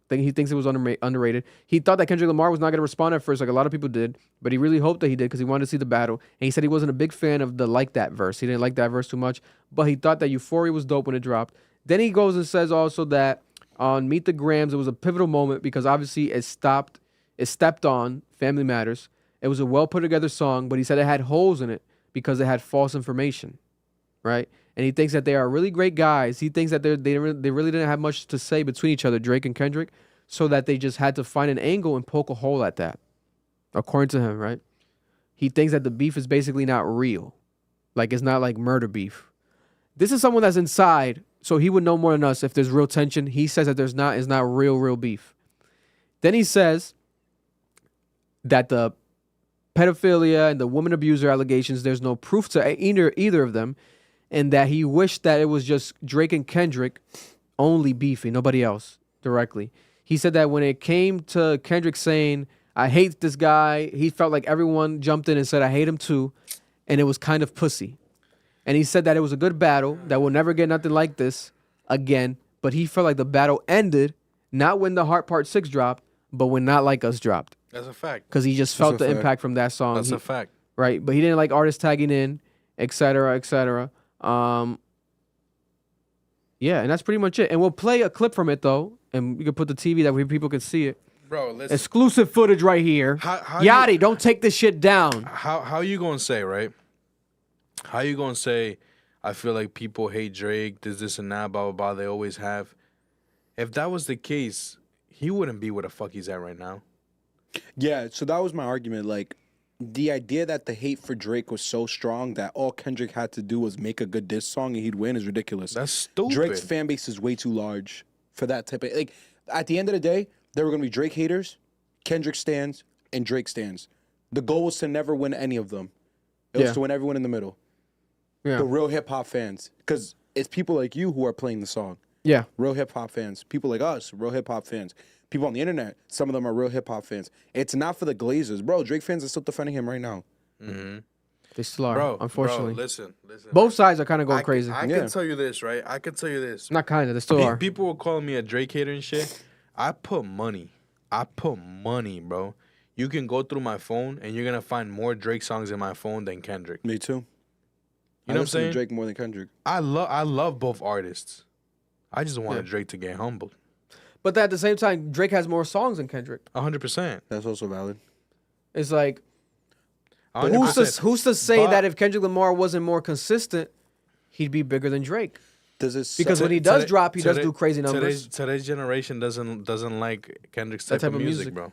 he thinks it was underrated. He thought that Kendrick Lamar was not going to respond at first, like a lot of people did, but he really hoped that he did because he wanted to see the battle. And he said he wasn't a big fan of the Like That verse. He didn't like that verse too much, but he thought that Euphoria was dope when it dropped. Then he goes and says also that on Meet the Grams, it was a pivotal moment because obviously it stepped on Family Matters. It was a well put together song, but he said it had holes in it because it had false information, right? And he thinks that they are really great guys. He thinks that they really didn't have much to say between each other, Drake and Kendrick, so that they just had to find an angle and poke a hole at that, according to him, right? He thinks that the beef is basically not real. Like, it's not like murder beef. This is someone that's inside, so he would know more than us if there's real tension. He says that it's not real beef. Then he says that the pedophilia and the woman abuser allegations, there's no proof to either of them, and that he wished that it was just Drake and Kendrick only beefing, nobody else directly. He said that when it came to Kendrick saying, I hate this guy, he felt like everyone jumped in and said, I hate him too, and it was kind of pussy. And he said that it was a good battle, that we'll never get nothing like this again, but he felt like the battle ended, not when the Heart Part 6 dropped, but when Not Like Us dropped. That's a fact. Because he just felt the impact from that song. That's a fact. Right, but he didn't like artists tagging in, et cetera, et cetera. Yeah, and that's pretty much it. And we'll play a clip from it though, and we can put the TV that way people can see it. Bro, listen. Exclusive footage right here. Yachty, don't take this shit down. How you gonna say, right? How you gonna say, I feel like people hate Drake, this and that, blah, blah, blah, they always have. If that was the case, he wouldn't be where the fuck he's at right now. Yeah, so that was my argument. Like, the idea that the hate for Drake was so strong that all Kendrick had to do was make a good diss song and he'd win is ridiculous. That's stupid. Drake's fan base is way too large for that type of... Like, at the end of the day, there were going to be Drake haters, Kendrick stans, and Drake stans. The goal was to never win any of them. It was to win everyone in the middle. Yeah. The real hip-hop fans. Because it's people like you who are playing the song. Yeah. Real hip-hop fans. People like us, real hip-hop fans. People on the internet, some of them are real hip-hop fans. It's not for the glazers. Bro, Drake fans are still defending him right now. Mm-hmm. They still are, unfortunately. Bro, listen. Both sides are kind of going crazy. I can tell you this, right? I can tell you this. Not kind of, they still are. People were calling me a Drake hater and shit. I put money, bro. You can go through my phone and you're going to find more Drake songs in my phone than Kendrick. Me too. You know what I'm saying? To Drake more than Kendrick. I love both artists. I just wanted Drake to get humbled. But at the same time, Drake has more songs than Kendrick. 100%. That's also valid. It's like, 100%. who's to say that if Kendrick Lamar wasn't more consistent, he'd be bigger than Drake? Because when he does drop, he does do crazy numbers. Today's generation doesn't like Kendrick's type of music, bro.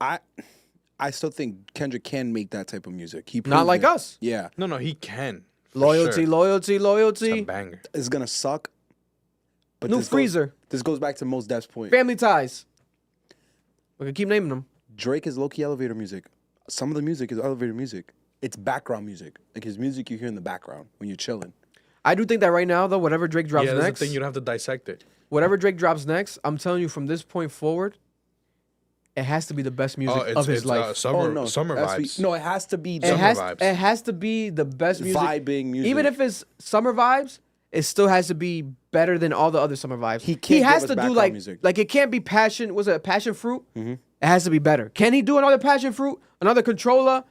I still think Kendrick can make that type of music. He Not like us. Yeah. No, he can. Loyalty. It's a banger. It's gonna suck. But New Freezer. This goes back to Mos Def's point. Family Ties. We can keep naming them. Drake is low-key elevator music. Some of the music is elevator music. It's background music. Like his music you hear in the background when you're chilling. I do think that right now, though, whatever Drake drops that's next. the thing, you'd have to dissect it. Whatever Drake drops next, I'm telling you from this point forward, it has to be the best music of his life. Summer vibes. No, it has to be vibes. It has to be the best music. Vibing music. Even if it's summer vibes, it still has to be better than all the other summer vibes. He has to do like it can't be passion. Was it passion fruit? Mm-hmm. It has to be better. Can he do another passion fruit? Another controller?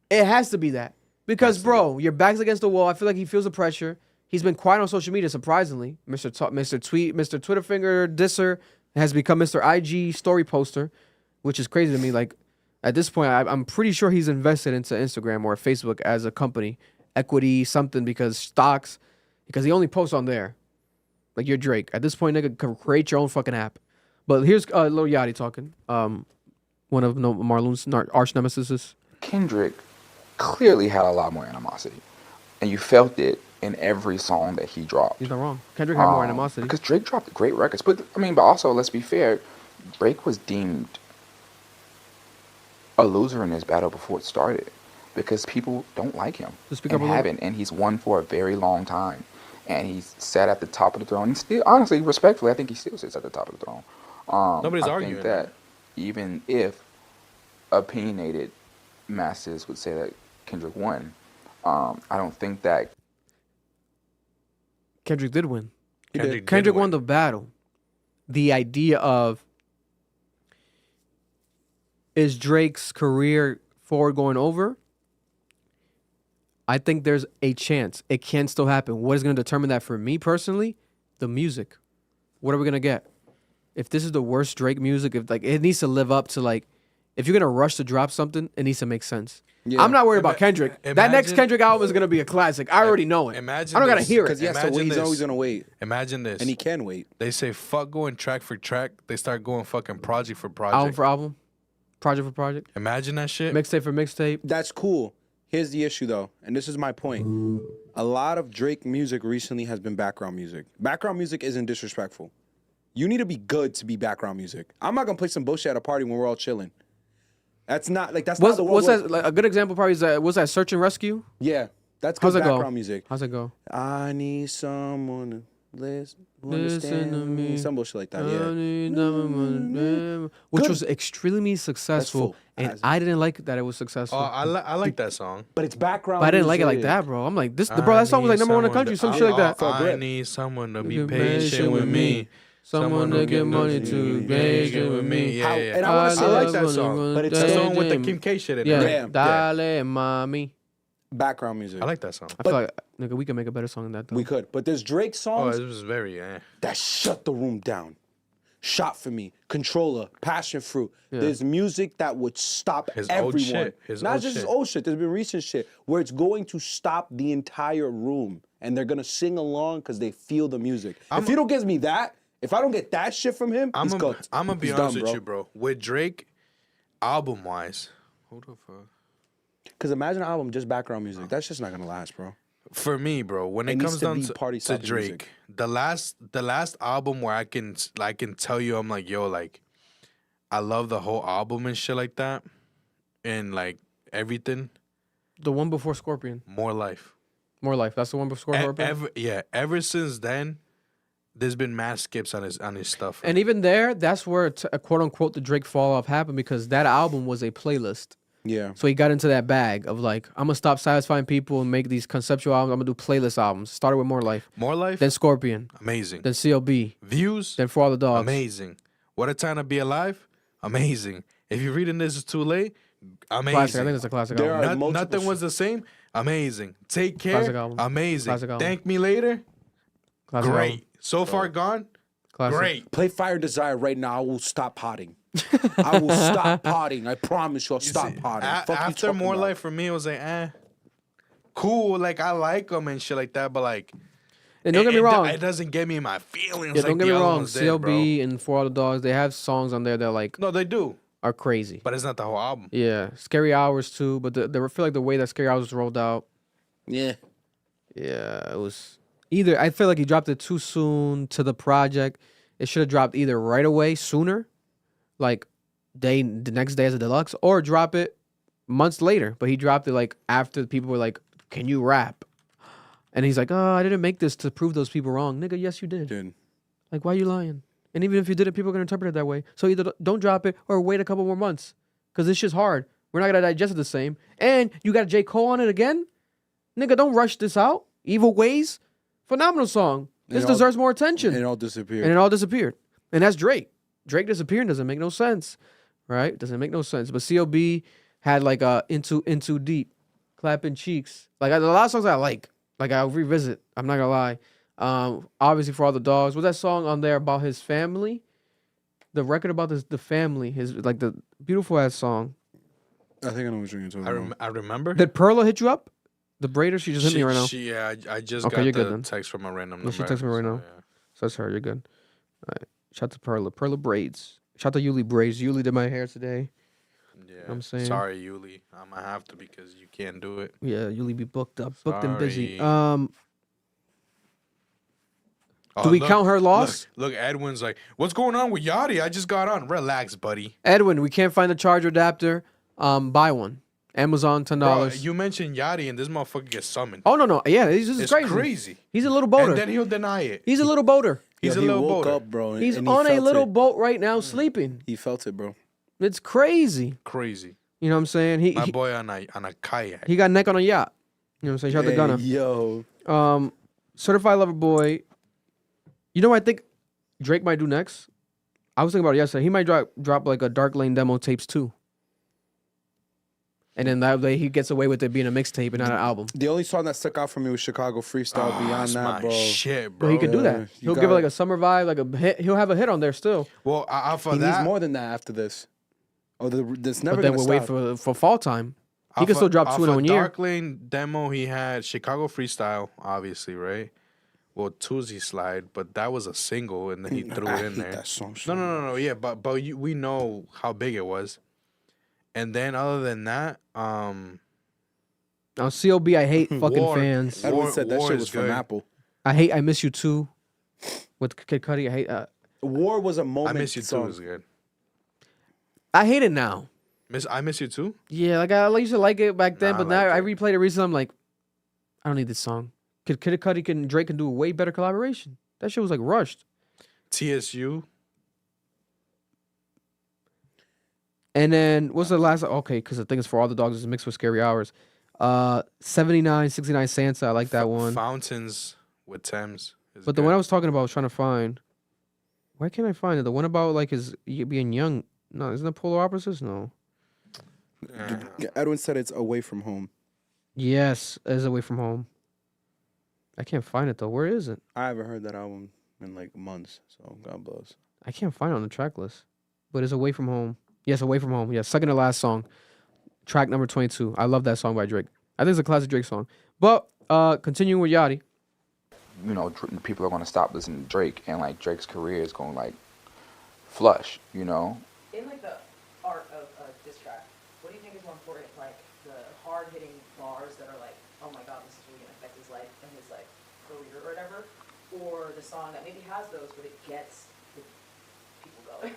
It has to be that. Because bro, your back's against the wall. I feel like he feels the pressure. He's been quiet on social media, surprisingly. Mr. Twitter finger disser has become Mr. IG story poster, which is crazy to me. Like at this point, I'm pretty sure he's invested into Instagram or Facebook as a company, equity, something because stocks. Because he only posts on there. Like, you're Drake. At this point, nigga, create your own fucking app. But here's Lil Yachty talking. one of Marlone's arch nemesis. Kendrick clearly had a lot more animosity, and you felt it in every song that he dropped. He's not wrong. Kendrick had more animosity. Because Drake dropped great records. But also, let's be fair, Drake was deemed a loser in this battle before it started because people don't like him and haven't. And he's won for a very long time. And he's sat at the top of the throne. And still, honestly, respectfully, I think he still sits at the top of the throne. Nobody's I arguing think that even if opinionated masses would say that Kendrick won, I don't think that Kendrick did win. Kendrick won the battle. The idea of, is Drake's career forward going over? I think there's a chance. It can still happen. What is going to determine that for me personally? The music. What are we going to get? If this is the worst Drake music, if like it needs to live up to like, if you're going to rush to drop something, it needs to make sense. Yeah. I'm not worried about Kendrick. That next Kendrick album is going to be a classic. I already know it. Imagine I don't got to this. hear it. Because he's always going to wait. Imagine this. And he can wait. They say fuck going track for track. They start going fucking project for project. Album for album. Project for project. Imagine that shit. Mixtape for mixtape. That's cool. Here's the issue, though, and this is my point. A lot of Drake music recently has been background music. Background music isn't disrespectful. You need to be good to be background music. I'm not going to play some bullshit at a party when we're all chilling. That's not not the world. What's that? Like, a good example probably is that, what's that, Search and Rescue? Yeah, that's good background music. How's it go? I need someone to listen to me. Some bullshit like that, yeah. Which was extremely successful, and I didn't like that it was successful. Oh, I like that song. But it's background But I didn't like it music. like that, bro. I'm like, that song was like #1 in the country, some shit like that. I need someone to be patient with me. Someone to get money to patient with me. Yeah. And I want to say, I like that song. but it's that a song with the Kim K shit in it. Yeah, Dale, Mami. Background music. I like that song. I feel like, nigga, we can make a better song than that, though. We could. But there's Drake songs it was very, that shut the room down. Shot for Me, Controller, Passion Fruit. Yeah. There's music that would stop everyone. Old shit. Not just his old shit. There's been recent shit where it's going to stop the entire room. And they're going to sing along because they feel the music. If you don't give me that, if I don't get that shit from him, he's cooked. I'm going to be honest with you, bro. With Drake, album-wise, hold up, because imagine an album just background music. That's just not going to last, bro. For me, bro, when it comes down to Drake, the last album where I can tell you, I'm like, yo, like, I love the whole album and shit like that, and like everything. The one before Scorpion. More Life. More Life. That's the one before Scorpion. Ever since then, there's been mad skips on his stuff. And even there, that's where quote unquote the Drake fall off happened because that album was a playlist. Yeah. So he got into that bag of like, I'm gonna stop satisfying people and make these conceptual albums. I'm gonna do playlist albums. Started with More Life. More Life. Then Scorpion. Amazing. Then CLB. Views. Then For All the Dogs. Amazing. What a Time to Be Alive. Amazing. If you're reading This Is Too Late. Amazing. Classic. I think it's a classic album. Nothing Was the Same. Amazing. Take Care. Classic album. Amazing. Classic album. Thank Me Later. Classic Great. album. So Far Gone. Classic. Great. Play Fire Desire right now. I will stop potting. I will stop potting. I promise you I'll stop potting. After More Life, for me, it was like, cool. Like, I like them and shit like that, but like, and don't get me wrong, it doesn't get me in my feelings. Yeah, like don't get me wrong. Did, CLB and For All the Dogs, they have songs on there that like no, they do are crazy, but it's not the whole album. Yeah, Scary Hours too, but I feel like the way that Scary Hours was rolled out. Yeah, it was either I feel like he dropped it too soon to the project. It should have dropped either right away, sooner, like the next day as a deluxe, or drop it months later. But he dropped it like after people were like, "Can you rap?" And he's like, "Oh, I didn't make this to prove those people wrong, nigga. Yes, you did. Dude. Like, why are you lying? And even if you did it, people are gonna interpret it that way. So either don't drop it or wait a couple more months, because this shit's hard. We're not gonna digest it the same. And you got J. Cole on it again, nigga. Don't rush this out. Evil Ways, phenomenal song. This deserves more attention. And it all disappeared. And that's Drake. Drake disappearing doesn't make no sense, right? Doesn't make no sense. But CLB had like Into Deep, Clapping Cheeks. Like a lot of songs I like. Like I'll revisit. I'm not gonna lie. Obviously For All the Dogs. Was that song on there about his family? The record about the family. His like the beautiful ass song. I think I know what you're talking about. I remember. Did Perla hit you up? The braider? She just hit me right now. I just got the text from a random number. She texted me right now. Yeah. So that's her. You're good. All right. Shout out to Perla. Perla braids. Shout out to Yuli braids. Yuli did my hair today. Yeah. You know what I'm saying? Sorry, Yuli. I'm gonna have to because you can't do it. Yeah, Yuli be booked and busy. Sorry. Do we count her loss? Look, Edwin's like, what's going on with Yachty? I just got on. Relax, buddy. Edwin, we can't find the charger adapter. Buy one. Amazon, $10. Bro, you mentioned Yachty and this motherfucker gets summoned. Oh no, yeah, this is It's crazy. crazy. He's a little boater. And then he'll deny it. He's a little boater. He's a He little woke boater. up, bro. He's and he on a felt little it. boat right now, sleeping. He felt it, bro. It's crazy. Crazy. You know what I'm saying? My boy on a kayak. He got neck on a yacht. You know what I'm saying? Shout out to Gunna. Yo. Certified Lover Boy. You know what I think Drake might do next? I was thinking about it yesterday. He might drop like a Dark Lane demo tapes too. And then that way he gets away with it being a mixtape and not an album. The only song that stuck out for me was Chicago Freestyle. Beyond that's that, my bro. shit, bro. But he could do that. You He'll got give it it. like a summer vibe, like a hit. He'll have a hit on there still. Well, for He that, needs more than that after this. Oh, this never But then gonna we'll stop. wait for fall time. He can still drop 2 in 1 year. Dark Lane demo, he had Chicago Freestyle, obviously, right? Well, Tuesday Slide, but that was a single, and then he threw it in there. That song. No, yeah, but we know how big it was. And then other than that, Now COB, I hate fucking War. fans. Everyone said that War shit is was from good. Apple. I hate I Miss You Too with Kid Cudi. I hate War was a I moment. Miss You Too song. is good. I hate it now. I Miss You Too? Yeah, like I used to like it back then, Nah, but I now like I replayed it recently. I'm like, I don't need this song. Kid Cudi and Drake can do a way better collaboration. That shit was like rushed. TSU. And then what's the last? Okay, because the thing is, For All the Dogs is mixed with Scary Hours. 79, 69 Sansa. I like that one. Fountains with Thames. is But the good. one I was talking about, I was trying to find. Why can't I find it? The one about like his being young. No, isn't it Polar Opposites? No. Edwin said it's Away From Home. Yes, is Away From Home. I can't find it though. Where is it? I haven't heard that album in like months, so God bless. I can't find it on the track list. But it's Away From Home. Yes, Away From Home. Yeah, second to last song. Track number 22. I love that song by Drake. I think it's a classic Drake song. But continuing with Yachty. You know, people are going to stop listening to Drake, and like Drake's career is going to like flush, you know. In like the art of a diss track, what do you think is more important? Like the hard hitting bars that are like, oh my god, this is really gonna affect his life and his like career or whatever, or the song that maybe has those but it gets the people going.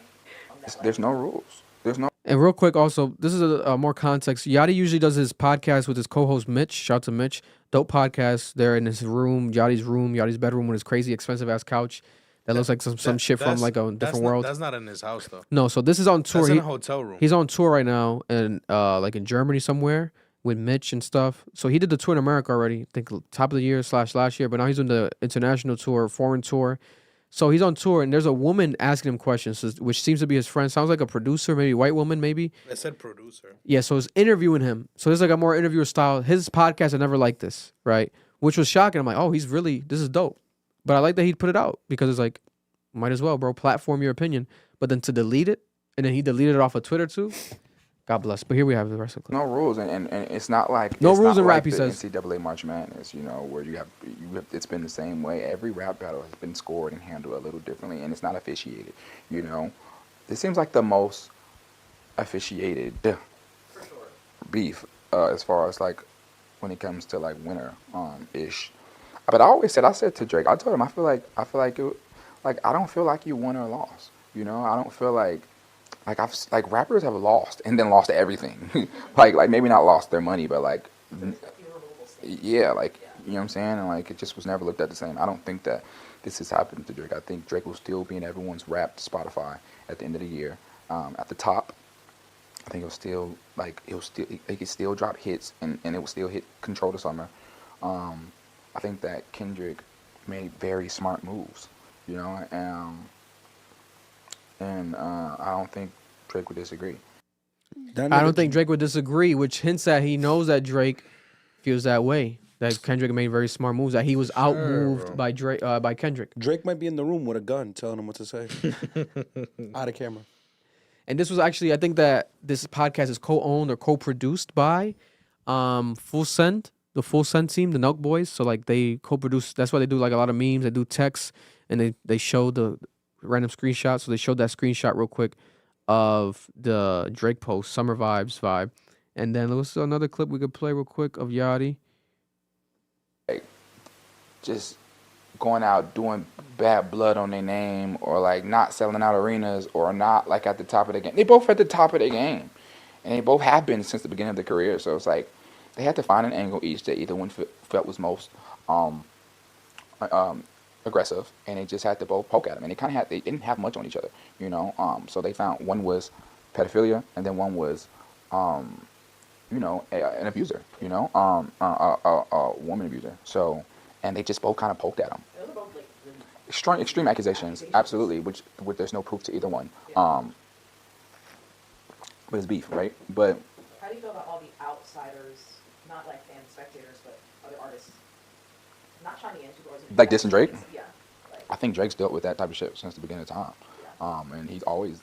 There's no rules. There's no. And real quick, also, this is a more context. Yachty usually does his podcast with his co-host Mitch. Shout out to Mitch. Dope podcast. They're in his room, Yachty's bedroom with his crazy expensive ass couch that looks like some shit from like a different world. That's not in his house though. No, so this is on tour. That's in a hotel room. He's on tour right now, and like in Germany somewhere with Mitch and stuff. So he did the tour in America already. I think top of the year / last year, but now he's doing the international tour, foreign tour. So he's on tour, and there's a woman asking him questions, which seems to be his friend. Sounds like a producer, maybe a white woman, maybe. It said producer. Yeah, so it's interviewing him. So there's like a more interviewer style. His podcast, I never liked this, right? Which was shocking. I'm like, oh, this is dope. But I like that he put it out because it's like, might as well, bro, platform your opinion. But then to delete it, and then he deleted it off of Twitter too. God bless. But here we have the rest of the clip. No rules, and it's not like No it's rules not in like rap, he the says. NCAA March Madness, you know, where you have it's been the same way. Every rap battle has been scored and handled a little differently, and it's not officiated. You know, this seems like the most officiated beef as far as like when it comes to like winner ish. But I said to Drake, I told him I feel like I don't feel like you won or lost. You know, I don't feel like rappers have lost and then lost everything. like maybe not lost their money, but like yeah, like you know what I'm saying, and like it just was never looked at the same. I don't think that this has happened to Drake. I think Drake will still be in everyone's rap Spotify at the end of the year, at the top. I think he can still drop hits and it will still hit Control the Summer. I think that Kendrick made very smart moves, you know, and I don't think Drake would disagree. I don't think Drake would disagree, which hints at he knows that Drake feels that way. That Kendrick made very smart moves. That he was outmoved by Drake, by Kendrick. Drake might be in the room with a gun, telling him what to say, out of camera. And this was actually, I think that this podcast is co-owned or co-produced by Full Send, the Full Send team, the Nelk Boys. So like they co-produce. That's why they do like a lot of memes. They do texts and they show the random screenshots. So they showed that screenshot real quick. of the Drake post, Summer Vibes vibe. And then let's another clip we could play real quick of Yachty. Just going out doing bad blood on their name, or like not selling out arenas, or not like at the top of the game. They both at the top of their game, and they both have been since the beginning of their career. So it's like they had to find an angle each that either one felt was most aggressive, and they just had to both poke at them. And they didn't have much on each other, you know. So they found one was pedophilia, and then one was you know, an abuser, you know, a woman abuser. So, and they just both kind of poked at him. Extreme accusations, absolutely, which there's no proof to either one. But it's beef, right? But how do you feel about all the outsiders, not like fan spectators, but other artists, not chiming in, like dissing Drake? Yeah. I think Drake's dealt with that type of shit since the beginning of time, and he's always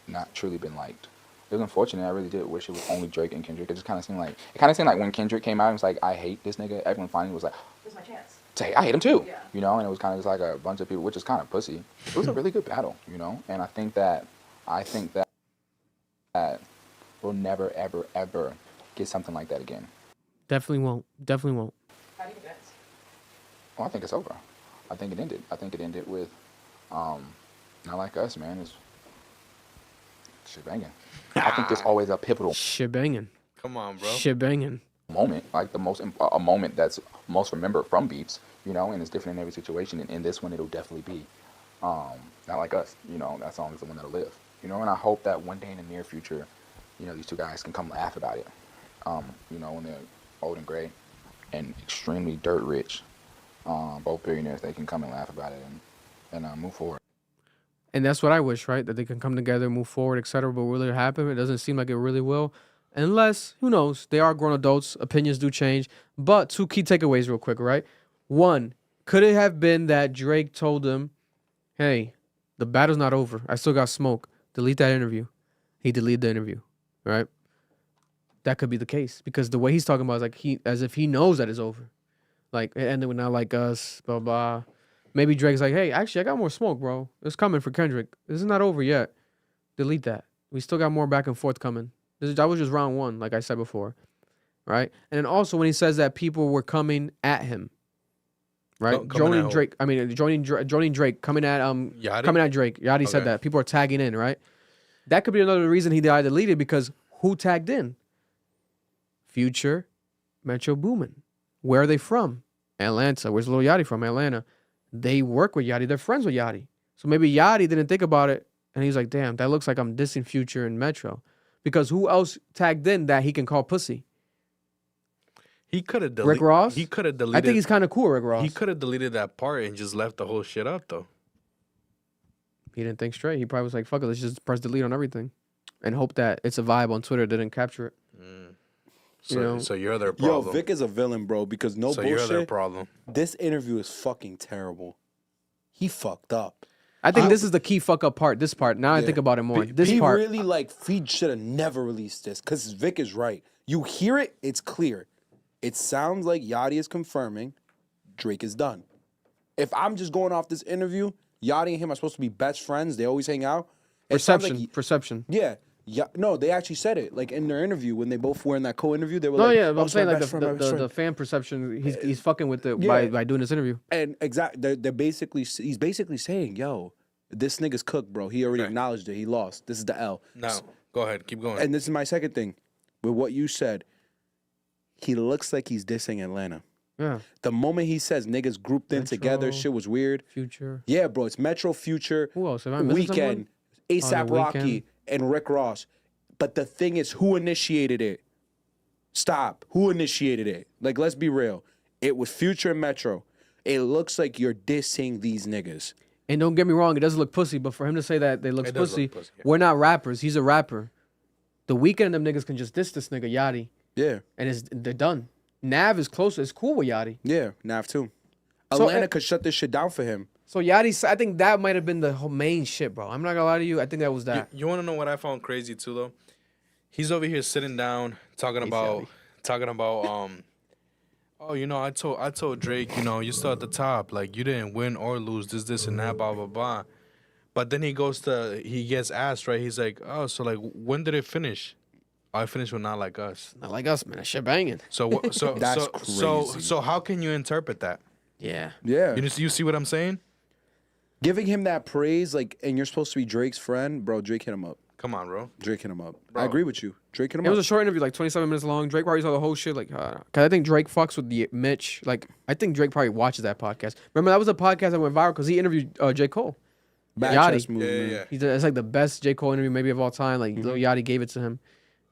not truly been liked. It was unfortunate. I really did wish it was only Drake and Kendrick. It just kind of seemed like when Kendrick came out, it was like, I hate this nigga. Everyone finally was like, this is my chance. Say, I hate him too, you know, and it was kind of just like a bunch of people, which is kind of pussy. It was a really good battle, you know, and I think that we'll never, ever, ever get something like that again. Definitely won't. Definitely won't. How do you think that's? Well, I think it's over. I think it ended. I think it ended with, not like us, man. It's shit banging. I think there's always a pivotal shit banging. Come on, bro. Shit banging. Moment, like a moment that's most remembered from beefs, you know, and it's different in every situation. And in this one, it'll definitely be not like us, you know. That song is the one that'll live, you know. And I hope that one day in the near future, you know, these two guys can come laugh about it, you know, when they're old and gray and extremely dirt rich, both billionaires. They can come and laugh about it and move forward. And that's what I wish, right? That they can come together, move forward, etc. But will it happen? It doesn't seem like it really will. Unless, who knows, they are grown adults. Opinions do change. But two key takeaways real quick, right? One, could it have been that Drake told him, hey, the battle's not over. I still got smoke. Delete that interview. He deleted the interview, right? That could be the case. Because the way he's talking about is like as if he knows that it's over. Like, it ended with Not Like Us, blah, blah. Maybe Drake's like, hey, actually, I got more smoke, bro. It's coming for Kendrick. This is not over yet. Delete that. We still got more back and forth coming. That was just round one, like I said before, right? And then also when he says that people were coming at him, right? Joining Drake coming at Yachty? coming at Drake. Yachty said that people are tagging in, right? That could be another reason he deleted, because who tagged in? Future, Metro Boomin. Where are they from? Atlanta. Where's Lil Yachty from? Atlanta. They work with Yachty. They're friends with Yachty. So maybe Yachty didn't think about it, and he's like, damn, that looks like I'm dissing Future and Metro. Because who else tagged in that he can call pussy? He could have deleted. Rick Ross? He could have deleted. I think he's kind of cool, Rick Ross. He could have deleted that part and just left the whole shit up, though. He didn't think straight. He probably was like, fuck it, let's just press delete on everything. And hope that it's a vibe on Twitter that didn't capture it. So you're their problem. Yo, Vic is a villain, bro, because no bullshit. You're their problem. This interview is fucking terrible. He fucked up. I think this is the key fuck up part. This part. Now I think about it more. This part. Really, like, Feed should have never released this, because Vic is right. You hear it, it's clear. It sounds like Yachty is confirming Drake is done. If I'm just going off this interview, Yachty and him are supposed to be best friends. They always hang out. Perception. Yeah. No, they actually said it. Like, in their interview, when they both were in that co-interview, they were but oh, I'm saying like the fan perception, he's fucking with it by doing this interview. And he's basically saying, yo, this nigga's cooked, bro. He already acknowledged it. He lost. This is the L. No, go ahead. Keep going. And this is my second thing. With what you said, he looks like he's dissing Atlanta. Yeah. The moment he says niggas grouped in together, shit was weird. Future. Yeah, bro. It's Metro, Future, who else? Am I missing Weekend, ASAP Rocky, and Rick Ross. But the thing is, who initiated it? Stop. Who initiated it? Like, let's be real. It was Future and Metro. It looks like you're dissing these niggas. And don't get me wrong, it doesn't look pussy, but for him to say that they look pussy, we're not rappers. He's a rapper. The Weeknd and them niggas can just diss this nigga Yachty. Yeah. And they're done. Nav is closer. It's cool with Yachty. Yeah, Nav too. Atlanta could shut this shit down for him. So Yachty, I think that might have been the whole main shit, bro. I'm not gonna lie to you. I think that was that. You want to know what I found crazy too, though? He's over here sitting down talking about, oh, you know, I told Drake, you know, you're still at the top. Like, you didn't win or lose this, and that, blah, blah, blah. But then he gets asked, right? He's like, oh, so like, when did it finish? Oh, I finished with Not Like Us. Not Like Us, man. That shit banging. So That's crazy. So how can you interpret that? Yeah. Yeah. You see what I'm saying? Giving him that praise, like, and you're supposed to be Drake's friend, bro. Drake hit him up. Come on, bro. Drake hit him up. Bro. I agree with you. Drake hit him It up. was a short interview, like 27 minutes long. Drake probably saw the whole shit. Like, cause I think Drake fucks with the Mitch. Like, I think Drake probably watches that podcast. Remember, that was a podcast that went viral because he interviewed J. Cole. Bad Yachty. chess move, man. It's like the best J. Cole interview maybe of all time. Like, Lil Yachty gave it to him.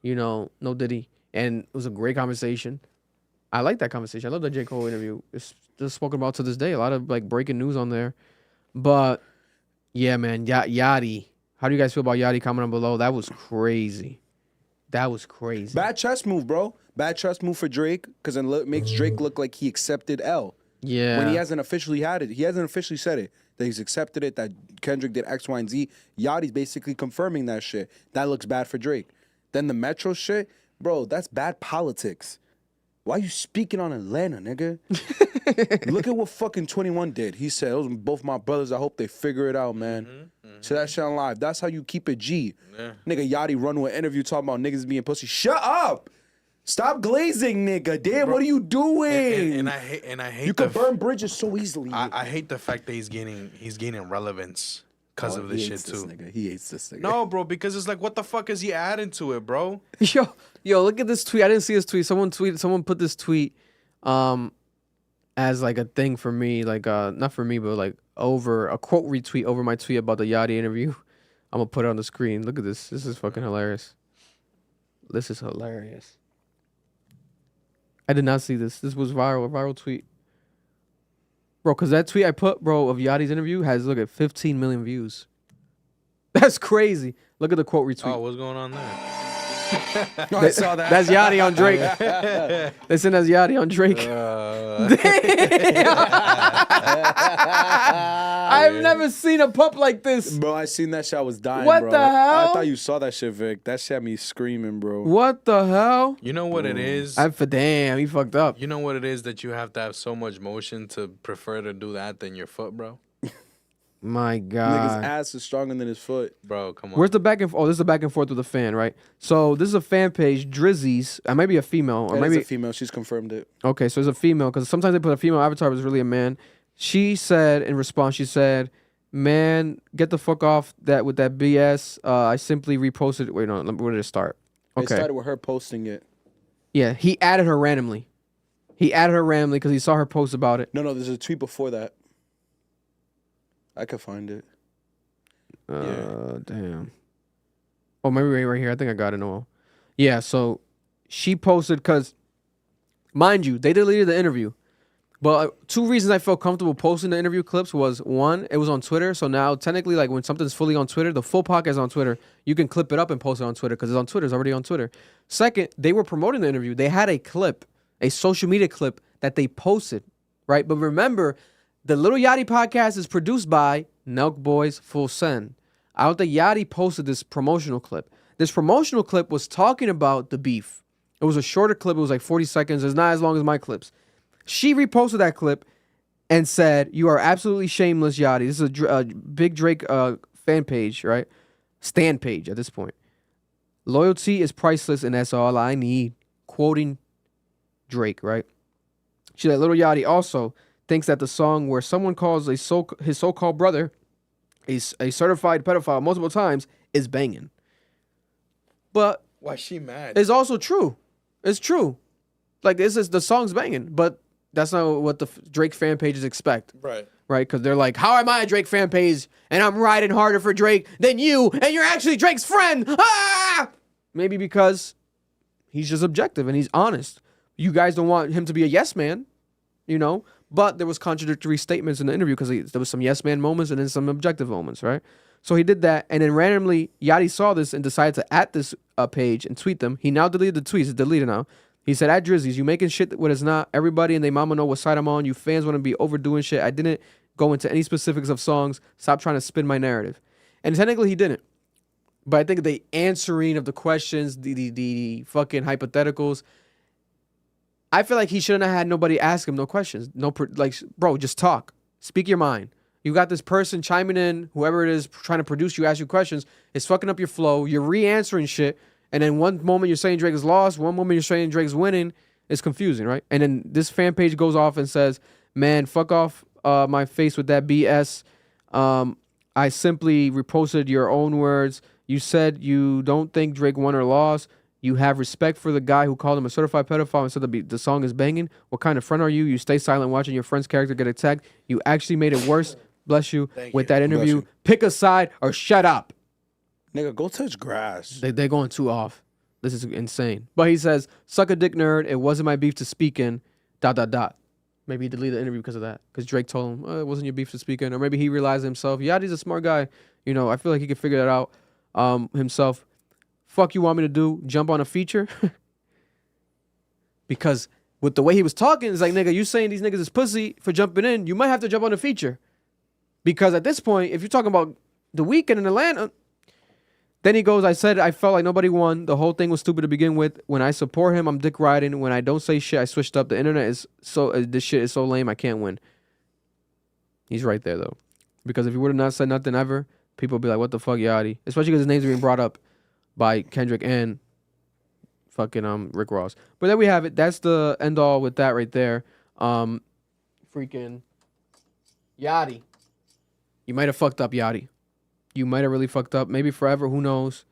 You know, no Diddy. And it was a great conversation. I like that conversation. I love that J. Cole interview. It's just spoken about to this day. A lot of, like, breaking news on there. But, yeah, man, Yachty. How do you guys feel about Yachty? Comment on below. That was crazy. That was crazy. Bad chess move, bro. Bad chess move for Drake because it makes Drake look like he accepted L. Yeah. When he hasn't officially had it. He hasn't officially said it. That he's accepted it, that Kendrick did X, Y, and Z. Yachty's basically confirming that shit. That looks bad for Drake. Then the Metro shit, bro, that's bad politics. Why you speaking on Atlanta, nigga? Look at what fucking 21 did. He said, those are both my brothers. I hope they figure it out, man. So that shit on live. That's how you keep it G. Yeah. Nigga, Yachty run with an interview talking about niggas being pussy. Shut up! Stop glazing, nigga. Damn, what are you doing? And I hate you can burn bridges so easily. I hate the fact that he's gaining relevance because of this shit too. Nigga. He hates this nigga. No, bro, because it's like, what the fuck is he adding to it, bro? Yo, look at this tweet. I didn't see this tweet. Someone put this tweet as like a thing for me, like not for me, but like over a quote retweet over my tweet about the Yachty interview. I'm gonna put it on the screen. Look at this. This is fucking hilarious. This is hilarious. I did not see this. This was a viral tweet. Bro, because that tweet I put, bro, of Yachty's interview has, look at 15 million views. That's crazy. Look at the quote retweet. Oh, what's going on there? I saw that. That's Yachty on Drake. They sent us Yachty on Drake. I've never seen a pup like this. Bro, I seen that shit. I was dying, What bro. the hell? I thought you saw that shit, Vic. That shit had me screaming, bro. What the hell? You know what it is? Damn, he fucked up. You know what it is that you have to have so much motion to prefer to do that than your foot, bro? My Nigga's God. ass is stronger than his foot. Bro, come on. Where's the back and forth? Oh, this is the back and forth with the fan, right? So this is a fan page, Drizzy's. I might be a female. Or That maybe is a female. She's confirmed it. Okay, so it's a female, because sometimes they put a female avatar, but it's really a man. She said, in response, she said, man, get the fuck off that with that BS. I simply reposted it. Wait, no, where did it start? It Okay. started with her posting it. Yeah, he added her randomly. He added her randomly because he saw her post about it. No, there's a tweet before that. I could find it. Damn. Oh, maybe right here. I think I got it all. Yeah, so she posted, because, mind you, they deleted the interview. But two reasons I felt comfortable posting the interview clips was, one, it was on Twitter. So now, technically, like when something's fully on Twitter, the full podcast is on Twitter, you can clip it up and post it on Twitter because it's on Twitter. It's already on Twitter. Second, they were promoting the interview. They had a clip, a social media clip that they posted, right? But remember, the Lil Yachty podcast is produced by Nelk Boys Full Send. I don't think Yachty posted this promotional clip. This promotional clip was talking about the beef. It was a shorter clip. It was like 40 seconds. It's not as long as my clips. She reposted that clip and said, you are absolutely shameless, Yachty. This is a big Drake fan page, right? Stan page at this point. Loyalty is priceless, and that's all I need. Quoting Drake, right? She said, Lil Yachty also thinks that the song where someone calls his so-called brother a certified pedophile multiple times is banging. But why is she mad? it's also true. It's true. Like, the song's banging, but that's not what the Drake fan pages expect. Right. Right? Because they're like, how am I a Drake fan page and I'm riding harder for Drake than you and you're actually Drake's friend? Ah! Maybe because he's just objective and he's honest. You guys don't want him to be a yes man, you know? But there was contradictory statements in the interview because there was some yes man moments and then some objective moments, right? So he did that, and then randomly, Yachty saw this and decided to at this page and tweet them. He now deleted the tweets. It's deleted now. He said, at Drizzy's, you making shit what is not. Everybody and they mama know what side I'm on. You fans want to be overdoing shit. I didn't go into any specifics of songs. Stop trying to spin my narrative. And technically, he didn't. But I think the answering of the questions, the fucking hypotheticals, I feel like he shouldn't have had nobody ask him no questions. Bro, just talk. Speak your mind. You got this person chiming in, whoever it is trying to produce you, ask you questions. It's fucking up your flow. You're re-answering shit. And then one moment you're saying Drake is lost. One moment you're saying Drake's winning. It's confusing, right? And then this fan page goes off and says, man, fuck off my face with that BS. I simply reposted your own words. You said you don't think Drake won or lost. You have respect for the guy who called him a certified pedophile and said the song is banging. What kind of friend are you? You stay silent watching your friend's character get attacked. You actually made it worse. Bless you. With that interview. Pick a side or shut up. Nigga, go touch grass. They're going too off. This is insane. But he says, suck a dick nerd. It wasn't my beef to speak in. ... Maybe he deleted the interview because of that. Because Drake told him, it wasn't your beef to speak in. Or maybe he realized himself, Yachty's a smart guy. You know, I feel like he could figure that out himself. Fuck you want me to do? Jump on a feature? Because with the way he was talking, it's like, nigga, you saying these niggas is pussy for jumping in. You might have to jump on a feature. Because at this point, if you're talking about The Weeknd in Atlanta, then he goes, I said I felt like nobody won. The whole thing was stupid to begin with. When I support him, I'm dick riding. When I don't say shit, I switched up. The internet is so, this shit is so lame, I can't win. He's right there, though. Because if he would have not said nothing ever, people would be like, what the fuck, Yachty? Especially because his name's being brought up by Kendrick and fucking Rick Ross. But there we have it. That's the end all with that right there. Freaking Yachty. You might have fucked up, Yachty. You might have really fucked up. Maybe forever. Who knows?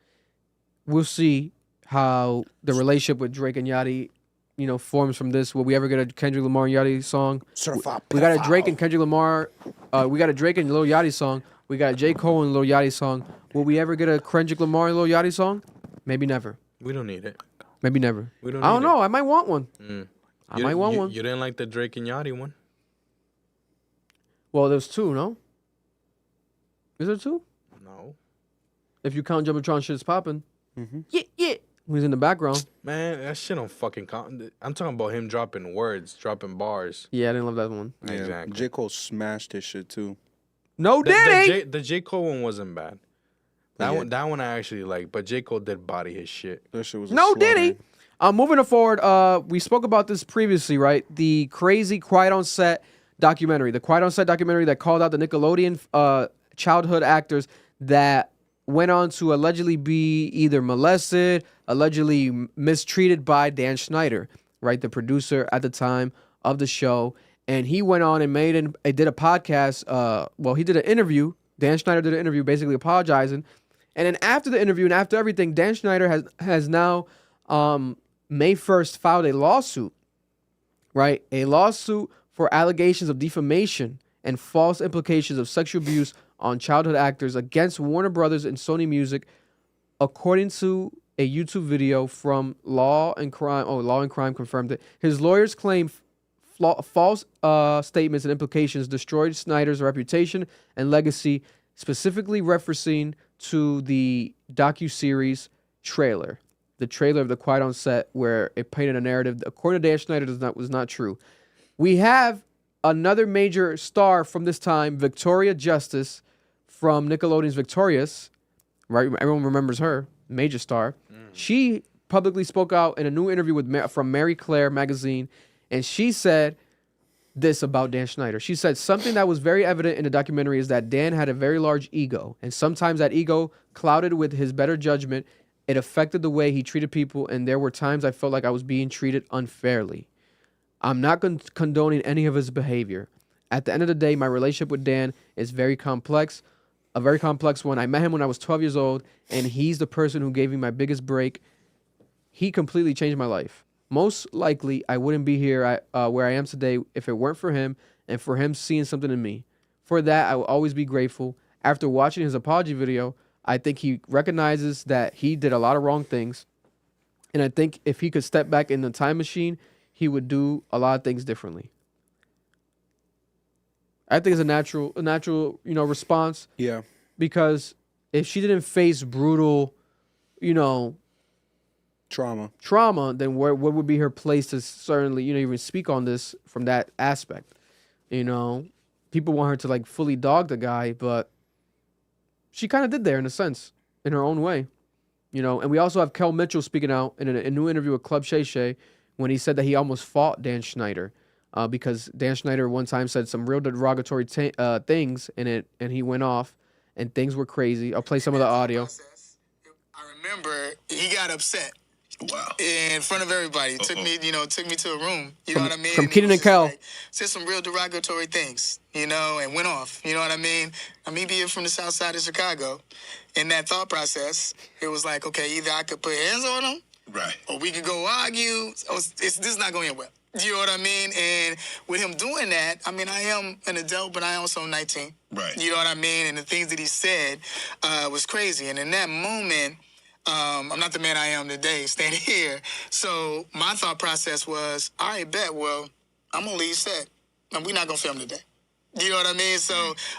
We'll see how the relationship with Drake and Yachty, you know, forms from this. Will we ever get a Kendrick Lamar and Yachty song? We got a Drake and Kendrick Lamar. We got a Drake and Lil Yachty song. We got a J. Cole and Lil Yachty song. Will we ever get a Kendrick Lamar and Lil Yachty song? Maybe never. We don't need it. Maybe never. I don't know. I might want one. I might want one. You didn't like the Drake and Yachty one? Well, there's two, no? Is there two? No. If you count Jumbotron shit's popping. Yeah. Who's in the background. Man, that shit don't fucking count. I'm talking about him dropping words, dropping bars. Yeah, I didn't love that one. Yeah, Exactly. J. Cole smashed his shit too. No Diddy! The J. Cole one wasn't bad. That one I actually like, but J. Cole did body his shit. That shit was No Diddy! Moving forward, we spoke about this previously, right? The crazy Quiet on Set documentary. The Quiet on Set documentary that called out the Nickelodeon childhood actors that went on to allegedly be either molested, allegedly mistreated by Dan Schneider, right? The producer at the time of the show. And he went on and did a podcast. He did an interview. Dan Schneider did an interview basically apologizing. And then after the interview and after everything, Dan Schneider has now May 1st filed a lawsuit, right? A lawsuit for allegations of defamation and false implications of sexual abuse on childhood actors against Warner Brothers and Sony Music, according to a YouTube video from Law and Crime. Oh, Law and Crime confirmed it. His lawyers claim false statements and implications destroyed Snyder's reputation and legacy, specifically referencing to the docuseries trailer. The trailer of The Quiet on Set, where it painted a narrative that, according to Dan Schneider, was not true. We have another major star from this time, Victoria Justice, from Nickelodeon's Victorious, right? Everyone remembers her, major star. She publicly spoke out in a new interview from Mary Claire magazine, and she said this about Dan Schneider. She said, something that was very evident in the documentary is that Dan had a very large ego, and sometimes that ego clouded with his better judgment. It affected the way he treated people, and there were times I felt like I was being treated unfairly. I'm not condoning any of his behavior. At the end of the day, my relationship with Dan is very complex, a very complex one. I met him when I was 12 years old, and he's the person who gave me my biggest break. He completely changed my life. Most likely, I wouldn't be here where I am today if it weren't for him and for him seeing something in me. For that, I will always be grateful. After watching his apology video, I think he recognizes that he did a lot of wrong things, and I think if he could step back in the time machine, he would do a lot of things differently. I think it's a natural, response. Yeah. Because if she didn't face brutal, trauma, then what would be her place to certainly, even speak on this from that aspect? People want her to like fully dog the guy, but she kind of did there in a sense, in her own way, And we also have Kel Mitchell speaking out in a new interview with Club Shay Shay when he said that he almost fought Dan Schneider because Dan Schneider one time said some real derogatory things in it, and he went off, and things were crazy. I'll play some of the audio. I remember he got upset. Wow. In front of everybody. Took me to a room. You know what I mean? From Keenan and Kel. Said some real derogatory things, and went off. You know what I mean? Me being from the south side of Chicago, in that thought process, it was like, okay, either I could put hands on him, right, or we could go argue. This is not going to end well. You know what I mean? And with him doing that, I am an adult, but I also 19. Right. You know what I mean? And the things that he said was crazy. And in that moment, I'm not the man I am today, standing here. So my thought process was, all right, bet. Well, I'm going to leave set. And we're not going to film today. You know what I mean? So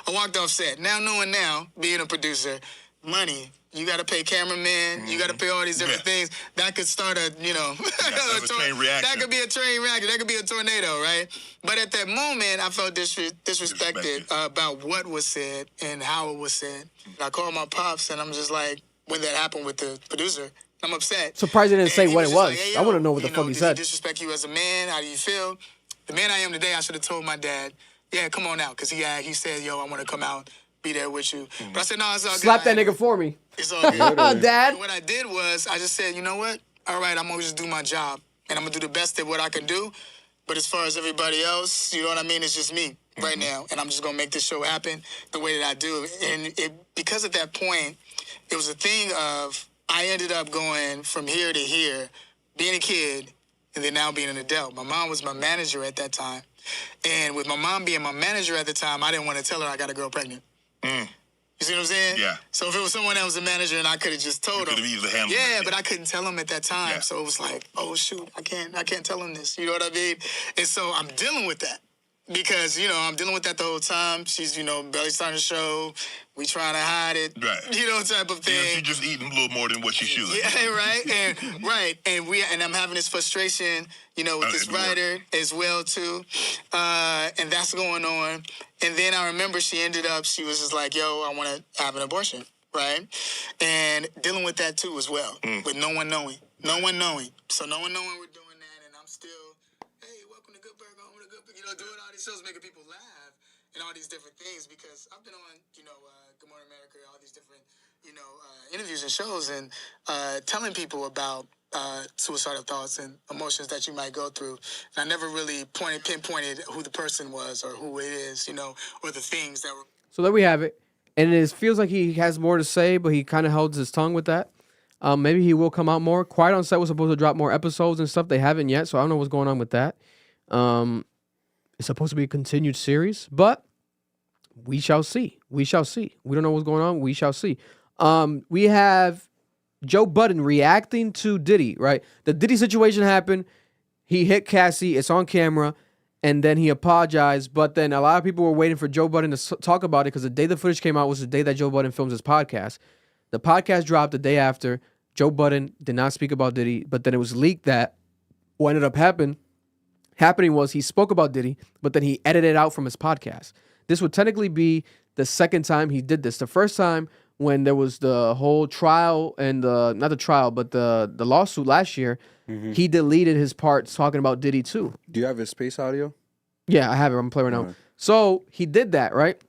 I walked off set. Knowing being a producer, money, you got to pay cameramen, you got to pay all these different things. That could start a chain reaction. That could be a train reaction. That could be a tornado, right? But at that moment, I felt disrespected about what was said and how it was said. I called my pops, and I'm just like, when that happened with the producer, I'm upset. Surprised he didn't say what it was. Like, hey, I want to know what the fuck he said. Did he disrespect you as a man? How do you feel? The man I am today, I should have told my dad, yeah, come on out. Because he said, yo, I want to come out, be there with you. But I said, no, it's all good. Slap that nigga for me. It's all good. Dad. What I did was, I just said, you know what? All right, I'm going to just do my job. And I'm going to do the best at what I can do. But as far as everybody else, you know what I mean? It's just me right now. And I'm just going to make this show happen the way that I do. And because at that point, it was a thing of, I ended up going from here to here, being a kid, and then now being an adult. My mom was my manager at that time. And with my mom being my manager at the time, I didn't want to tell her I got a girl pregnant. You see what I'm saying? Yeah. So if it was someone that was a manager and I could have just told him. Yeah, but I couldn't tell him at that time. Yeah. So it was like, oh, shoot, I can't tell him this. You know what I mean? And so I'm dealing with that. Because, I'm dealing with that the whole time. She's, barely starting to show. We trying to hide it. Right. Type of thing. She's just eating a little more than what she should. Yeah, right. And I'm having this frustration, with this writer as well, too. And that's going on. And then I remember she was just like, yo, I want to have an abortion. Right. And dealing with that, too, as well. With no one knowing. So no one knowing we're doing that. And I'm still, hey, welcome to Good Burger, home of the Good Burger. Doing all these shows, making people laugh and all these different things, because I've been on, Good Morning America, all these different, interviews and shows, and telling people about suicidal thoughts and emotions that you might go through. And I never really pinpointed who the person was or who it is, or the things that were. So there we have it. And it feels like he has more to say, but he kind of holds his tongue with that. Maybe he will come out more. Quiet on Set was supposed to drop more episodes and stuff. They haven't yet, so I don't know what's going on with that. It's supposed to be a continued series, but we shall see. We don't know what's going on. We shall see. We have Joe Budden reacting to Diddy, right? The Diddy situation happened. He hit Cassie. It's on camera. And then he apologized. But then a lot of people were waiting for Joe Budden to talk about it, because the day the footage came out was the day that Joe Budden films his podcast. The podcast dropped the day after. Joe Budden did not speak about Diddy, but then it was leaked that what ended up happening was he spoke about Diddy, but then he edited it out from his podcast. This would technically be the second time he did this. The first time, when there was the whole trial and not the trial, but the lawsuit last year, he deleted his parts talking about Diddy too. Do you have his space audio? Yeah, I have it. I'm playing right now. So he did that, right?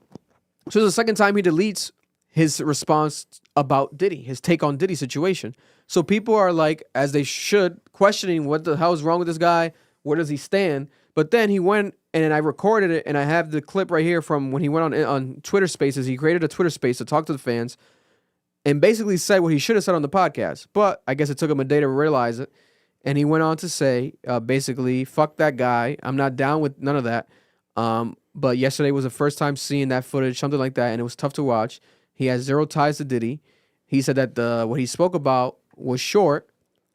So the second time he deletes his response about Diddy, his take on Diddy situation. So people are like, as they should, questioning what the hell is wrong with this guy? Where does he stand? But then he went, and I recorded it, and I have the clip right here from when he went on Twitter Spaces. He created a Twitter Space to talk to the fans and basically said what he should have said on the podcast. But I guess it took him a day to realize it. And he went on to say, basically, fuck that guy. I'm not down with none of that. But yesterday was the first time seeing that footage, something like that, and it was tough to watch. He has zero ties to Diddy. He said that what he spoke about was short.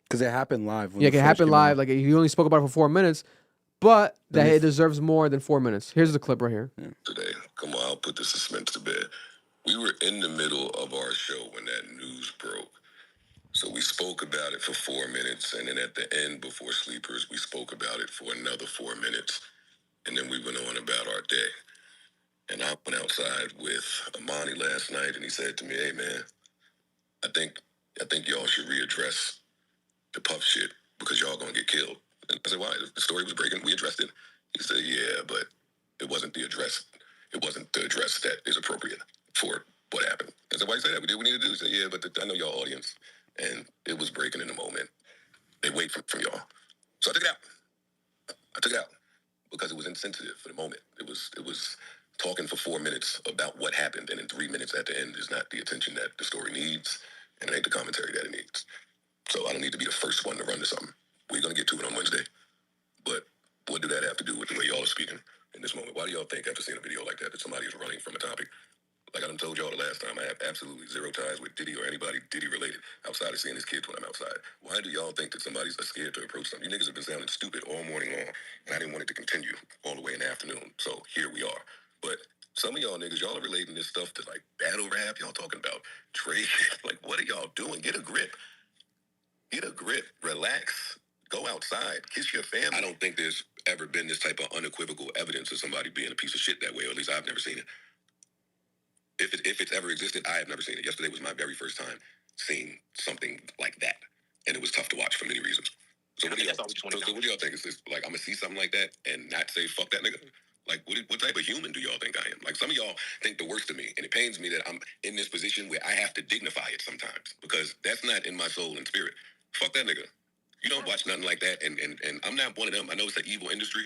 Because it happened live. Yeah, it happened live. Like, he only spoke about it for 4 minutes. But that it deserves more than 4 minutes. Here's the clip right here. Today, come on, I'll put the suspense to bed. We were in the middle of our show when that news broke. So we spoke about it for 4 minutes, and then at the end, before sleepers, we spoke about it for another 4 minutes, and then we went on about our day. And I went outside with Amani last night, and he said to me, "Hey man, I think y'all should readdress the Puff shit because y'all gonna get killed." And I said, "Why?" The story was breaking. We addressed it. He said, yeah, but it wasn't the address. It wasn't the address that is appropriate for what happened. I said, why you say that? We did what we needed to do. He said, yeah, but I know y'all audience, and it was breaking in the moment. They wait from y'all. So I took it out. I took it out because it was insensitive for the moment. It was talking for 4 minutes about what happened, and in 3 minutes at the end is not the attention that the story needs, and it ain't the commentary that it needs. So I don't need to be the first one to run to something. We're going to get to it on Wednesday. But what did that have to do with the way y'all are speaking in this moment? Why do y'all think after seeing a video like that somebody is running from a topic? Like I done told y'all the last time, I have absolutely zero ties with Diddy or anybody Diddy related outside of seeing his kids when I'm outside. Why do y'all think that somebody's scared to approach something? You niggas have been sounding stupid all morning long, and I didn't want it to continue all the way in the afternoon. So here we are. But some of y'all niggas, y'all are relating this stuff to like battle rap. Y'all talking about Drake. Like, what are y'all doing? Get a grip. Get a grip. Relax. Go outside. Kiss your family. I don't think there's ever been this type of unequivocal evidence of somebody being a piece of shit that way, or at least I've never seen it. If it's ever existed, I have never seen it. Yesterday was my very first time seeing something like that, and it was tough to watch for many reasons. So what do y'all think? Is this like I'm gonna see something like that and not say fuck that nigga? Like what type of human do y'all think I am? Like some of y'all think the worst of me, and it pains me that I'm in this position where I have to dignify it sometimes because that's not in my soul and spirit. Fuck that nigga. You don't watch nothing like that, and I'm not one of them. I know it's an evil industry,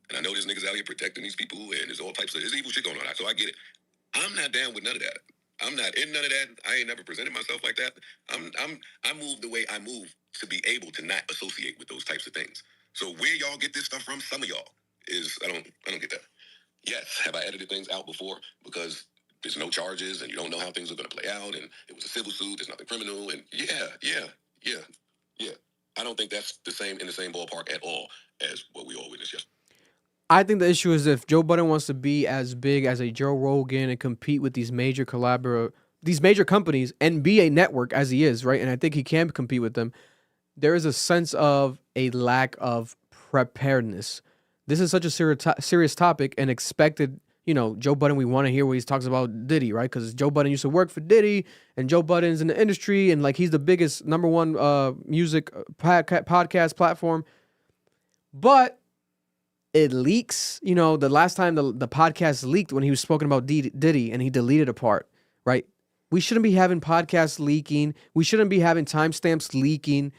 and I know there's niggas out here protecting these people, and there's all types of there's evil shit going on. So I get it. I'm not down with none of that. I'm not in none of that. I ain't never presented myself like that. I move the way I move to be able to not associate with those types of things. So where y'all get this stuff from, some of y'all is I don't get that. Yes, have I edited things out before because there's no charges and you don't know how things are going to play out and it was a civil suit. There's nothing criminal and yeah. I don't think that's in the same ballpark at all as what we all witnessed yesterday. I think the issue is if Joe Budden wants to be as big as a Joe Rogan and compete with these major companies and be a network as he is, right? And I think he can compete with them. There is a sense of a lack of preparedness. This is such a serious topic and expected, Joe Budden, we want to hear what he talks about Diddy, right? Because Joe Budden used to work for Diddy and Joe Budden's in the industry and like he's the biggest #1 music podcast platform. But it leaks, the last time the podcast leaked when he was spoken about Diddy and he deleted a part, right? We shouldn't be having podcasts leaking. We shouldn't be having timestamps leaking.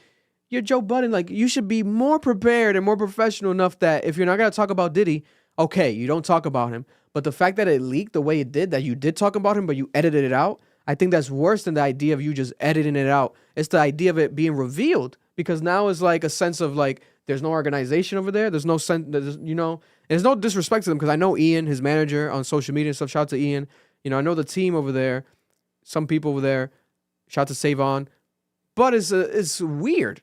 You're Joe Budden. Like, you should be more prepared and more professional enough that if you're not going to talk about Diddy, okay, you don't talk about him. But the fact that it leaked the way it did, that you did talk about him, but you edited it out, I think that's worse than the idea of you just editing it out. It's the idea of it being revealed because now it's like a sense of like, there's no organization over there. There's no sense, there's no disrespect to them because I know Ian, his manager on social media and stuff. Shout out to Ian. I know the team over there, some people over there. Shout out to Save On. But it's weird.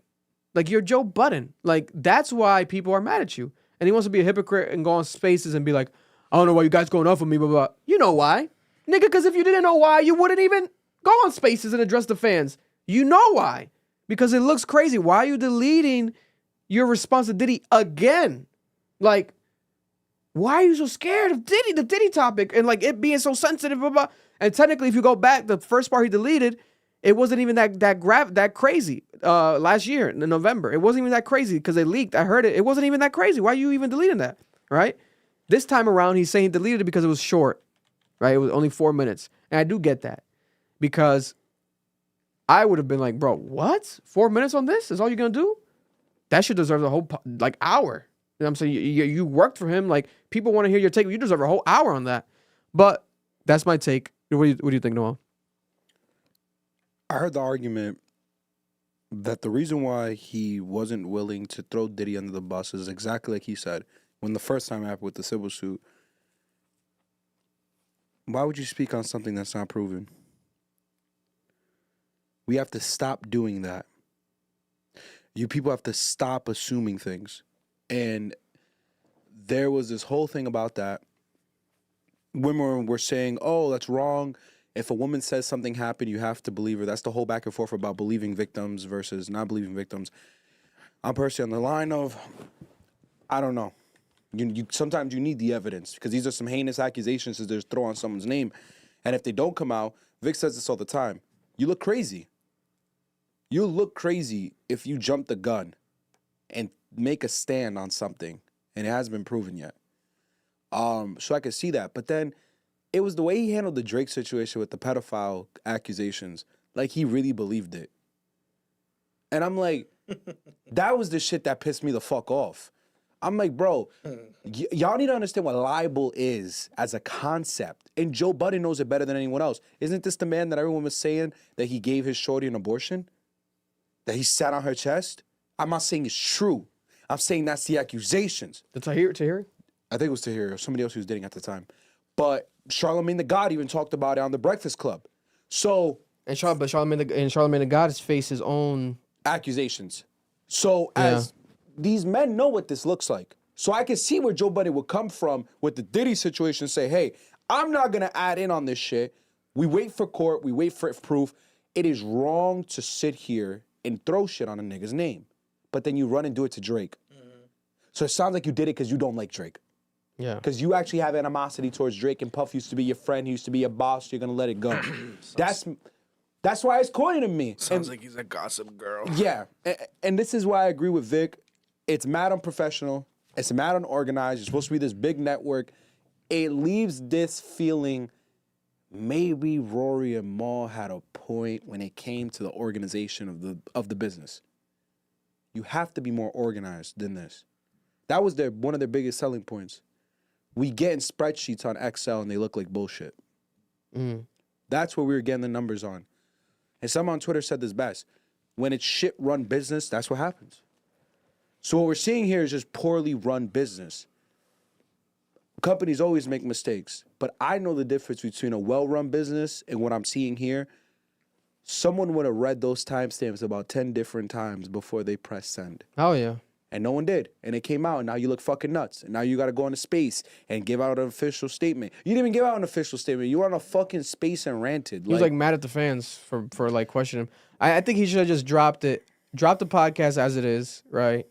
Like, you're Joe Budden. Like, that's why people are mad at you. And he wants to be a hypocrite and go on spaces and be like, I don't know why you guys going off on me, blah, blah. You know why. Nigga, because if you didn't know why, you wouldn't even go on spaces and address the fans. You know why. Because it looks crazy. Why are you deleting your response to Diddy again? Like, why are you so scared of Diddy, the Diddy topic, and like it being so sensitive, blah, blah. And technically, if you go back, the first part he deleted, it wasn't even that crazy. Last year in November, it wasn't even that crazy because they leaked. I heard it. It wasn't even that crazy. Why are you even deleting that? Right? This time around, he's saying he deleted it because it was short. Right? It was only 4 minutes, and I do get that because I would have been like, bro, what? 4 minutes on this is all you're gonna do? That should deserve a whole hour. You know what I'm saying? You worked for him. Like, people want to hear your take. You deserve a whole hour on that. But that's my take. What do you think, Noel? I heard the argument that the reason why he wasn't willing to throw Diddy under the bus is exactly like he said when the first time happened with the civil suit. Why would you speak on something that's not proven? We have to stop doing that. You people have to stop assuming things. And there was this whole thing about that. Women were saying, oh, that's wrong. If a woman says something happened, you have to believe her. That's the whole back and forth about believing victims versus not believing victims. I'm personally on the line of, I don't know. You sometimes you need the evidence because these are some heinous accusations that just throw on someone's name. And if they don't come out, Vic says this all the time. You look crazy. You look crazy if you jump the gun and make a stand on something and it hasn't been proven yet. So I could see that. But then it was the way he handled the Drake situation with the pedophile accusations. Like, he really believed it. And I'm like, that was the shit that pissed me the fuck off. I'm like, bro, y'all need to understand what libel is as a concept. And Joe Budden knows it better than anyone else. Isn't this the man that everyone was saying that he gave his shorty an abortion? That he sat on her chest? I'm not saying it's true. I'm saying that's the accusations. The Tahiri? I think it was Tahiri or somebody else he was dating at the time. But Charlamagne the God even talked about it on The Breakfast Club. So... And Charlamagne the God has faced his own... accusations. So as these men know what this looks like. So I can see where Joe Budden would come from with the Diddy situation and say, hey, I'm not going to add in on this shit. We wait for court. We wait for proof. It is wrong to sit here and throw shit on a nigga's name. But then you run and do it to Drake. So it sounds like you did it because you don't like Drake. Yeah. Because you actually have animosity towards Drake, and Puff used to be your friend. He used to be your boss. You're going to let it go. That's why it's corny to me. Sounds like he's a gossip girl. Yeah. And this is why I agree with Vic. It's mad unprofessional. It's mad unorganized. You're supposed to be this big network. It leaves this feeling maybe Rory and Mal had a point when it came to the organization of the business. You have to be more organized than this. That was one of their biggest selling points. We get in spreadsheets on Excel and they look like bullshit. That's what we were getting the numbers on. And someone on Twitter said this best. When it's shit run business, that's what happens. So what we're seeing here is just poorly run business. Companies always make mistakes, but I know the difference between a well-run business and what I'm seeing here. Someone would have read those timestamps about 10 different times before they press send. Oh, yeah. And no one did. And it came out, and now you look fucking nuts. And now you got to go into space and give out an official statement. You didn't even give out an official statement. You were on a fucking space and ranted. He was like mad at the fans for like questioning him. I think he should have just dropped the podcast as it is, right?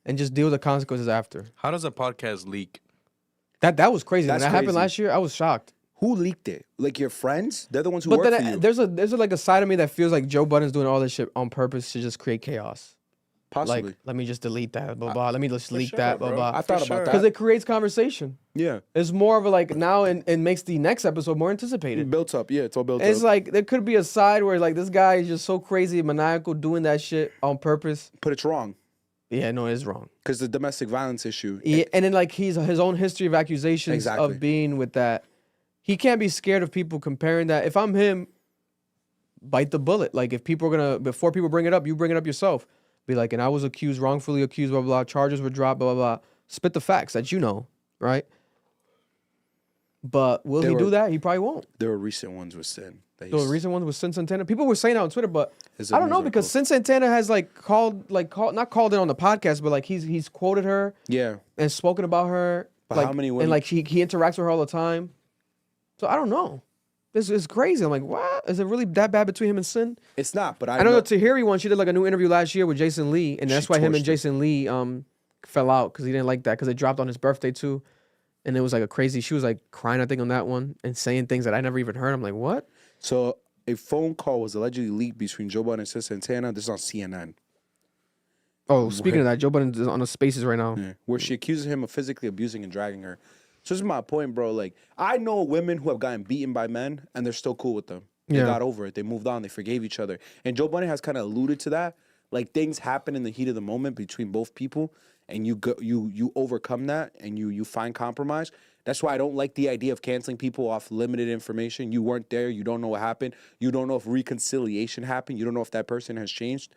And just deal with the consequences after. How does a podcast leak? That was crazy. That's when that happened crazy. last year, I was shocked. Who leaked it? Like your friends? They're the ones who But work then for you. there's like a side of me that feels like Joe Budden's doing all this shit on purpose to just create chaos. Possibly. Like, let me just delete that, blah, blah. Let me just leak sure, that, blah, bro. blah. I thought about that. Because it creates conversation. Yeah. It's more of a like now and makes the next episode more anticipated. Built up. Yeah, it's all built It's up. like there could be a side where like this guy is just so crazy, maniacal, doing that shit on purpose. But it's wrong. Yeah, no, it is wrong. Because the domestic violence issue. Yeah, and then like his own history of accusations Exactly. of being with that. He can't be scared of people comparing that. If I'm him, bite the bullet. Like if people are gonna, before people bring it up, you bring it up yourself. Be like, and I was wrongfully accused, blah, blah, blah. Charges were dropped, blah, blah, blah. Spit the facts that you know, right? But will he do that? He probably won't. There were recent ones with Sin. The recent ones with Sin Santana. People were saying that on Twitter, but His I don't know news because Sin Santana has not called in on the podcast, but like he's quoted her, Yeah. and spoken about her. But like, how many women? And like he interacts with her all the time. So I don't know. This is crazy. I'm like, what? Is it really that bad between him and Sin? It's not, but I know the Tahiri one. She did like a new interview last year with Jason Lee, and that's why him and Jason Lee fell out because he didn't like that because it dropped on his birthday too, and it was like a crazy. She was like crying, I think, on that one and saying things that I never even heard. I'm like, what? So a phone call was allegedly leaked between Joe Budden and Sin Santana. This is on CNN. Oh, speaking of that, Joe Budden is on the Spaces right now. Yeah. Where she accuses him of physically abusing and dragging her. So this is my point, bro. Like, I know women who have gotten beaten by men and they're still cool with them. They got over it. They moved on. They forgave each other. And Joe Budden has kind of alluded to that. Like, things happen in the heat of the moment between both people, and you overcome that and you find compromise. That's why I don't like the idea of canceling people off limited information. You weren't there. You don't know what happened. You don't know if reconciliation happened. You don't know if that person has changed.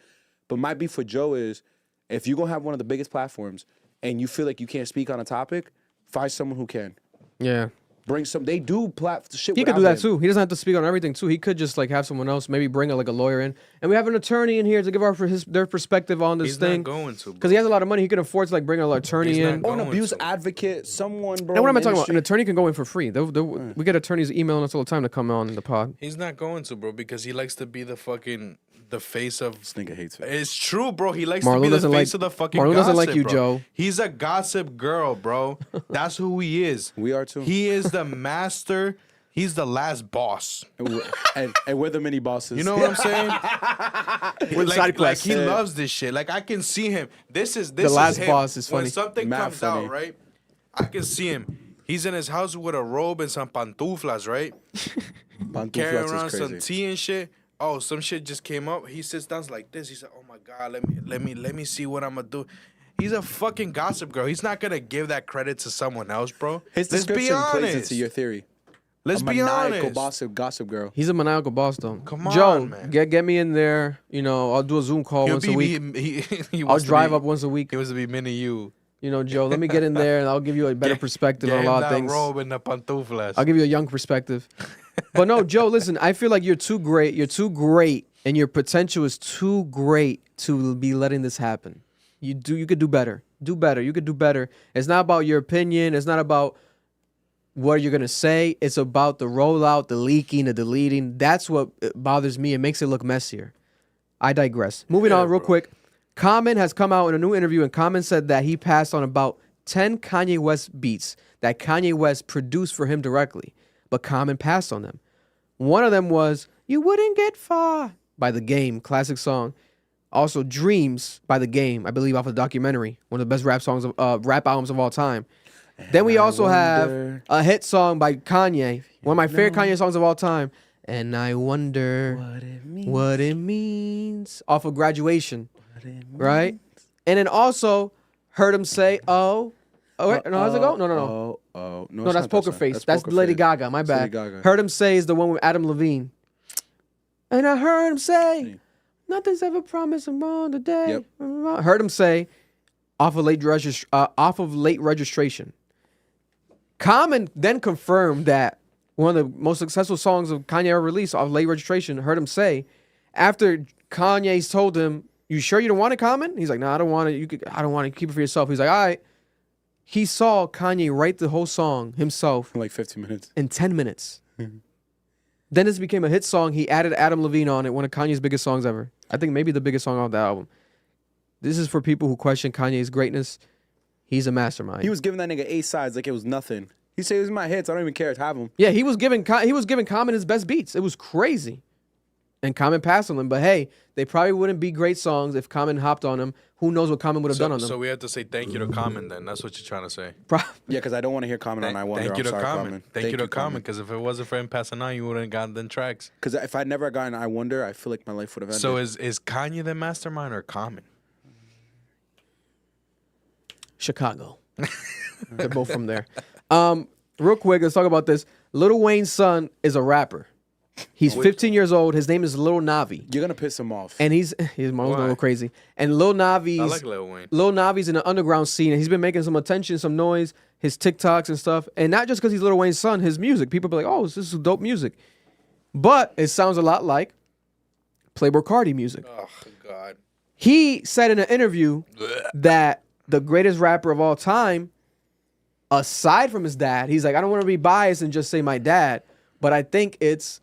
But my beef with Joe is, if you're going to have one of the biggest platforms and you feel like you can't speak on a topic, find someone who can. Yeah. Bring some. They do shit. He could do that him. too. He doesn't have to speak on everything too. He could just like have someone else, maybe bring a lawyer in, and we have an attorney in here to give their perspective on this He's thing. not going to, because he has a lot of money. He can afford to like bring an attorney in. Or an abuse advocate, someone, bro. And what am I talking about? industry. An attorney can go in for free. We get attorneys emailing us all the time to come on the pod. He's not going to, bro, because he likes to be the face of. This nigga hates it. It's true, bro. He likes Marlon to be the doesn't face like- of the fucking Marlon gossip, doesn't like you, bro. Joe. He's a gossip girl, bro. That's who he is. We are too. He is the master. He's the last boss. and we're the mini bosses. You know what I'm saying? We're the side like quests. he Yeah. loves this shit. Like I can see him. This is The last him. boss is funny. When something Mad comes funny. out, right? I can see him. He's in his house with a robe and some pantuflas, right? Carrying Pantuflas around is some crazy. tea and shit. Oh, some shit just came up. He sits down like this. He said, "Oh my God, let me see what I'm gonna do." He's a fucking gossip girl. He's not gonna give that credit to someone else, bro. His Let's be description plays honest. into your theory. Let's A be maniacal honest. gossip girl. He's a maniacal boss, though. Come on, Joe, man. get me in there. You know, I'll do a Zoom call once a week. He I'll wants to drive be- up once a week. He wants to be mini you. You know, Joe, let me get in there and I'll give you a better perspective on a Get him lot of that things. robe and the pantuflas. I'll give you a young perspective. But no, Joe, listen, I feel like you're too great. You're too great, and your potential is too great to be letting this happen. You could do better. Do better. You could do better. It's not about your opinion. It's not about what you're gonna say. It's about the rollout, the leaking, the deleting. That's what bothers me. It makes it look messier. I digress. Moving on real quick. Common has come out in a new interview, and Common said that he passed on about 10 Kanye West beats that Kanye West produced for him directly, but Common passed on them. One of them was "You Wouldn't Get Far" by The Game, classic song. Also, "Dreams" by The Game, I believe off of the documentary, one of the best rap albums of all time. Then we also have a hit song by Kanye, one of my favorite Kanye songs of all time, "And I Wonder What It Means," off of Graduation, right? And then also heard him say, "Oh, wait, no, how's it go? No, No, that's Poker Face. That's Lady Gaga. My bad. Heard him say is the one with Adam Levine. And I heard him say, "Nothing's ever promised around today." Yep. Heard him say, off of late registration. Common then confirmed that one of the most successful songs of Kanye ever released off late registration. Heard him say, after Kanye's told him, "You sure you don't want it, Common?" He's like, "No, I don't want it. I don't want it. Keep it for yourself." He's like, "All right." He saw Kanye write the whole song himself in like 15 minutes. In 10 minutes. Then this became a hit song. He added Adam Levine on it, one of Kanye's biggest songs ever. I think maybe the biggest song off the album. This is for people who question Kanye's greatness. He's a mastermind. He was giving that nigga A sides like it was nothing. He said, "It was my hits. I don't even care. Have them." Yeah, he was giving Common his best beats. It was crazy. And Common passed on them. But hey, they probably wouldn't be great songs if Common hopped on them. Who knows what Common would have done on them. So we have to say thank you to Common then. That's what you're trying to say. Yeah, because I don't want to hear Common on I Wonder. Thank you to I'm sorry, Common. Thank you to Common, because if it wasn't for him passing on, you wouldn't have gotten them tracks. Because if I'd never gotten I Wonder, I feel like my life would have ended. So is Kanye the mastermind or Common? Chicago. They're both from there. Real quick, let's talk about this. Lil Wayne's son is a rapper. He's 15 years old. His name is Lil Navi. You're gonna piss him off. And his mom's gonna go crazy. And Lil Navi's I like Lil Wayne. Lil Navi's in the underground scene, and he's been making some attention, some noise, his TikToks and stuff. And not just because he's Lil Wayne's son, his music. People be like, "Oh, this is dope music." But it sounds a lot like Playboi Carti music. Oh God. He said in an interview that the greatest rapper of all time, aside from his dad, he's like, "I don't want to be biased and just say my dad, but I think it's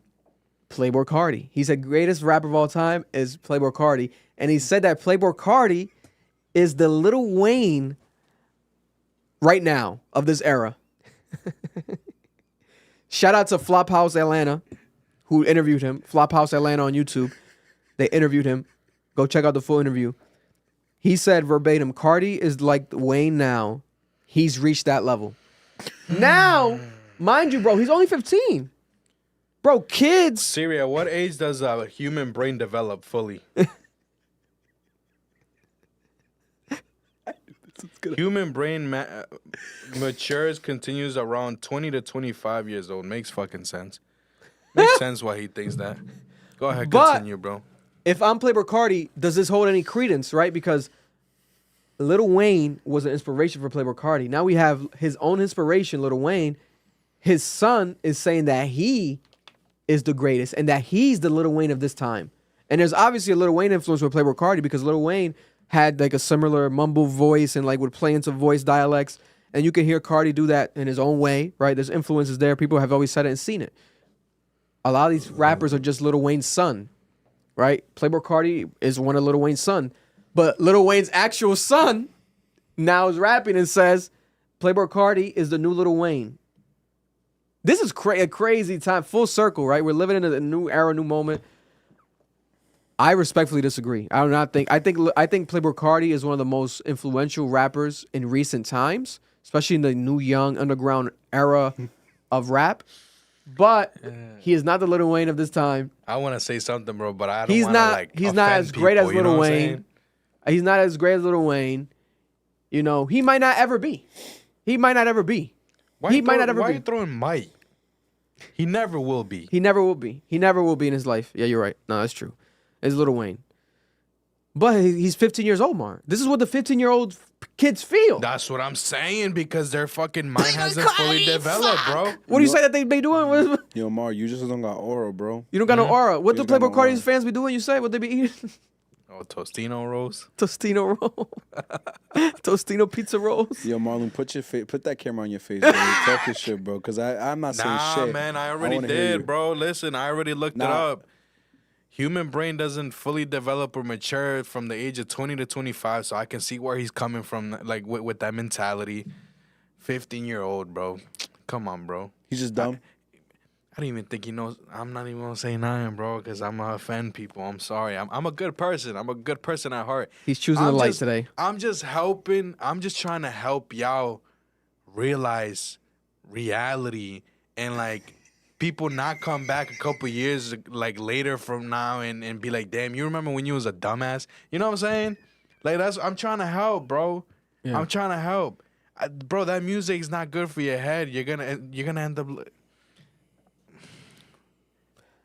Playboi Carti." He said greatest rapper of all time is Playboi Carti. And he said that Playboi Carti is the Lil Wayne right now of this era. Shout out to Flophouse Atlanta, who interviewed him. Flophouse Atlanta on YouTube. They interviewed him. Go check out the full interview. He said verbatim, "Carti is like Wayne now. He's reached that level." Now, mind you, bro, he's only 15. Bro, kids. Siri, at what age does a human brain develop fully? Human brain matures, continues around 20 to 25 years old. Makes fucking sense. Makes sense why he thinks that. Go ahead, continue, bro. If I'm Playboi Carti, does this hold any credence, right? Because Lil Wayne was an inspiration for Playboi Carti. Now we have his own inspiration, Lil Wayne. His son is saying that he is the greatest and that he's the Lil Wayne of this time. And there's obviously a Lil Wayne influence with Playboi Carti because Lil Wayne had like a similar mumble voice and like would play into voice dialects. And you can hear Carti do that in his own way, right? There's influences there. People have always said it and seen it. A lot of these rappers are just Lil Wayne's son, right? Playboi Carti is one of Lil Wayne's son. But Lil Wayne's actual son now is rapping and says Playboi Carti is the new Lil Wayne. This is a crazy time, full circle, right? We're living in a new era, new moment. I respectfully disagree. I do not think. I think Playboi Carti is one of the most influential rappers in recent times, especially in the new young underground era of rap. But he is not the Lil Wayne of this time. I want to say something, bro, but I don't He's want to not. like. He's not as great as Lil Wayne. He's not as great as Lil Wayne. You know, he might not ever be. He might not ever be. Why he might not ever why be. are you throwing Mike? He never will be. He never will be. He never will be in his life. Yeah, you're right. No, that's true. It's Lil Wayne. But he's 15 years old, Mar. This is what the 15-year-old kids feel. That's what I'm saying because their fucking mind hasn't fully developed, bro. What do you say that they be doing? Yo, Mar, you just don't got aura, bro. You don't got no aura. What You the just got Playboi no Carti's aura. fans be doing? You say what they be eating? Oh, Tostino rolls. Tostino roll. Tostino pizza rolls. Yo, Marlon, put that camera on your face, bro. Talk your shit, bro. Cause I'm not saying shit. Nah, man, I already wanna hear you. did, bro. Listen, I already looked it up. Human brain doesn't fully develop or mature from the age of 20 to 25, so I can see where he's coming from, like with that mentality. 15-year-old, bro. Come on, bro. He's just dumb. I don't even think he knows. I'm not even gonna say nothing, bro, because I'm gonna offend people. I'm sorry. I'm a good person. I'm a good person at heart. He's choosing the light today. I'm just helping. I'm just trying to help y'all realize reality and like people not come back a couple years like later from now and be like, damn, you remember when you was a dumbass? You know what I'm saying? Like I'm trying to help, bro. Yeah. I'm trying to help, bro. That music's not good for your head. You're gonna end up.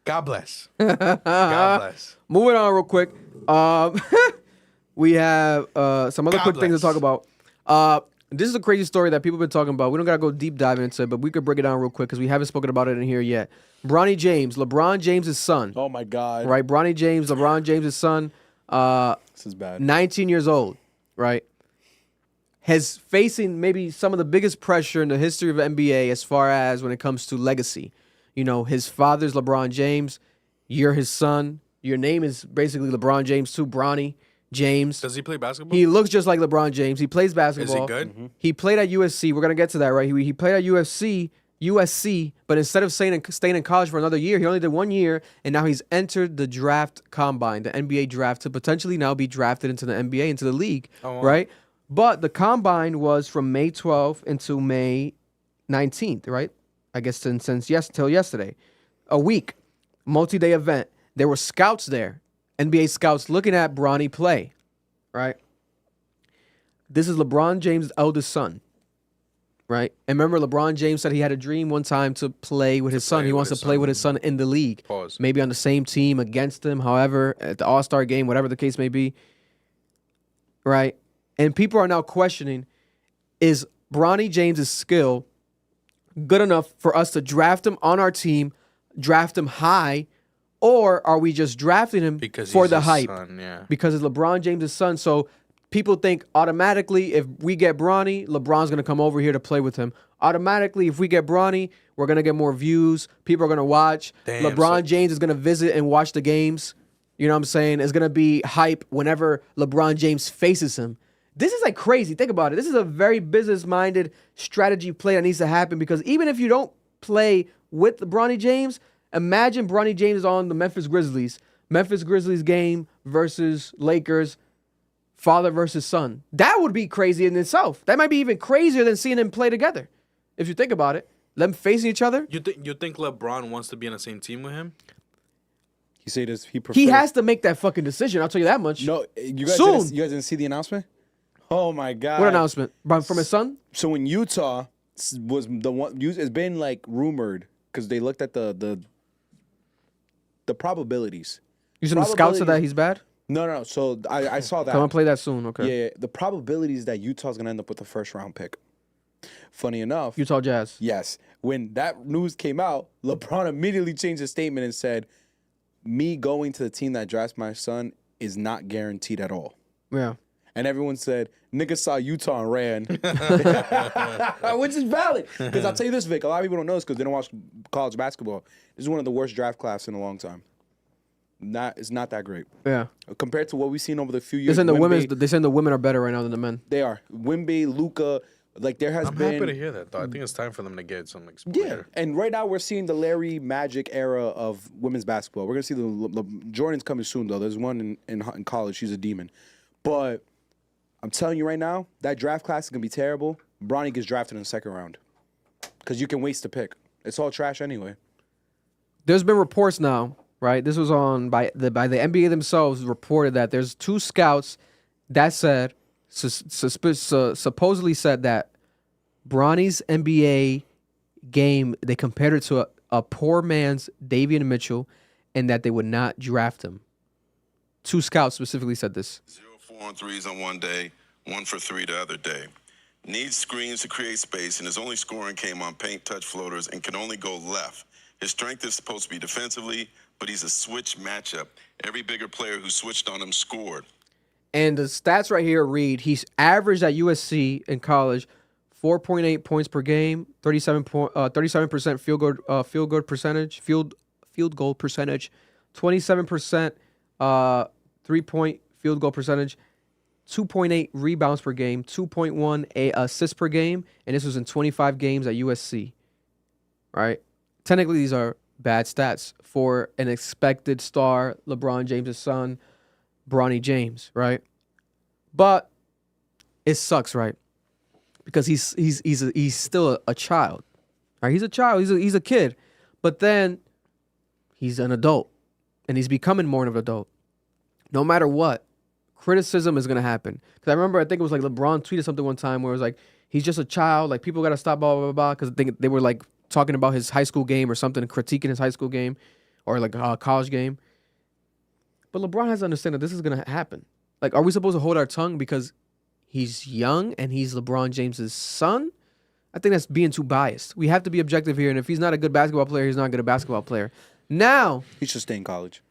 God bless. God bless. Moving on real quick. We have some other quick things to talk about. This is a crazy story that people have been talking about. We don't got to go deep dive into it, but we could break it down real quick because we haven't spoken about it in here yet. Bronny James, LeBron James' son. Oh, my God. Right? Bronny James, LeBron James' son. This is bad. 19 years old, right? Has facing maybe some of the biggest pressure in the history of NBA as far as when it comes to legacy. You know, his father's LeBron James. You're his son. Your name is basically LeBron James too, Bronny James. Does he play basketball? He looks just like LeBron James. He plays basketball. Is he good? Mm-hmm. He played at USC. We're going to get to that, right? He played at USC, but instead of staying in college for another year, he only did 1 year, and now he's entered the draft combine, the NBA draft, to potentially now be drafted into the NBA, into the league, right? But the combine was from May 12th until May 19th, right? I guess till yesterday. A week, multi-day event. There were scouts there, NBA scouts looking at Bronny play, right? This is LeBron James' eldest son, right? And remember, LeBron James said he had a dream one time to play with his son. He wants to play with his son in the league. Pause. Maybe on the same team against him, however, at the All-Star game, whatever the case may be, right? And people are now questioning, is Bronny James' skill good enough for us to draft him on our team, draft him high, or are we just drafting him for the hype? Son, yeah. Because it's LeBron James' son. So people think automatically if we get Bronny, LeBron's going to come over here to play with him. Automatically, if we get Bronny, we're going to get more views. People are going to watch. Damn, LeBron James is going to visit and watch the games. You know what I'm saying? It's going to be hype whenever LeBron James faces him. This is like crazy. Think about it. This is a very business-minded strategy play that needs to happen because even if you don't play with Bronny James, imagine Bronny James is on the Memphis Grizzlies. Memphis Grizzlies game versus Lakers, father versus son. That would be crazy in itself. That might be even crazier than seeing them play together. If you think about it. Them facing each other. You think LeBron wants to be on the same team with him? He said he prefers. He has to make that fucking decision. I'll tell you that much. No, you guys soon. You guys didn't see the announcement? Oh my God! What announcement? From his son? So in Utah was the one. It's been like rumored because they looked at the probabilities. You said the scouts said that he's bad? No. So I saw that. Come and play that soon, okay? Yeah. The probabilities that Utah's gonna end up with the first round pick. Funny enough, Utah Jazz. Yes. When that news came out, LeBron immediately changed his statement and said, "Me going to the team that drafts my son is not guaranteed at all." Yeah. And everyone said, "Nigga saw Utah and ran," which is valid. Because I'll tell you this, Vic, a lot of people don't know this because they don't watch college basketball. This is one of the worst draft classes in a long time. It's not that great. Yeah. Compared to what we've seen over the few years. They saying the women are better right now than the men. They are. Wemby, Luka, like there has I'm been. happy to hear that, though. I think it's time for them to get some exposure. Yeah, and right now we're seeing the Larry Magic era of women's basketball. We're gonna see the Jordan's coming soon though. There's one in college. She's a demon, but I'm telling you right now, that draft class is gonna be terrible. Bronny gets drafted in the second round. Because you can waste a pick. It's all trash anyway. There's been reports now, right? This was on by the NBA themselves reported that there's 2 scouts that said supposedly said that Bronny's NBA game, they compared it to a poor man's Davion Mitchell, and that they would not draft him. 2 scouts specifically said this. 4 on threes on one day, 1 for 3 the other day. Needs screens to create space, and his only scoring came on paint touch floaters and can only go left. His strength is supposed to be defensively, but he's a switch matchup. Every bigger player who switched on him scored. And the stats right here read he's averaged at USC in college 4.8 points per game, 37% field goal percentage, 27% 3-point field goal percentage, 2.8 rebounds per game, 2.1 assists per game, and this was in 25 games at USC. Right? Technically, these are bad stats for an expected star, LeBron James' son, Bronny James, right? But it sucks, right? Because he's still a child, right? He's a child. He's a kid, but then he's an adult, and he's becoming more of an adult. No matter what, criticism is gonna happen. Because I remember, I think it was like LeBron tweeted something one time where it was like, he's just a child. Like, people gotta stop blah blah blah. Because they were like talking about his high school game or something, critiquing his high school game or like a college game. But LeBron has to understand that this is gonna happen. Like, are we supposed to hold our tongue because he's young and he's LeBron James's son? I think that's being too biased. We have to be objective here. And if he's not a good basketball player, he's not a good basketball player. Now, he should stay in college.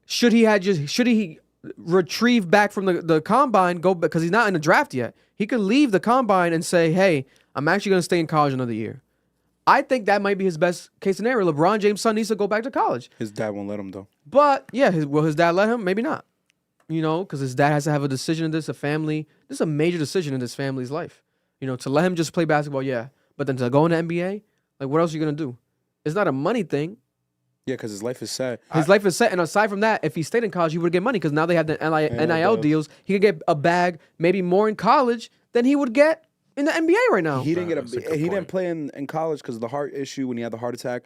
Should he retrieve back from the combine, go because he's not in the draft yet? He could leave the combine and say, hey, I'm actually going to stay in college another year. I think that might be his best case scenario. LeBron James' son needs to go back to college. His dad won't let him, though. But, yeah, will his dad let him? Maybe not. You know, because his dad has to have a decision in this, a family. This is a major decision in this family's life. You know, to let him just play basketball, yeah. But then to go in the NBA, like, what else are you going to do? It's not a money thing. Yeah, because his life is set. His life is set. And aside from that, if he stayed in college, he would get money because now they have the NIL deals. He could get a bag, maybe more in college than he would get in the NBA right now. He didn't he didn't play in college because of the heart issue when he had the heart attack.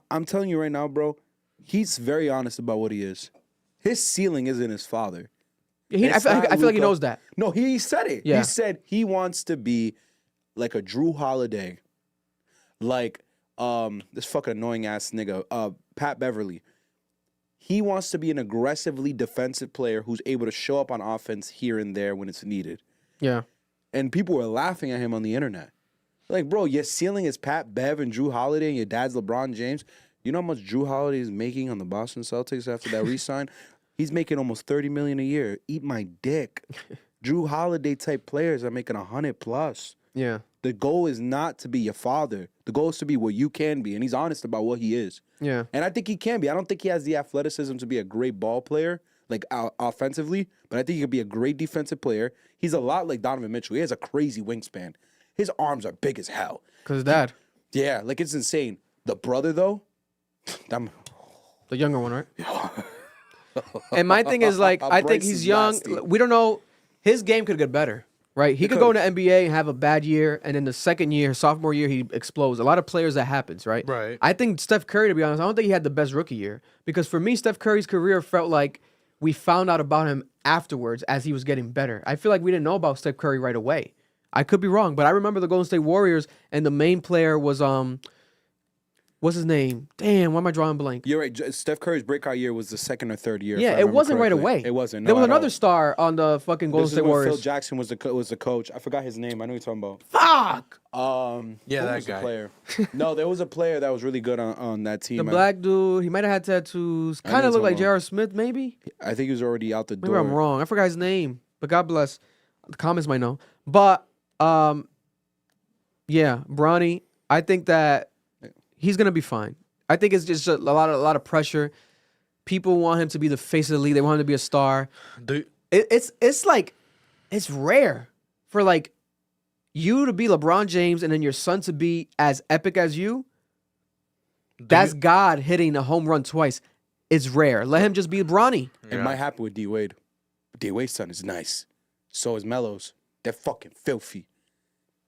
I'm telling you right now, bro, he's very honest about what he is. His ceiling isn't his father. Yeah, I feel like he knows that. No, he said it. Yeah. He said he wants to be like a Drew Holiday. Like this fucking annoying ass nigga, Pat Beverly. He wants to be an aggressively defensive player who's able to show up on offense here and there when it's needed. Yeah. And people were laughing at him on the internet. Like, bro, your ceiling is Pat Bev and Drew Holiday and your dad's LeBron James. You know how much Drew Holiday is making on the Boston Celtics after that re-sign? He's making almost $30 million a year. Eat my dick. Drew Holiday type players are making 100+. Yeah. The goal is not to be your father. The goal is to be what you can be. And he's honest about what he is. Yeah. And I think he can be. I don't think he has the athleticism to be a great ball player, like offensively, but I think he could be a great defensive player. He's a lot like Donovan Mitchell. He has a crazy wingspan. His arms are big as hell. Because his dad. Yeah, like it's insane. The brother, though, the younger one, right? And my thing is, like, I think he's young. Nasty. We don't know. His game could get better, right? He could go in the NBA and have a bad year, and then the second year, sophomore year, he explodes. A lot of players, that happens, right? Right. I think Steph Curry, to be honest, I don't think he had the best rookie year. Because for me, Steph Curry's career felt like we found out about him afterwards as he was getting better. I feel like we didn't know about Steph Curry right away. I could be wrong, but I remember the Golden State Warriors, and the main player was what's his name? Damn, why am I drawing blank? You're right. Steph Curry's breakout year was the second or third year. Yeah, it wasn't right away. It wasn't. No, there was another star on the fucking Golden State Warriors. Phil Jackson was the coach. I forgot his name. I know you're talking about. Fuck. Yeah, who that was the guy. player? No, there was a player that was really good on that team. The black dude, he might have had tattoos. Kind of looked like J.R. Smith, maybe. I think he was already out the door. Maybe I'm wrong. I forgot his name, but God bless. The comments might know. But yeah, Bronny, I think that he's gonna be fine. I think it's just a lot of pressure. People want him to be the face of the league. They want him to be a star. It's like it's rare for like you to be LeBron James and then your son to be as epic as you. That's God hitting a home run twice. It's rare. Let him just be Bronny. It might happen with D Wade. D Wade's son is nice. So is Melo's. They're fucking filthy.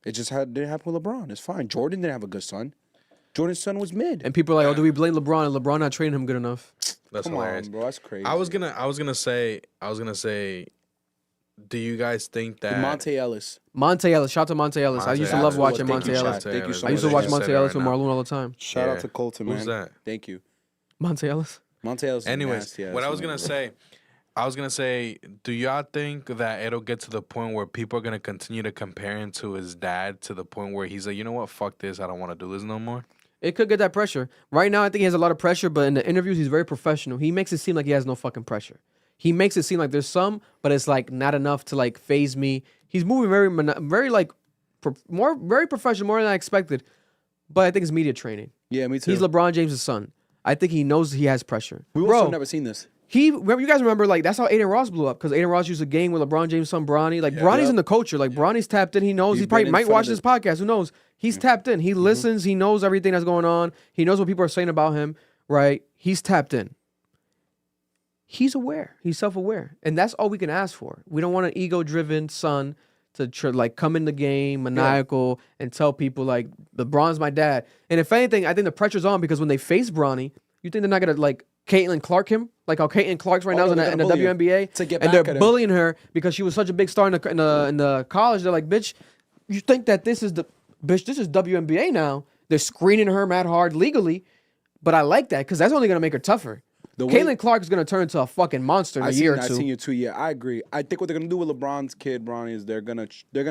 It just didn't happen with LeBron. It's fine. Jordan didn't have a good son. Jordan's son was mid. And people are like, oh, do we blame LeBron? And LeBron not training him good enough. That's Come hilarious. on, bro. That's crazy. I was gonna say, do you guys think that Monte Ellis? Monte Ellis. Shout out to Monte Ellis. I used to love watching Monte Ellis. Thank you so I much. used to watch You Monte said it Ellis right with now. Marlon all the time. Shout out to Colton, man. Who's that? Thank you. Monte Ellis. Monte Ellis. is Anyways, nasty ass, what I was man. gonna say, do y'all think that it'll get to the point where people are gonna continue to compare him to his dad to the point where he's like, you know what, fuck this, I don't want to do this no more? It could get that pressure. Right now, I think he has a lot of pressure, but in the interviews, he's very professional. He makes it seem like he has no fucking pressure. He makes it seem like there's some, but it's like not enough to like phase me. He's moving very like very professional, more than I expected. But I think it's media training. Yeah, me too. He's LeBron James' son. I think he knows he has pressure. We've also never seen this. You guys remember, like, that's how Aiden Ross blew up, because Aiden Ross used a game with LeBron James' son, Bronny. Like, Bronny's in the culture. Like, Bronny's tapped in. He knows. He been probably in might front watch of this podcast. Who knows? He's tapped in. He listens. He knows everything that's going on. He knows what people are saying about him, right? He's tapped in. He's aware. He's self-aware. And that's all we can ask for. We don't want an ego-driven son to, like, come in the game, maniacal, and tell people, like, LeBron's my dad. And if anything, I think the pressure's on, because when they face Bronny, you think they're not going to, like, Caitlin Clark him, like how Caitlin Clark's right now is in the WNBA, to get and back they're at him. bullying her because she was such a big star in the college. They're like, bitch, you think that this is WNBA now? They're screening her mad hard legally, but I like that because that's only gonna make her tougher. Caitlin Clark is gonna turn into a fucking monster in a year or two. I've seen you too. Yeah, I agree. I think what they're gonna do with LeBron's kid, Bronny, is they're gonna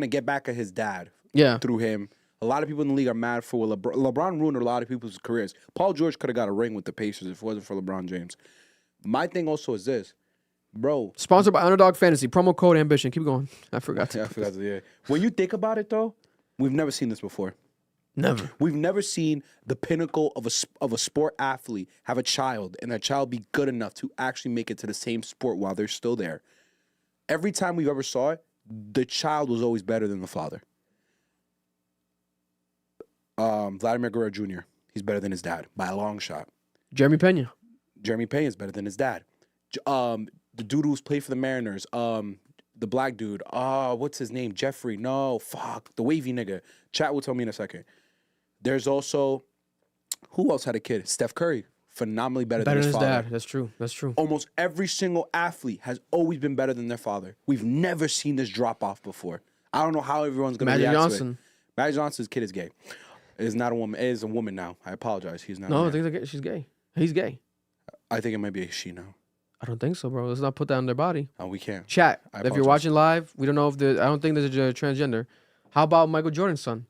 get back at his dad. Yeah. Through him. A lot of people in the league are mad for what LeBron ruined a lot of people's careers. Paul George could have got a ring with the Pacers if it wasn't for LeBron James. My thing also is this, bro. Sponsored by Underdog Fantasy. Promo code Ambition. Keep going. I forgot to. Yeah. When you think about it, though, we've never seen this before. Never. We've never seen the pinnacle of a sport athlete have a child, and that child be good enough to actually make it to the same sport while they're still there. Every time we've ever saw it, the child was always better than the father. Vladimir Guerrero Jr. He's better than his dad by a long shot. Jeremy Pena. Jeremy Pena is better than his dad. The dude who's played for the Mariners, the black dude. What's his name? Jeffrey. No, fuck. The wavy nigga. Chat will tell me in a second. There's also, who else had a kid? Steph Curry. Phenomenally better than his father. Dad. That's true. That's true. Almost every single athlete has always been better than their father. We've never seen this drop off before. I don't know how everyone's going to react to it. Magic Johnson's kid is gay. Is not a woman. It is a woman now. I apologize. He's not. No, I think she's gay. He's gay. I think it might be a she now. I don't think so, bro. Let's not put that on their body. Oh, we can't. Chat. I If you're apologize. watching live, we don't know if I don't think there's a transgender. How about Michael Jordan's son?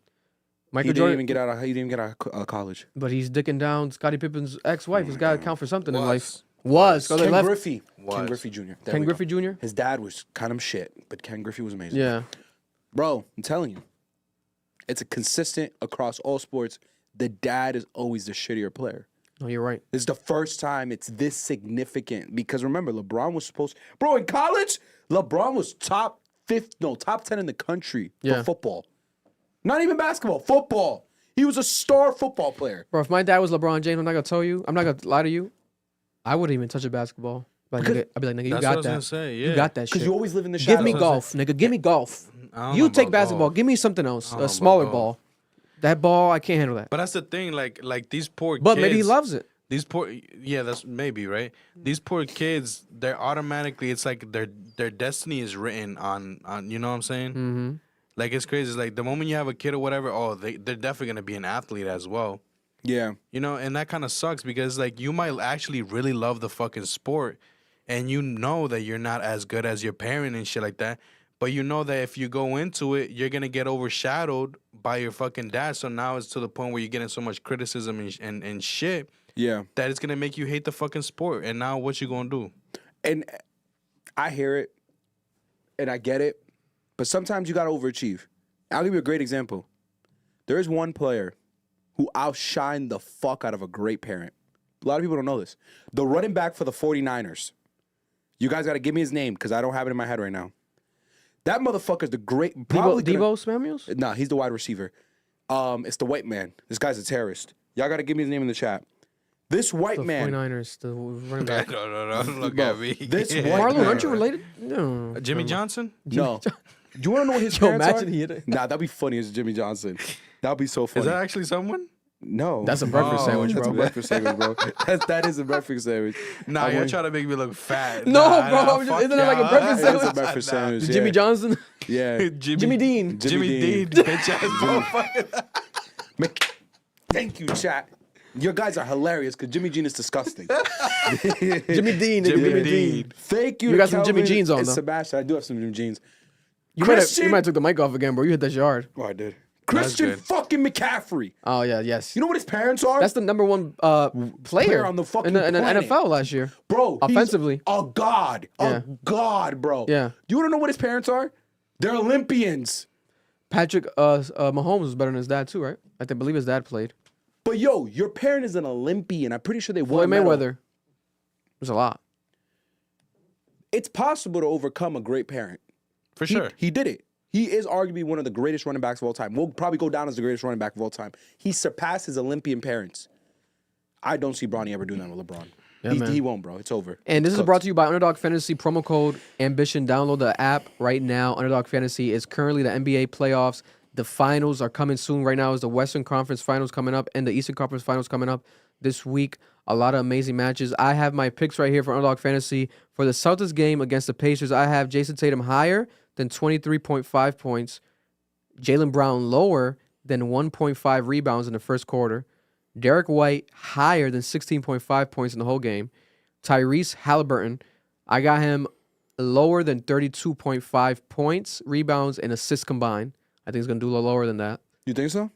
He didn't even get out of college. But he's dicking down Scottie Pippen's ex-wife. He's got to count for something in life. Ken Griffey. Ken Griffey Jr. There Ken we Griffey go. Jr.? His dad was kind of shit, but Ken Griffey was amazing. Yeah. Bro, I'm telling you. It's a consistent across all sports. The dad is always the shittier player. No, you're right. This is the first time it's this significant. Because remember, LeBron was bro, in college, LeBron was top 10 in the country for football. Not even basketball, football. He was a star football player. Bro, if my dad was LeBron James, I'm not going to tell you. I'm not going to lie to you. I wouldn't even touch a basketball. I'd be like, nigga, you That's got what I was that. gonna say, yeah. You got that shit. Because you always live in the shadows. Give me golf, nigga. Give me golf. You take basketball. Give me something else. A smaller ball. That ball, I can't handle that. But that's the thing, like these poor kids. But maybe he loves it. These poor, that's maybe right. These poor kids, they're automatically. It's like their destiny is written on. You know what I'm saying? Mm-hmm. Like it's crazy. It's like the moment you have a kid or whatever, they're definitely gonna be an athlete as well. Yeah. You know, and that kind of sucks because like you might actually really love the fucking sport, and you know that you're not as good as your parent and shit like that. But you know that if you go into it, you're going to get overshadowed by your fucking dad. So now it's to the point where you're getting so much criticism and shit. Yeah. That it's going to make you hate the fucking sport. And now what you going to do? And I hear it. And I get it. But sometimes you got to overachieve. I'll give you a great example. There is one player who outshined the fuck out of a great parent. A lot of people don't know this. The running back for the 49ers. You guys got to give me his name because I don't have it in my head right now. That motherfucker's the great. Debo Samuels? Nah, he's the wide receiver. It's the white man. This guy's a terrorist. Y'all got to give me his name in the chat. This white man. 49ers, the running back. No, look at me. This white Marlon, man. aren't you related? No. Jimmy Johnson? No. Do you want to know what his Yo, parents imagine are? he hit it. Nah, that'd be funny as Jimmy Johnson. That'd be so funny. Is that actually someone? No. That's a breakfast sandwich, That's bro. a breakfast sandwich, bro. That is a breakfast sandwich. Nah, you're trying to make me look fat. No, Nah, bro. nah, Isn't fuck it like a y'all. breakfast It's sandwich? a breakfast sandwich. Jimmy yeah. Johnson? Yeah. Jimmy Dean. Jimmy Dean, bitch ass motherfucker. Thank you, chat. Your guys are hilarious because Jimmy Jean is disgusting. Jimmy Dean. nigga, Jimmy Dean. Thank you. You to got some Jimmy Kelvin Jeans on, and though. Sebastian, I do have some Jimmy Jeans. You might Christian- have took the mic off again, bro. You hit that shit hard. Oh, I did. Christian good. fucking McCaffrey. Oh, yeah, yes. You know what his parents are? That's the number one player on the fucking in the planet. NFL last year. Bro, he's offensively. a god. Yeah. A god, bro. Yeah. You want to know what his parents are? They're Olympians. Patrick Mahomes was better than his dad, too, right? I believe his dad played. But yo, your parent is an Olympian. I'm pretty sure they won Floyd a medal. Mayweather. There's a lot. It's possible to overcome a great parent. For sure. He did it. He is arguably one of the greatest running backs of all time. Will probably go down as the greatest running back of all time. He surpassed his Olympian parents. I don't see Bronny ever doing that with LeBron. Yeah, man. He won't, bro. It's over. And this It's is cooked. brought to you by Underdog Fantasy. Promo code Ambition. Download the app right now. Underdog Fantasy is currently the NBA playoffs. The finals are coming soon. Right now is the Western Conference Finals coming up and the Eastern Conference Finals coming up this week. A lot of amazing matches. I have my picks right here for Underdog Fantasy. For the Celtics game against the Pacers, I have Jason Tatum higher than 23.5 points. Jaylen Brown lower than 1.5 rebounds in the first quarter. Derek White higher than 16.5 points in the whole game. Tyrese Halliburton, I got him lower than 32.5 points, rebounds, and assists combined. I think he's going to do a little lower than that. You think so?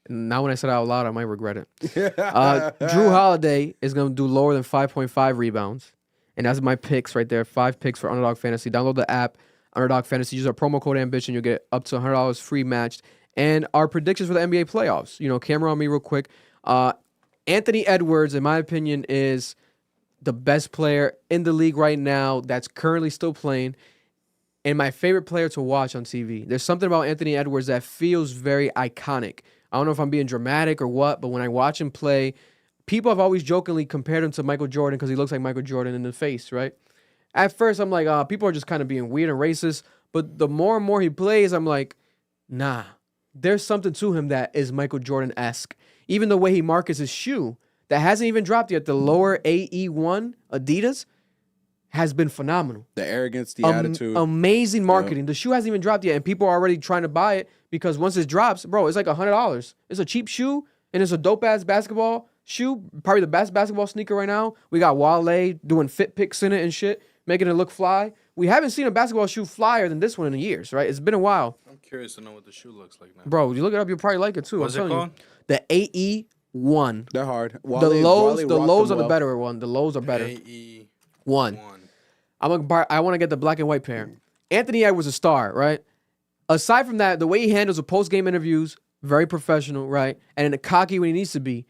Now when I said it out loud, I might regret it. Drew Holiday is going to do lower than 5.5 rebounds. And that's my picks right there. 5 picks for Underdog Fantasy. Download the app, Underdog Fantasy. Use our promo code Ambition. You'll get up to $100 free matched. And our predictions for the NBA playoffs. You know, camera on me real quick. Anthony Edwards, in my opinion, is the best player in the league right now that's currently still playing. And my favorite player to watch on TV. There's something about Anthony Edwards that feels very iconic. I don't know if I'm being dramatic or what, but when I watch him play, people have always jokingly compared him to Michael Jordan because he looks like Michael Jordan in the face, right? At first, I'm like, people are just kind of being weird and racist. But the more and more he plays, I'm like, nah. There's something to him that is Michael Jordan-esque. Even the way he markets his shoe that hasn't even dropped yet, the lower AE1 Adidas, has been phenomenal. The arrogance, the attitude. Amazing marketing. The shoe hasn't even dropped yet, and people are already trying to buy it because once it drops, bro, it's like $100. It's a cheap shoe, and it's a dope-ass basketball shoe. Probably the best basketball sneaker right now. We got Wale doing fit pics in it and shit, making it look fly. We haven't seen a basketball shoe flyer than this one in years, right? It's been a while. I'm curious to know what the shoe looks like now. Bro, you look it up, you'll probably like it too. What's I'm it telling called? you. The AE1. They're hard. The lows are the better one. The lows are better. AE1. I want to get the black and white pair. Anthony Edwards a star, right? Aside from that, the way he handles the post-game interviews, very professional, right? And cocky when he needs to be,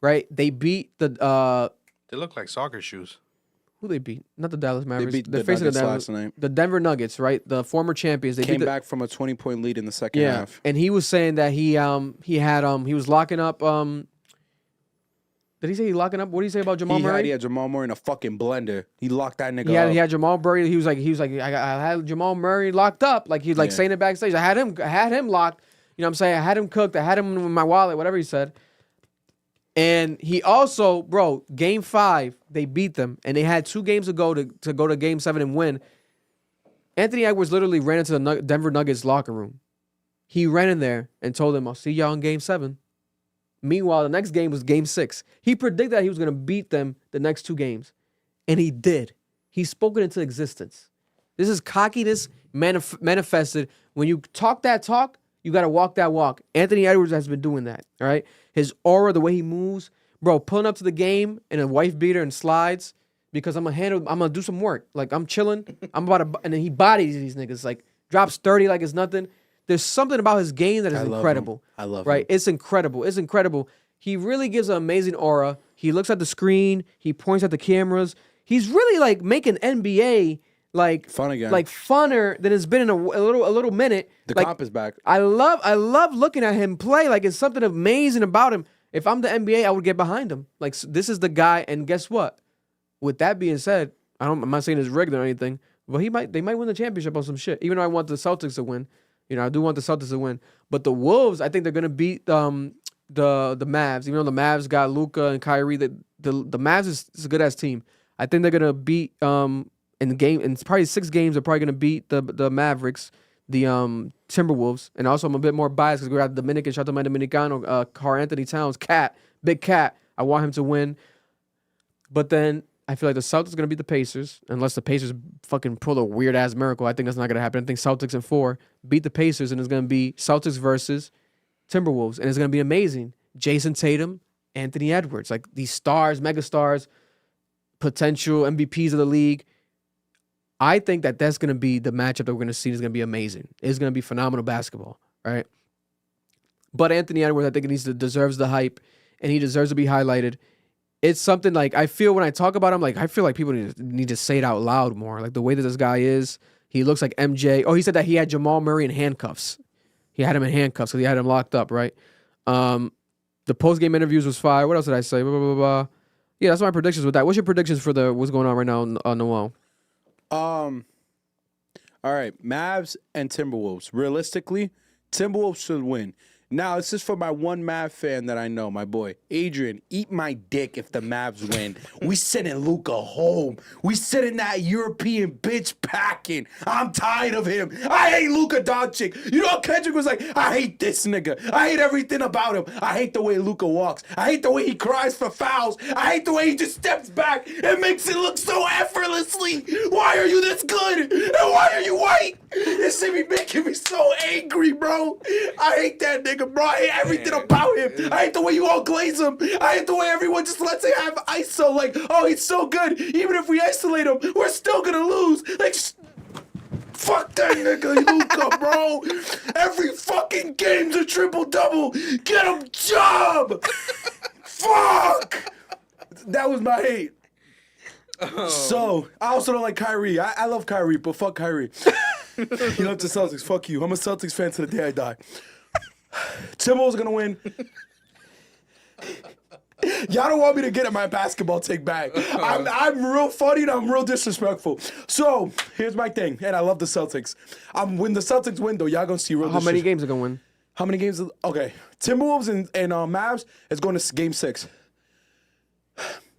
right? They beat the They look like soccer shoes. who they beat? Not the Dallas Mavericks. beat the the face of Nuggets the last night. The Denver Nuggets, right? The former champions. They Came beat back from a 20-point lead in the second half. and he was saying that he was locking up. Did he say he locking up? What did he say about Jamal Murray? He had Jamal Murray in a fucking blender. He locked that nigga He up. had Jamal Murray. He was like, I had Jamal Murray locked up. Like he's like saying it backstage. I had him locked. You know what I'm saying? I had him cooked. I had him in my wallet, whatever he said. And he also, bro, game 5, they beat them. And they had 2 games to go to game 7 and win. Anthony Edwards literally ran into the Denver Nuggets locker room. He ran in there and told them, I'll see y'all in game 7. Meanwhile, the next game was game 6. He predicted that he was going to beat them the next 2 games. And he did. He spoke it into existence. This is cockiness manifested. When you talk that talk, you got to walk that walk. Anthony Edwards has been doing that, all right? His aura, the way he moves. Bro, pulling up to the game in a wife beater and slides because I'm going to do some work. Like, I'm chilling. And then he bodies these niggas. Like, drops 30 like it's nothing. There's something about his game that is incredible. I love right? him. It's incredible. It's incredible. He really gives an amazing aura. He looks at the screen. He points at the cameras. He's really like making NBA like fun again, like funner than it's been in a little minute. The like, comp is back. I love looking at him play. Like it's something amazing about him. If I'm the NBA, I would get behind him. Like this is the guy. And guess what? With that being said, I'm not saying it's rigged or anything, Well, they might win the championship on some shit. Even though I want the Celtics to win, I do want the Celtics to win. But the Wolves, I think they're gonna beat the Mavs. Even though the Mavs got Luka and Kyrie, the Mavs is a good ass team. I think they're gonna beat in probably 6 games. They're probably gonna beat the Mavericks, the Timberwolves, and also I'm a bit more biased because we got Dominican, shout out to my Dominicano, Carl Anthony Towns, Big Cat. I want him to win, but then I feel like the Celtics are gonna beat the Pacers unless the Pacers fucking pull a weird ass miracle. I think that's not gonna happen. I think Celtics in 4 beat the Pacers, and it's gonna be Celtics versus Timberwolves, and it's gonna be amazing. Jason Tatum, Anthony Edwards, like these stars, mega stars, potential MVPs of the league. I think that's going to be the matchup that we're going to see. Is going to be amazing. It's going to be phenomenal basketball, right? But Anthony Edwards, I think deserves the hype, and he deserves to be highlighted. It's something like I feel when I talk about him, like I feel like people need to say it out loud more. Like the way that this guy is, he looks like MJ. Oh, he said that he had Jamal Murray in handcuffs. He had him in handcuffs because he had him locked up, right? The post-game interviews was fire. What else did I say? Blah, blah, blah, blah. Yeah, that's my predictions with that. What's your predictions for what's going on right now on Noel? All right, Mavs and Timberwolves. Realistically, Timberwolves should win. Now, this is for my one Mav fan that I know, my boy. Adrian, eat my dick if the Mavs win. We sending Luka home. We sending that European bitch packing. I'm tired of him. I hate Luka Doncic. You know, Kendrick was like, I hate this nigga. I hate everything about him. I hate the way Luka walks. I hate the way he cries for fouls. I hate the way he just steps back and makes it look so effortlessly. Why are you this good? And why are you white? This shit be making me so angry, bro. I hate that nigga, bro. I hate everything about him. I hate the way you all glaze him. I hate the way everyone just lets him have ISO. Like, oh, he's so good. Even if we isolate him, we're still gonna lose. Like, fuck that nigga, Luka, bro. Every fucking game's a triple-double. Get him job. Fuck. That was my hate. Oh. So, I also don't like Kyrie. I love Kyrie, but fuck Kyrie. You know, the Celtics. Fuck you. I'm a Celtics fan to the day I die. Timberwolves are gonna win. Y'all don't want me to get at my basketball take back. I'm real funny and I'm real disrespectful. So here's my thing, and I love the Celtics. When the Celtics win, though, y'all gonna see real. How many games are gonna win? How many games? Okay, Timberwolves and Mavs is going to Game 6.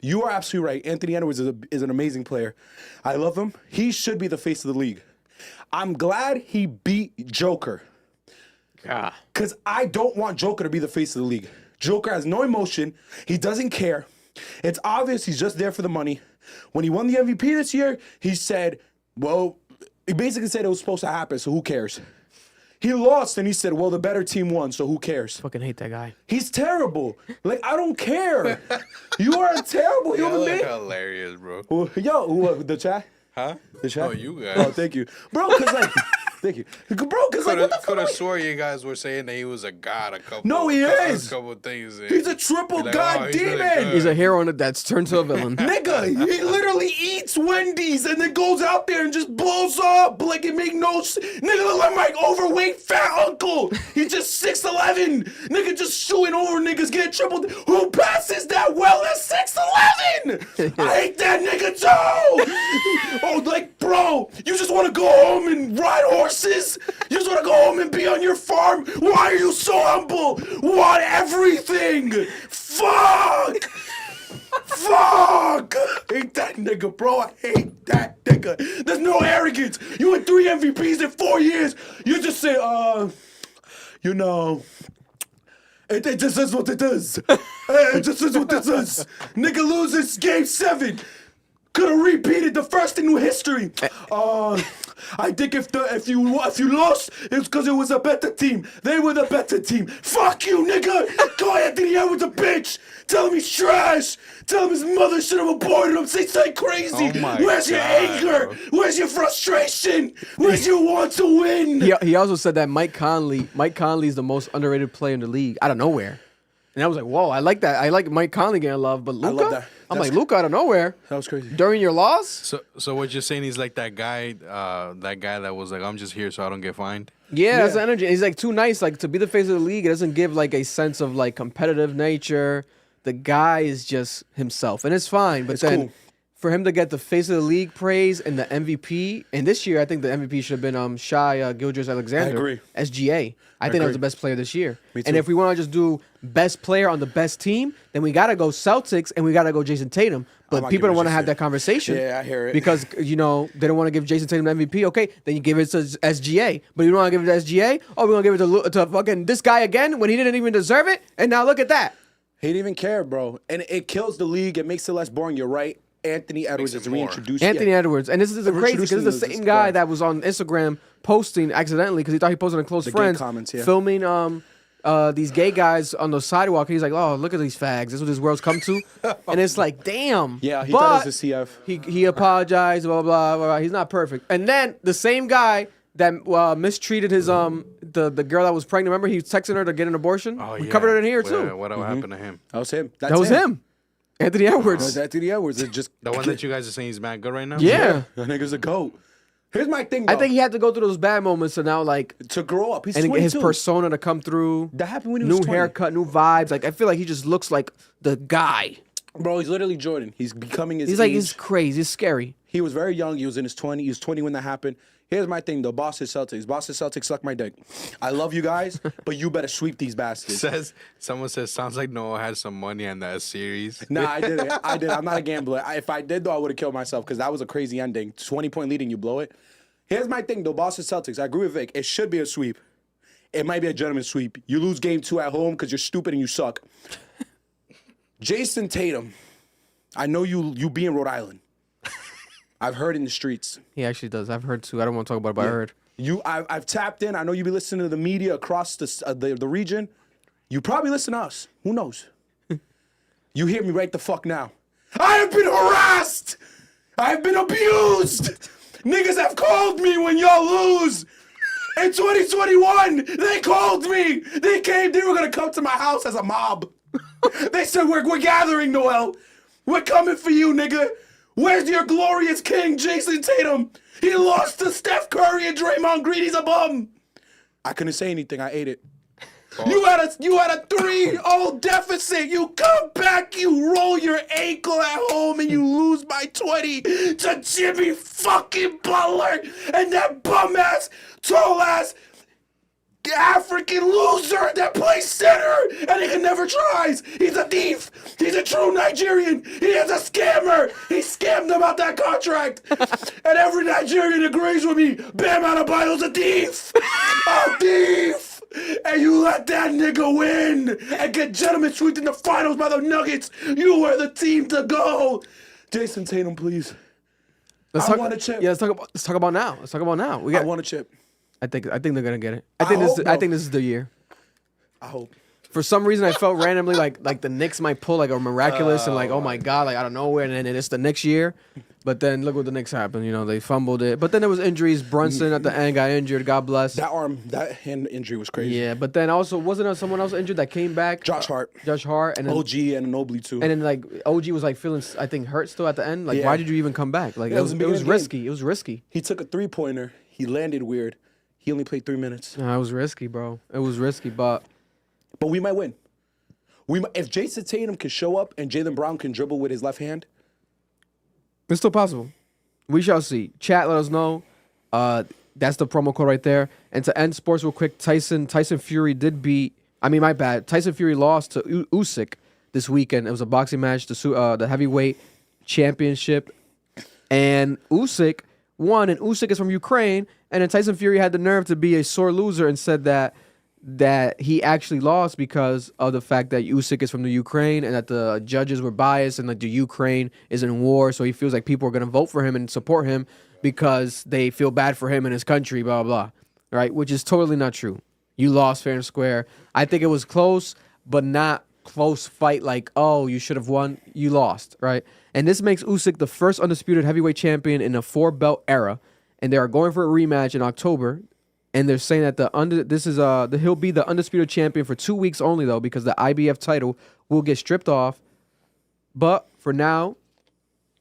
You are absolutely right. Anthony Edwards is an amazing player. I love him. He should be the face of the league. I'm glad he beat Joker. Because I don't want Joker to be the face of the league. Joker has no emotion. He doesn't care. It's obvious he's just there for the money. When he won the MVP this year, he said, well, he basically said it was supposed to happen, so who cares? He lost, and he said, well, the better team won, so who cares? Fucking hate that guy. He's terrible. Like, I don't care. You are a terrible human being. Hilarious, bro. Yo, what, the chat? Huh? The chat? Oh, you guys. Oh, thank you. Bro, because like... Thank you. Bro, because like, what the fuck? Could have swore you guys were saying that he was a god a couple No, he is. A couple things. He's a triple god demon. Really he's a hero that's turned to a villain. Nigga, he literally eats Wendy's and then goes out there and just blows up. Like, it make no... Nigga look like my overweight fat uncle. He's just 6'11". Nigga just shooting over niggas, getting triple... Who passes that well at 6'11"? I hate that nigga too. Oh, like, bro, you just want to go home and ride horses? You just want to go home and be on your farm? Why are you so humble? Want everything? Fuck! Fuck! I hate that nigga, bro. I hate that nigga. There's no arrogance. You win 3 MVPs in 4 years. You just say, you know... It just is what it is. It just is what it is. Nigga loses Game 7. Could have repeated the first in history. I think if you lost, it's because it was a better team. They were the better team. Fuck you, nigga. Call Anthony Edwards a bitch. Tell him he's trash. Tell him his mother should have aborted him. Say crazy. Oh Where's your anger? Bro. Where's your frustration? Where's your want to win? He also said that Mike Conley is the most underrated player in the league out of nowhere. And I was like, whoa, I like that. I like Mike Conley getting love, but Luka? I love that. I'm like, Luka out of nowhere. That was crazy. During your loss? So what you're saying, he's like that guy that was like, I'm just here so I don't get fined? Yeah, that's the energy. He's like too nice. Like to be the face of the league, it doesn't give like a sense of like competitive nature. The guy is just himself, and it's fine. But It's then cool. for him to get the face of the league praise and the MVP, and this year I think the MVP should have been Shai Gilgeous-Alexander. I agree. SGA. I think that was the best player this year. Me too. And if we want to just do best player on the best team, then we got to go Celtics and we got to go Jason Tatum. But people don't want to have that conversation. Yeah, I hear it. Because, they don't want to give Jason Tatum the MVP. Okay, then you give it to SGA. But you don't want to give it to SGA? Oh, we're going to give it to fucking this guy again when he didn't even deserve it? And now look at that. He didn't even care, bro. And it kills the league. It makes it less boring. You're right. Anthony Edwards is reintroduced. Anthony Edwards. And this is crazy because this is the same guy correct. that was on Instagram posting accidentally because he thought he posted on Close The gay Friends, comments, yeah. filming these gay guys on the sidewalk. He's like, oh, look at these fags. This is what this world's come to. And it's like, damn. Yeah, he but thought it was a CF. He apologized, blah, blah, blah, blah. He's not perfect. And then the same guy that mistreated his the girl that was pregnant, remember? He was texting her to get an abortion. Oh, We yeah. covered it in here, Yeah, too. what happened to him? That was him. That was him. Anthony Edwards. That's Anthony Edwards. It's just The one that you guys are saying he's mad good right now? Yeah. That nigga's a goat. Here's my thing, though. I think he had to go through those bad moments to now, like, to grow up. He's and 22. his persona to come through. That happened when he new was 20. haircut, new vibes. Like, I feel like he just looks like the guy. Bro, he's literally Jordan. He's becoming his He's like, age. he's crazy. He's scary. He was very young. He was in his 20s. He was 20 when that happened. Here's my thing, though. Boston Celtics. Boston Celtics suck my dick. I love you guys, but you better sweep these bastards. Someone says, sounds like Noah had some money on that series. Nah, I did it. I'm not a gambler. If I did, though, I would have killed myself because that was a crazy ending. 20-point lead and you blow it. Here's my thing, though. Boston Celtics. I agree with Vic. It should be a sweep. It might be a gentleman's sweep. You lose game 2 at home because you're stupid and you suck. Jason Tatum. I know you be in Rhode Island. I've heard in the streets. He actually does. I've heard too. I don't want to talk about it, but I heard. I've tapped in. I know you be listening to the media across the region. You probably listen to us. Who knows? You hear me right the fuck now. I have been harassed. I have been abused. Niggas have called me when y'all lose. In 2021, they called me. They came. They were gonna come to my house as a mob. They said we're gathering, Noel. We're coming for you, nigga. Where's your glorious king, Jason Tatum? He lost to Steph Curry and Draymond Green. He's a bum. I couldn't say anything. I ate it. You had a 3-0 deficit. You come back, you roll your ankle at home, and you lose by 20 to Jimmy fucking Butler and that bum ass, tall ass African loser that plays center and he never tries. He's a thief. He's a true Nigerian. He is a scammer. He scammed them out that contract. And every Nigerian agrees with me. Bam Adebayo's a thief. A thief. And you let that nigga win and get gentlemen swept in the finals by the Nuggets. You were the team to go. Jason Tatum, please. I want a chip. Yeah, let's talk about now. Let's talk about now. I want a chip. I think they're gonna get it. I think this is the year. I hope. For some reason, I felt randomly like the Knicks might pull like a miraculous and like, oh my god, like out of nowhere, and then it's the next year. But then look what the Knicks happened. You know, they fumbled it. But then there was injuries. Brunson at the end got injured. God bless. That hand injury was crazy. Yeah, but then also wasn't there someone else injured that came back? Josh Hart, and then, OG and Nobly too. And then like OG was like feeling, I think, hurt still at the end. Like, why did you even come back? Like, Yeah, it was risky. game. It was risky. He took a 3-pointer. He landed weird. He only played 3 minutes. No, it was risky, bro. It was risky, but we might win. If Jason Tatum can show up and Jaylen Brown can dribble with his left hand, it's still possible. We shall see. Chat, let us know. That's the promo code right there. And to end sports real quick, Tyson Fury did beat. I mean, my bad. Tyson Fury lost to Usyk this weekend. It was a boxing match, the heavyweight championship, and Usyk won. And Usyk is from Ukraine. And then Tyson Fury had the nerve to be a sore loser and said that he actually lost because of the fact that Usyk is from the Ukraine and that the judges were biased and that the Ukraine is in war. So he feels like people are going to vote for him and support him because they feel bad for him and his country, blah, blah, blah. Right? Which is totally not true. You lost fair and square. I think it was close, but not close fight like, oh, you should have won. You lost, right? And this makes Usyk the first undisputed heavyweight champion in a 4-belt era. And they are going for a rematch in October. And they're saying that he'll be the undisputed champion for 2 weeks only, though, because the IBF title will get stripped off. But for now,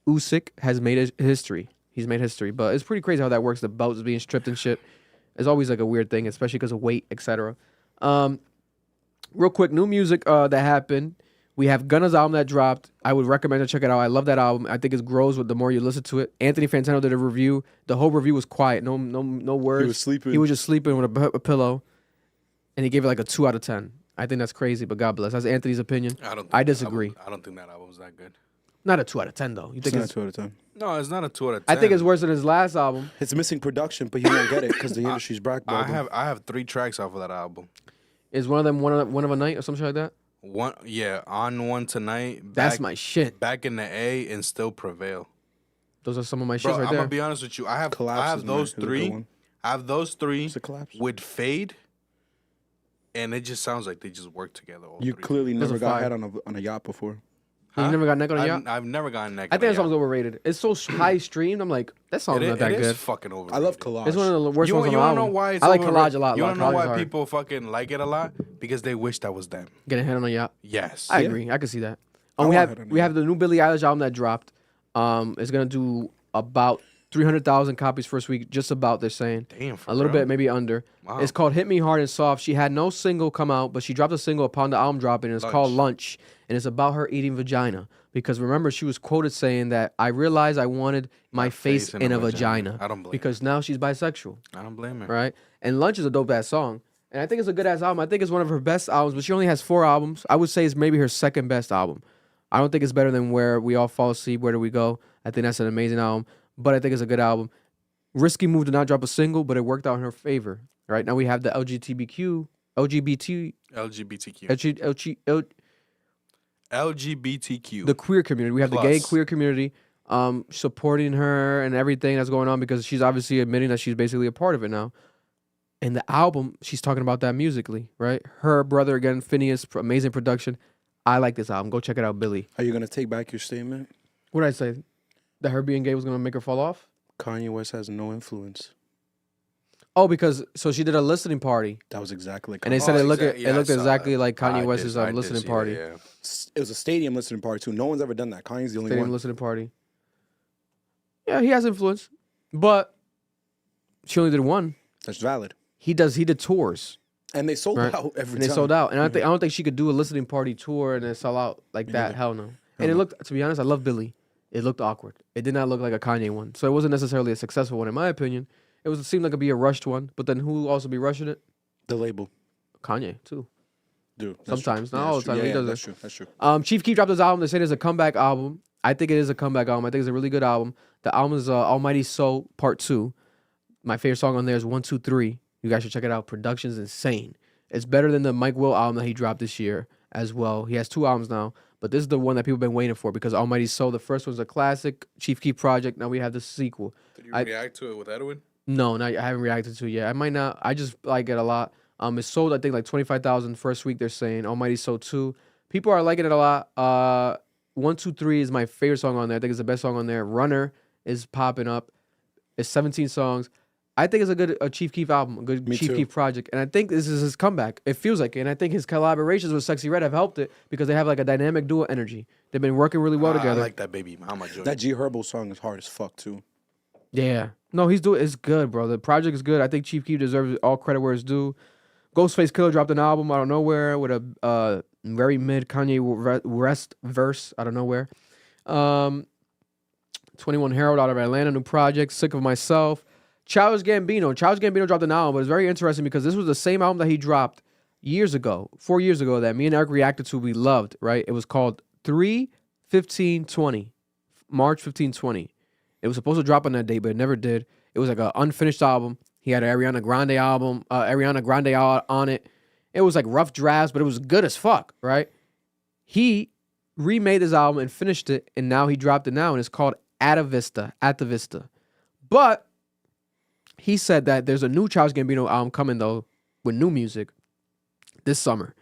Usyk has made history. He's made history. But it's pretty crazy how that works. The belt is being stripped and shit. It's always like a weird thing, especially because of weight, etc. Real quick, new music that happened. We have Gunna's album that dropped. I would recommend to check it out. I love that album. I think it grows with the more you listen to it. Anthony Fantano did a review. The whole review was quiet. No words. He was sleeping. He was just sleeping with a pillow, and he gave it like a 2 out of 10. I think that's crazy, but God bless. That's Anthony's opinion. I disagree. I don't think that album was that good. Not a 2 out of 10 though. You think It's not 2 out of 10. No, it's not a 2 out of 10. I think it's worse than his last album. It's missing production, but he won't get it because the industry's blackballed him. I have 3 tracks off of that album. Is one of them one of a night or something like that? On One Tonight. That's my shit. Back in the A and Still Prevail. Those are some of my shit Bro, right I'm there. gonna be honest with you. I have those three. I have those 3 with Fade, and it just sounds like they just work together. You clearly never got head on a yacht before. You never got neck on a yacht? I've never gotten neck. I think that song's overrated. It's so high streamed. I'm like, that song's not that It good. is fucking overrated. I love Collage. It's one of the worst songs on the You wanna album. know why it's I like overrated? Collage a lot. You wanna know Collage is why hard. people fucking like it a lot? Because they wish that was them. Getting head on a yacht. Yes. I agree. I can see that. I We want head on a have the new Billie Eilish album that dropped. It's gonna do about 300,000 copies first week. Just about, they're saying. Damn, for a little real? bit, maybe under. Wow. It's called "Hit Me Hard and Soft." She had no single come out, but she dropped a single upon the album dropping. And it's called "Lunch," and it's about her eating vagina. Because remember, she was quoted saying that I realized I wanted my face in a vagina. I don't blame because now she's bisexual. I don't blame her. Right? And "Lunch" is a dope ass song. And I think it's a good ass album. I think it's one of her best albums, but she only has 4 albums. I would say it's maybe her second best album. I don't think it's better than Where We All Fall Asleep, Where Do We Go? I think that's an amazing album, but I think it's a good album. Risky move to not drop a single, but it worked out in her favor. Right now we have the LGBTQ. The queer community. We have the gay queer community supporting her and everything that's going on because she's obviously admitting that she's basically a part of it now. And the album, she's talking about that musically, right? Her brother, again, Phineas, amazing production. I like this album. Go check it out, Billie. Are you going to take back your statement? What did I say? That her being gay was going to make her fall off? Kanye West has no influence. Oh, because so she did a listening party. That was exactly like and they said it looked exactly like Kanye West's listening party. It was a stadium listening party too. No one's ever done that. Kanye's the only Stadium one. listening party. Yeah, he has influence, but she only did one. That's valid. He did tours, and they sold out every time. They sold out, and I don't think she could do a listening party tour and then sell out like that. neither. Hell no. And it looked, to be honest, I love Billie. It looked awkward. It did not look like a Kanye one, so it wasn't necessarily a successful one in my opinion. It seemed like it'd be a rushed one, but then who also be rushing it? The label. Kanye too. Dude, sometimes, not all the time. Yeah, he does that's it. true. That's true. Chief Keef dropped his album. They say it's a comeback album. I think it is a comeback album. I think it's a really good album. The album is Almighty Soul Part 2. My favorite song on there is 1, 2, 3. You guys should check it out. Production's insane. It's better than the Mike Will album that he dropped this year as well. He has 2 albums now, but this is the one that people have been waiting for because Almighty Soul, the first one's a classic Chief Keef project. Now we have the sequel. Did you react to it with Edwin? No, I haven't reacted to it yet. I might not. I just like it a lot. It's sold, I think, like 25,000 first week, they're saying. Almighty Soul 2. People are liking it a lot. 1, 2, 3 is my favorite song on there. I think it's the best song on there. Runner is popping up. It's 17 songs. I think it's a Chief Keef album, a good Chief Keef project. And I think this is his comeback. It feels like it. And I think his collaborations with Sexy Red have helped it because they have like a dynamic duo energy. They've been working really well together. I like that Baby Mama joint. That G Herbo song is hard as fuck too. Yeah. No, it's good, bro. The project is good. I think Chief Keef deserves all credit where it's due. Ghostface Killer dropped an album out of nowhere with a very mid Kanye West verse out of nowhere. 21 Herald out of Atlanta, new project. Sick of Myself. Childish Gambino dropped an album, but it's very interesting because this was the same album that he dropped 4 years ago, that me and Eric reacted to. We loved, right? It was called 3/15/20, March 15/20. It was supposed to drop on that day, but it never did. It was like an unfinished album. He had an Ariana Grande album, on it. It was like rough drafts, but it was good as fuck, right? He remade his album and finished it, and now he dropped it now, and it's called At the Vista. But he said that there's a new Childish Gambino album coming, though, with new music this summer.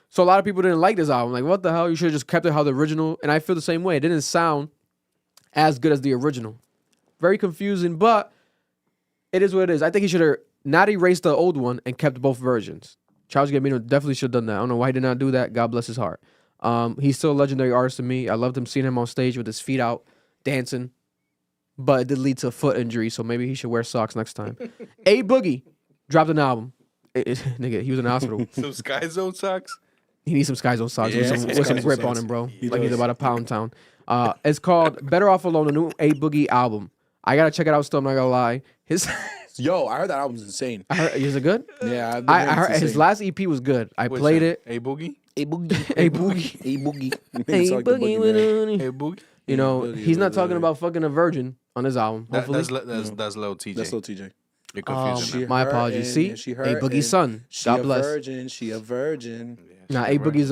So a lot of people didn't like this album. Like, what the hell? You should have just kept it how the original, and I feel the same way. It didn't sound as good as the original. Very confusing, but it is what it is. I think he should have not erased the old one and kept both versions. Childish Gambino definitely should have done that. I don't know why he did not do that. God bless his heart. He's still a legendary artist to me. I loved him seeing him on stage with his feet out, dancing. But it did lead to a foot injury, so maybe he should wear socks next time. A Boogie dropped an album. Nigga, he was in the hospital. Some Sky Zone socks? He needs some Sky Zone socks with some Sky Zone grip on socks. him, bro. He Like he's does. about a pound town. It's called Better Off Alone, the new A Boogie album. I gotta check it out still, I'm not gonna lie. Yo, I heard that album's insane. Is it good? Yeah, I heard his last EP was good. I played it. A Boogie? A Boogie. A Boogie. A Boogie. A Boogie with a- A Boogie? You know, Boogie he's not with talking a- about fucking a virgin on his album. Hopefully. That's Lil TJ. That's Lil TJ. You're Oh, confusing them. my apologies. See? She A hurting. Boogie's son. She God a bless. virgin. She a virgin. Nah, A Boogie's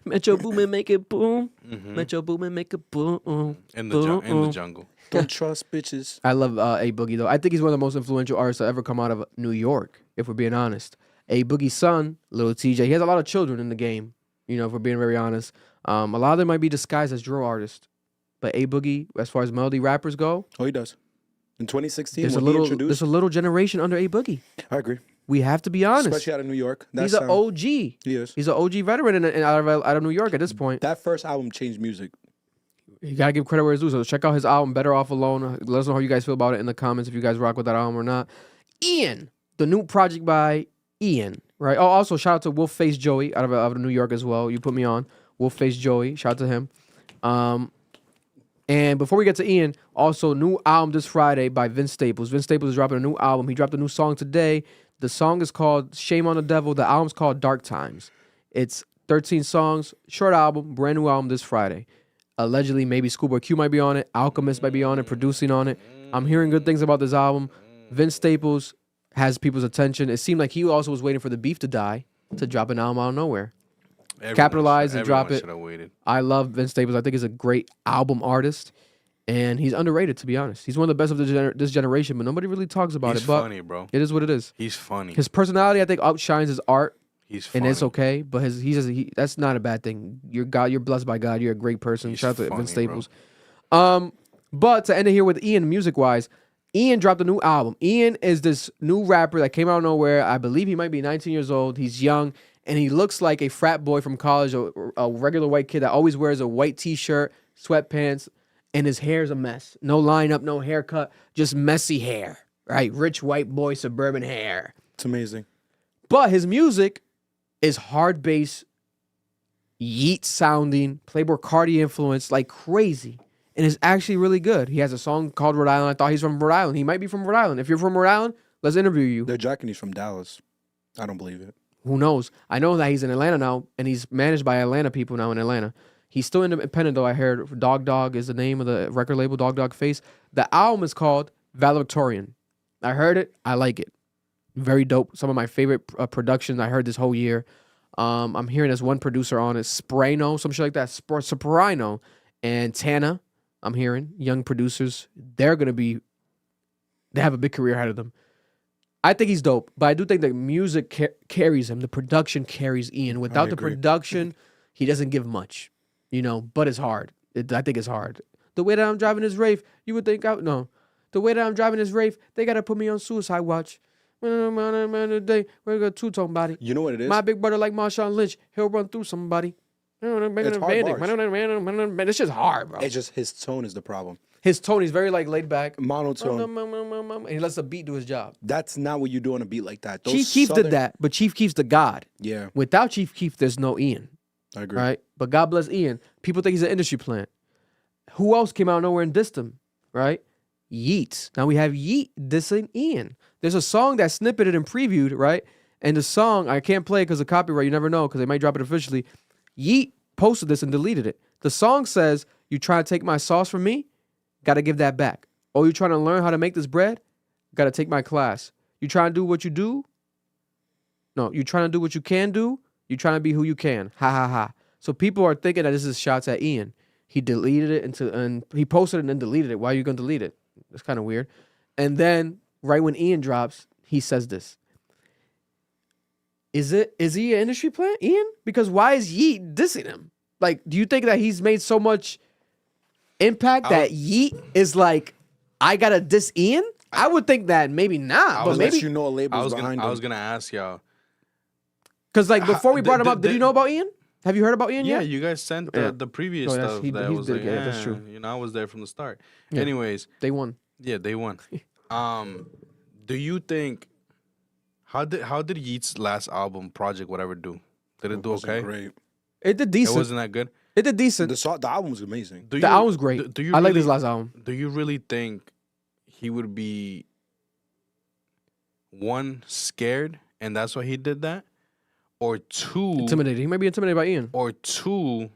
Metro Boomin make it boom. Metro Boomin make it boom. In the jungle. Don't trust bitches. I love A Boogie though. I think he's one of the most influential artists to ever come out of New York, if we're being honest. A Boogie's son, Lil TJ, he has a lot of children in the game, you know, if we're being very honest. A lot of them might be disguised as drill artists. But A Boogie, as far as melody rappers go, Oh, he does. In 2016, there's when a he little introduced, there's a little generation under A Boogie. I agree. We have to be honest. Especially out of New York. He's an OG. He is. He's an OG veteran out of New York at this point. That first album changed music. You gotta give credit where it's due. So check out his album, Better Off Alone. Let us know how you guys feel about it in the comments if you guys rock with that album or not. Ian, the new project by Ian, right? Oh, also shout out to Wolffacejoeyy out of New York as well. You put me on Wolffacejoeyy. Shout out to him. And before we get to Ian, also new album this Friday by Vince Staples. Vince Staples is dropping a new album. He dropped a new song today. The song is called Shame on the Devil. The album's called Dark Times. It's 13 songs, short album, brand new album this Friday. Allegedly, maybe Schoolboy Q might be on it. Alchemist might be on it, producing on it. I'm hearing good things about this album. Vince Staples has people's attention. It seemed like he also was waiting for the beef to die to drop an album out of nowhere. Capitalize and drop it. I love Vince Staples. I think he's a great album artist, and he's underrated, to be honest. He's one of the best of this generation, but nobody really talks about He's it. But funny, bro. It is what it is. He's funny. His personality, I think, outshines his art. He's funny. And it's okay, but that's not a bad thing. You're blessed by God. You're a great person. Shout out to Vince Staples. But to end it here with Ian, music-wise, Ian dropped a new album. Ian is this new rapper that came out of nowhere. I believe he might be 19 years old. He's young, and he looks like a frat boy from college, a regular white kid that always wears a white T-shirt, sweatpants, and his hair's a mess. No lineup, no haircut, just messy hair, right? Rich white boy, suburban hair. It's amazing. But his music is hard bass, Yeat sounding, Playboi Carti influence like crazy. And it's actually really good. He has a song called Rhode Island. I thought he's from Rhode Island. He might be from Rhode Island. If you're from Rhode Island, let's interview you. They're jacking he's from Dallas. I don't believe it. Who knows? I know that he's in Atlanta now, and he's managed by Atlanta people now in Atlanta. He's still independent, though. I heard Dog is the name of the record label, Dog Face. The album is called Valedictorian. I heard it. I like it. Very dope. Some of my favorite productions I heard this whole year. I'm hearing there's one producer on it, Sprano, some shit like that. Soprano and Tana. I'm hearing young producers. They have a big career ahead of them. I think he's dope, but I do think the music carries him. The production carries Ian. Without the production, he doesn't give much, you know. But it's hard. I think it's hard. The way that I'm driving this Wraith, you would think no. The way that I'm driving this Wraith, they gotta put me on suicide watch. We're gonna two-tone body. You know what it is? My big brother like Marshawn Lynch. He'll run through somebody. It's hard bars. It's just hard, bro. It's just his tone is the problem. His tone is very like laid back, monotone, and he lets the beat do his job. That's not what you do on a beat like that. Chief Keef did that, but Chief Keef's the god. Yeah. Without Chief Keef, there's no Ian. I agree. Right? But God bless Ian. People think he's an industry plant. Who else came out of nowhere and dissed him? Right? Yeat. Now we have Yeat dissing Ian. There's a song that snippeted and previewed, right? And the song, I can't play it because of copyright. You never know because they might drop it officially. Yeat posted this and deleted it. The song says, "You trying to take my sauce from me? Got to give that back. Oh, you trying to learn how to make this bread? Got to take my class. You trying to do what you do? No, you trying to do what you can do? You trying to be who you can. Ha, ha, ha." So people are thinking that this is shots at Ian. He deleted it and he posted it and then deleted it. Why are you going to delete it? It's kind of weird. And then right when Ian drops, he says this. Is he an industry plant, Ian? Because why is Yeat dissing him? Like, do you think that he's made so much impact that Yeat is like, I gotta diss Ian? I would think that maybe not, but maybe you know a label's behind him. I was gonna ask y'all. Because like before we brought him up, did you know about Ian? Have you heard about Ian Yeah, yet? you guys sent the previous stuff that was like, yeah, that's true. You know, I was there from the start. Yeah. Anyways, they won. Yeah, they won. Do you think how did Yeat's last album, Project, whatever, do? Did it do okay? Great. It did It decent. wasn't that good. It did decent. The album was amazing. Do The album's great. Do you I like really- this last album. Do you really think he would be one scared and that's why he did that, or two Intimidated. He might be intimidated by Ian. or two?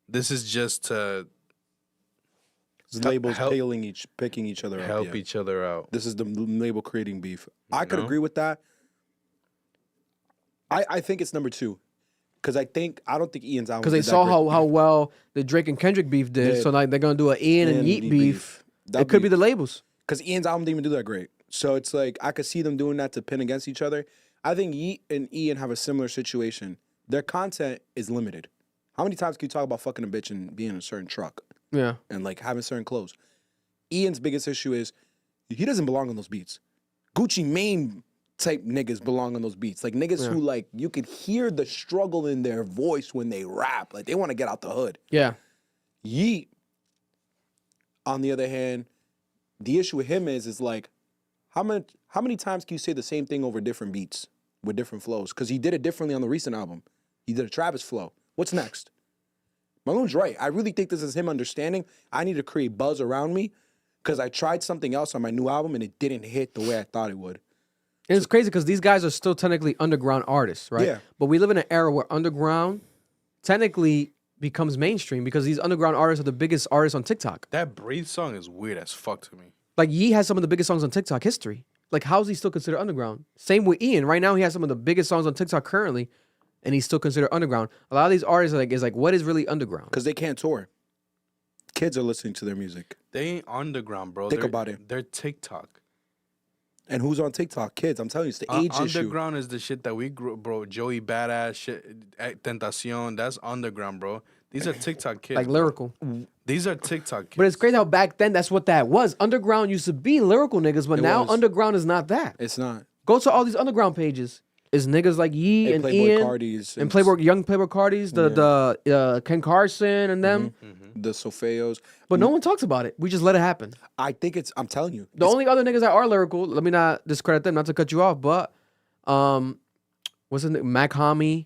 This is just to Labels help- picking each other up. help yeah. each other out. This is the label creating beef. I could know? agree with that. I think it's number 2. Because I don't think Ian's album Because they is that saw great. how well the Drake and Kendrick beef did. Yeah. So like they're gonna do an Ian and Yeat beef. It could be the labels. Because Ian's album didn't even do that great. So it's like I could see them doing that to pin against each other. I think Yeat and Ian have a similar situation. Their content is limited. How many times can you talk about fucking a bitch and being in a certain truck? Yeah. And like having certain clothes. Ian's biggest issue is he doesn't belong on those beats. Gucci Mane type niggas belong on those beats. Like niggas who like you could hear the struggle in their voice when they rap. Like they want to get out the hood. Yeah. Yeat, on the other hand, the issue with him is like how many times can you say the same thing over different beats with different flows? Because he did it differently on the recent album. He did a Travis flow. What's next? Malone's right. I really think this is him understanding I need to create buzz around me because I tried something else on my new album and it didn't hit the way I thought it would. And it's crazy because these guys are still technically underground artists, right? Yeah. But we live in an era where underground technically becomes mainstream because these underground artists are the biggest artists on TikTok. That Breathe song is weird as fuck to me. Like Yeat has some of the biggest songs on TikTok history. Like how's he still considered underground? Same with Ian. Right now he has some of the biggest songs on TikTok currently, and he's still considered underground. A lot of these artists is like what is really underground? Because they can't tour. Kids are listening to their music. They ain't underground, bro. Think They're- about it. They're TikTok. And who's on TikTok? Kids. I'm telling you, it's the age issue. Underground is the shit that we grew, bro. Joey Badass shit, Tentacion. That's underground, bro. These are TikTok kids. Like bro. lyrical. These are TikTok kids. But it's crazy how back then that's what that was. Underground used to be lyrical niggas, but It now was. underground is not that. It's not. Go to all these underground pages. It's niggas like Yeat and Playboi Ian Cartis and young Playboi Cartis, the Ken Carson and them. The Sofeos. But no one talks about it. We just let it happen. I think I'm telling you. The only other niggas that are lyrical, let me not discredit them, not to cut you off, but what's his name? Mac Homie,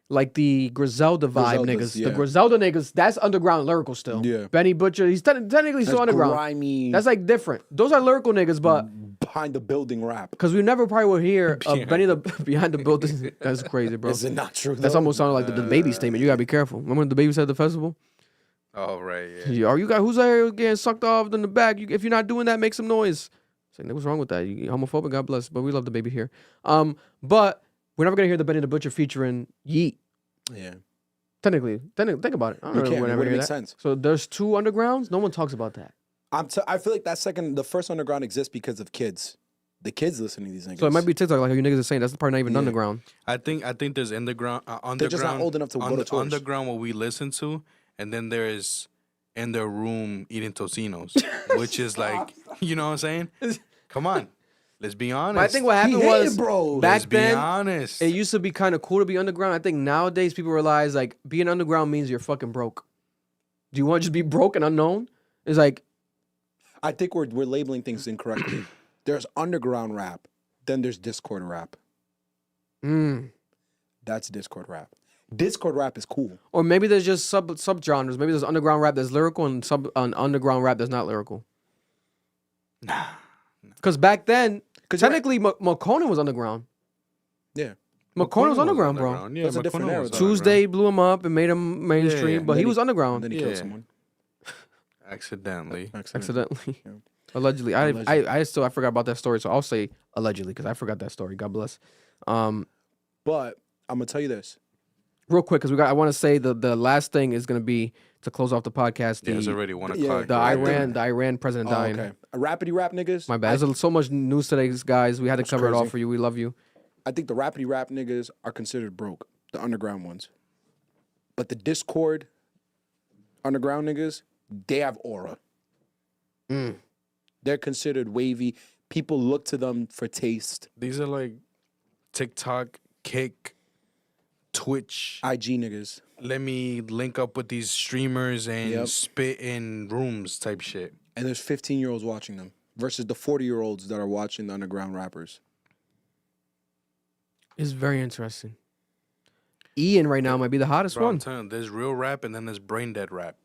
like the Griselda vibe Griseldas, niggas. yeah. The Griselda niggas, that's underground lyrical still. Yeah. Benny Butcher, he's technically still That's underground. grimy. That's like different. Those are lyrical niggas, but behind the building rap. because we never probably will hear Benny the behind the building. That's crazy, bro. Is it not true? That's though? almost sounded like the baby statement. You gotta be careful. Remember when the baby said at the festival? Oh right, yeah. Are you guys who's out here getting sucked off in the back? If you're not doing that, make some noise. It's like, what's wrong with that? You homophobic, God bless. But we love the baby here. But we're never gonna hear the Benny the Butcher featuring Yeat. Yeah. Technically, think about it. I don't know. can't. We're It never wouldn't hear make that. sense. So there's 2 undergrounds. No one talks about that. I feel like the first underground exists because of kids. The kids listen to these niggas. So it might be TikTok, like you niggas are saying. That's probably not even underground. I think there's underground. They're just not old enough to go to tours. Underground, what we listen to, and then there is in their room eating tocinos, which is like, you know what I'm saying? Come on, let's be honest. But I think what happened was back Let's be then, honest. it used to be kind of cool to be underground. I think nowadays people realize like being underground means you're fucking broke. Do you want to just be broke and unknown? It's like, I think we're labeling things incorrectly. There's underground rap, then there's Discord rap. That's Discord rap. Discord rap is cool. or maybe there's just subgenres. Maybe there's underground rap that's lyrical and underground rap that's not lyrical. Nah. Because back then, technically, McConan was underground. Yeah. McConan was underground, bro. Yeah, That's a different McConan era, was though. Tuesday blew him up and made him mainstream, Yeah. but he Then was underground. Then he killed someone. Accidentally. Accidentally. Allegedly. I forgot about that story, so I'll say allegedly because I forgot that story. God bless. But I'm gonna tell you this. Real quick, because I want to say the last thing is going to be to close off the podcast. Yeah, it's already 1 o'clock. The Iran president dying. Okay. Rapidy rap niggas. My bad. There's so much news today, guys. We had to cover it all crazy. for you. We love you. I think the rapidy rap niggas are considered broke, the underground ones. But the Discord underground niggas, they have aura. They're considered wavy. People look to them for taste. These are like TikTok, Kick, Twitch, IG niggas. Let me link up with these streamers and Yep. spit in rooms type shit. And there's 15-year-olds watching them versus the 40-year-olds that are watching the underground rappers. It's very interesting. Ian right now might be the hottest Bro, I'm one. telling you, there's real rap and then there's brain dead rap.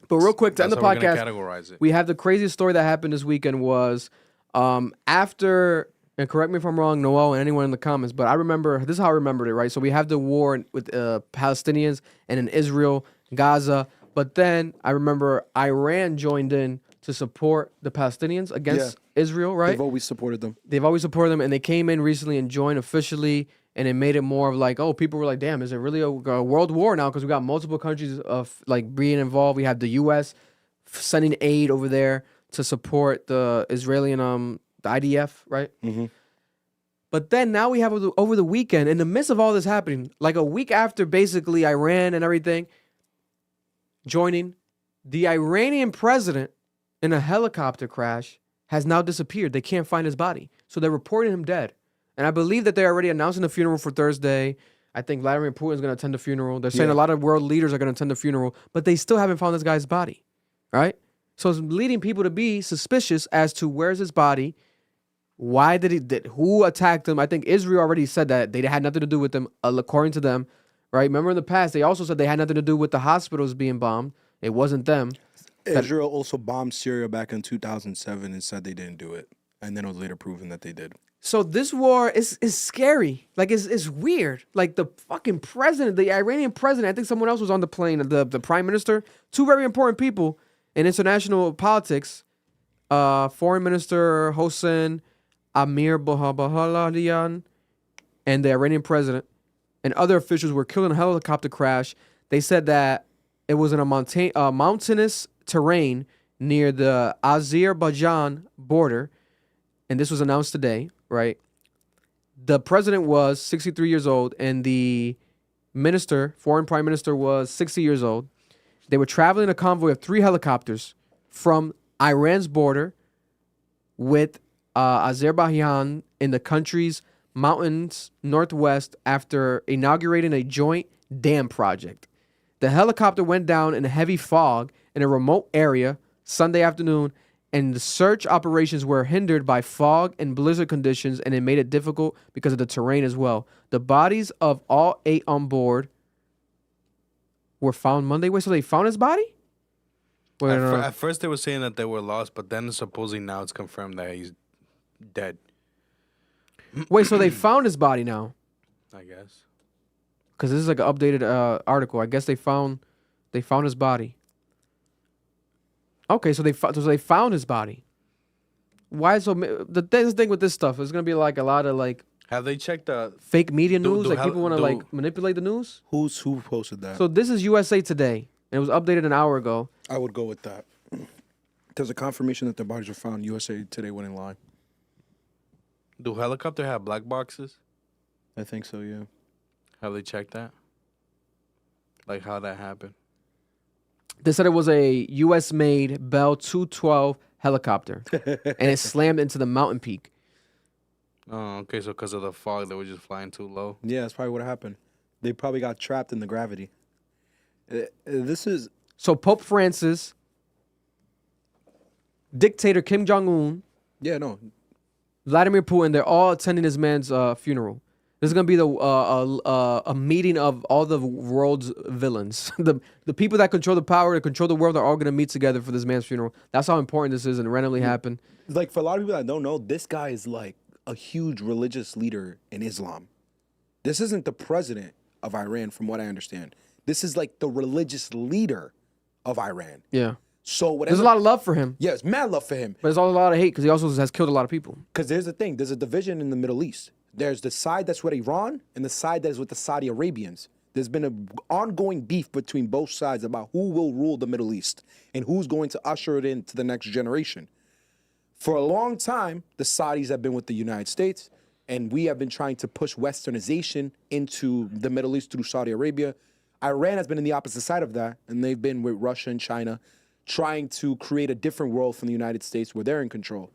But real quick, to end the That's how we're gonna podcast, categorize it. we have the craziest story that happened this weekend was after, and correct me if I'm wrong, Noel, and anyone in the comments, but I remember, this is how I remembered it, right? So we have the war with Palestinians and in Israel, Gaza, but then I remember Iran joined in to support the Palestinians against Israel, right? They've always supported them. They've always supported them, and they came in recently and joined officially, and it made it more of like, oh, people were like, damn, is it really a world war now? Because we got multiple countries of like being involved. We have the U.S. sending aid over there to support the Israeli and the IDF, right? Mm-hmm. But then now we have over the weekend, in the midst of all this happening, like a week after basically Iran and everything joining, the Iranian president in a helicopter crash has now disappeared. They can't find his body. So they're reporting him dead. And I believe that they're already announcing the funeral for Thursday. I think Vladimir Putin is going to attend the funeral. They're saying a lot of world leaders are going to attend the funeral, but they still haven't found this guy's body, right? So it's leading people to be suspicious as to where's his body, why who attacked him. I think Israel already said that they had nothing to do with them, according to them, right? Remember in the past, they also said they had nothing to do with the hospitals being bombed. It wasn't them. Israel also bombed Syria back in 2007 and said they didn't do it. And then it was later proven that they did. So this war is scary. Like, it's weird. Like, the fucking president, the Iranian president, I think someone else was on the plane, the prime minister, two very important people in international politics, Foreign Minister Hossein Amir Bahaladian and the Iranian president and other officials were killed in a helicopter crash. They said that it was in a mountainous terrain near the Azerbaijan border, and this was announced today, right? The president was 63 years old, and the foreign prime minister was 60 years old. They were traveling in a convoy of 3 helicopters from Iran's border with Azerbaijan in the country's mountains northwest after inaugurating a joint dam project. The helicopter went down in a heavy fog in a remote area Sunday afternoon, and the search operations were hindered by fog and blizzard conditions, and it made it difficult because of the terrain as well. The bodies of all 8 on board were found Monday. Wait, so they found his body? At first they were saying that they were lost, but then supposedly now it's confirmed that he's dead. Wait, so they found his body now? I guess. Because this is like an updated article. I guess they found his body. Okay, so they found his body. Why? So the thing with this stuff is gonna be like a lot of like. Have they checked the fake media news? Like people want to like manipulate the news. Who posted that? So this is USA Today, and it was updated an hour ago. I would go with that. There's a confirmation that their bodies were found. USA Today went in line. Do helicopter have black boxes? I think so. Yeah. Have they checked that? Like how that happened? They said it was a U.S.-made Bell 212 helicopter, and it slammed into the mountain peak. Oh, okay. So because of the fog, they were just flying too low. Yeah, that's probably what happened. They probably got trapped in the gravity. This is so Pope Francis, dictator Kim Jong-un. Yeah, no. Vladimir Putin. They're all attending this man's funeral. This is gonna be a meeting of all the world's villains. the people that control the power, that control the world, are all gonna meet together for this man's funeral. That's how important this is, and it randomly happened. Like, for a lot of people that don't know, this guy is like a huge religious leader in Islam. This isn't the president of Iran, from what I understand. This is like the religious leader of Iran. Yeah. So whatever. There's a lot of love for him. Yeah, it's mad love for him. But there's also a lot of hate because he also has killed a lot of people. Because there's the thing. There's a division in the Middle East. There's the side that's with Iran and the side that is with the Saudi Arabians. There's been an ongoing beef between both sides about who will rule the Middle East and who's going to usher it into the next generation. For a long time, the Saudis have been with the United States, and we have been trying to push westernization into the Middle East through Saudi Arabia. Iran has been in the opposite side of that, and they've been with Russia and China, trying to create a different world from the United States where they're in control.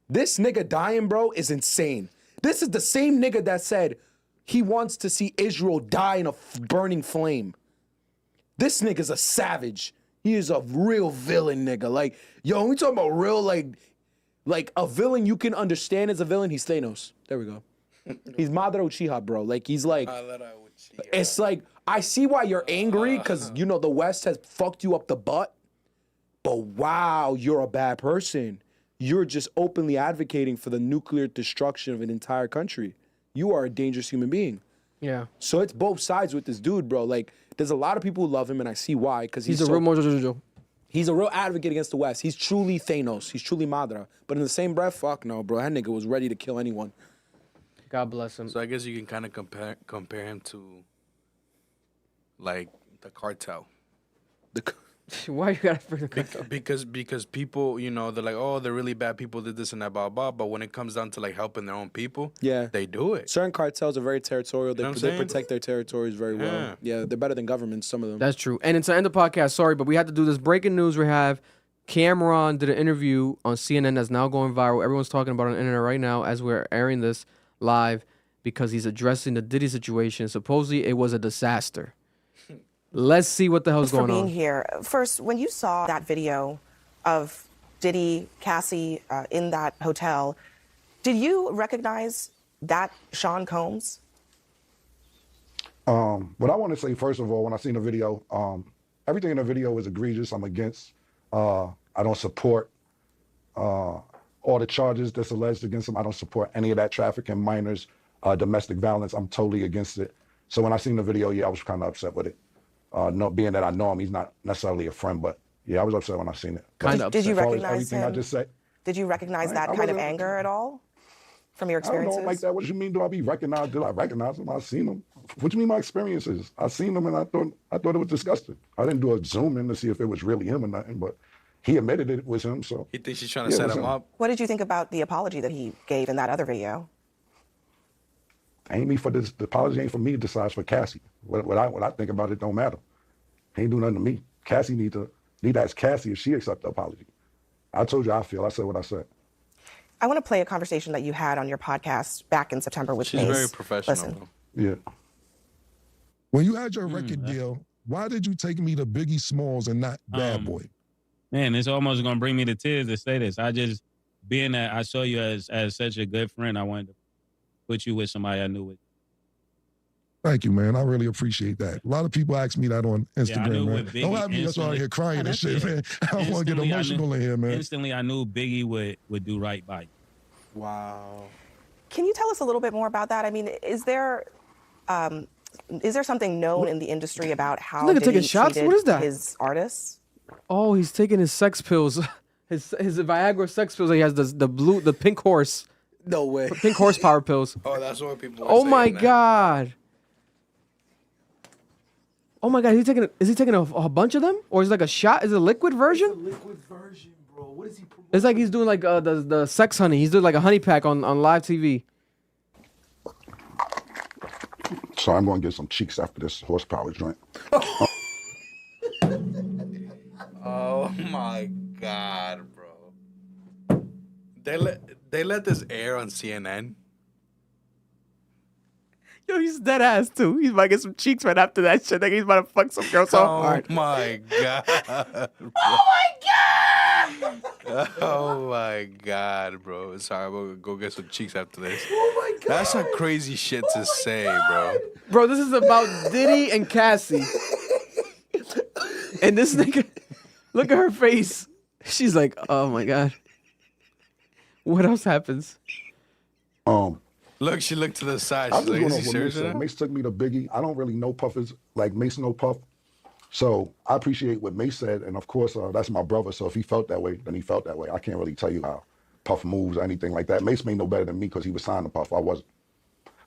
This nigga dying, bro, is insane. This is the same nigga that said he wants to see Israel die in a burning flame. This nigga's a savage. He is a real villain, nigga. Like, yo, when we talking about real, like a villain you can understand as a villain, he's Thanos. There we go. He's Madara Uchiha, bro. Like, he's like, It's like, I see why you're angry, because, you know, the West has fucked you up the butt. But wow, you're a bad person. You're just openly advocating for the nuclear destruction of an entire country. You are a dangerous human being. Yeah. So it's both sides with this dude, bro. Like, there's a lot of people who love him, and I see why. Because He's a real mojo. He's a real advocate against the West. He's truly Thanos. He's truly Madra. But in the same breath, fuck no, bro. That nigga was ready to kill anyone. God bless him. So I guess you can kind of compare him to, like, the cartel. Why you gotta bring the cartel? Because people, you know, they're like, oh, they're really bad people, did this and that, blah, blah. But when it comes down to, like, helping their own people, yeah, they do it. Certain cartels are very territorial. You know They what I'm saying? protect their territories very well. Yeah, they're better than governments, some of them. That's true. And to end the podcast, sorry, but we had to do this. Breaking news, we have Cameron did an interview on CNN that's now going viral. Everyone's talking about it on the internet right now as we're airing this live because he's addressing the Diddy situation. Supposedly, it was a disaster. Let's see what the hell's Thanks going for being on. here. First, when you saw that video of Diddy, Cassie in that hotel, did you recognize that Sean Combs? What I want to say, first of all, when I seen the video, everything in the video is egregious. I'm against. I don't support all the charges that's alleged against him. I don't support any of that trafficking, minors, domestic violence. I'm totally against it. So when I seen the video, yeah, I was kind of upset with it. Being that I know him, he's not necessarily a friend, but yeah, I was upset when I seen it. Did you recognize everything him? I just said? Did you recognize that kind of anger at all from your I don't experiences? know him like that. What do you mean? Do I be recognized? Did I recognize him? I seen him. What do you mean my experiences? I seen him and I thought it was disgusting. I didn't do a zoom in to see if it was really him or nothing, but he admitted it was him. So he thinks he's trying to set him up. What did you think about the apology that he gave in that other video? Ain't me for this. The apology ain't for me to decide, for Cassie. What I think about it don't matter. He ain't do nothing to me. Cassie need to ask Cassie if she accept the apology. I told you how I feel. I said what I said. I want to play a conversation that you had on your podcast back in September with She's Mace. very professional. Listen. Yeah. When you had your record deal, why did you take me to Biggie Smalls and not Bad Boy? Man, it's almost gonna bring me to tears to say this. Being that I saw you as such a good friend, I wanted to put you with somebody I knew with. Thank you, man. I really appreciate that. A lot of people ask me that on Instagram, man. Biggie, don't have me that's all here crying and shit, man. I don't want to get emotional in here, man. Instantly, I knew Biggie would do right by you. Wow. Can you tell us a little bit more about that? I mean, is there something known in the industry about how Look at Diddy taking shots. treated What is that? his artists? Oh, he's taking his sex pills. His Viagra sex pills. He has the pink horse. No way. Pink horsepower pills. Oh, that's what people are Oh saying my now. God. Oh my God, is he taking a bunch of them? Or is it like a shot? Is it a liquid version? It's a liquid version, bro. What is he promoting? It's like he's doing like the sex honey. He's doing like a honey pack on live TV. So I'm going to get some cheeks after this horsepower joint. Oh my God, bro. They let this air on CNN. Yo, he's dead ass too. He's about to get some cheeks right after that shit. Like he's about to fuck some girl so hard. Oh my God. Oh my God! Oh my God, bro. Sorry, I'm gonna go get some cheeks after this. Oh my God. That's some crazy shit to say, bro. Bro, this is about Diddy and Cassie. And this nigga, look at her face. She's like, oh my God. What else happens? Look, she looked to the side. I'm She's just like, going is off he what serious? Mace said. Mace took me to Biggie. I don't really know Puffers like Mace no Puff. So I appreciate what Mace said. And of course, that's my brother. So if he felt that way, then he felt that way. I can't really tell you how Puff moves or anything like that. Mace may know better than me because he was signed to Puff. I wasn't.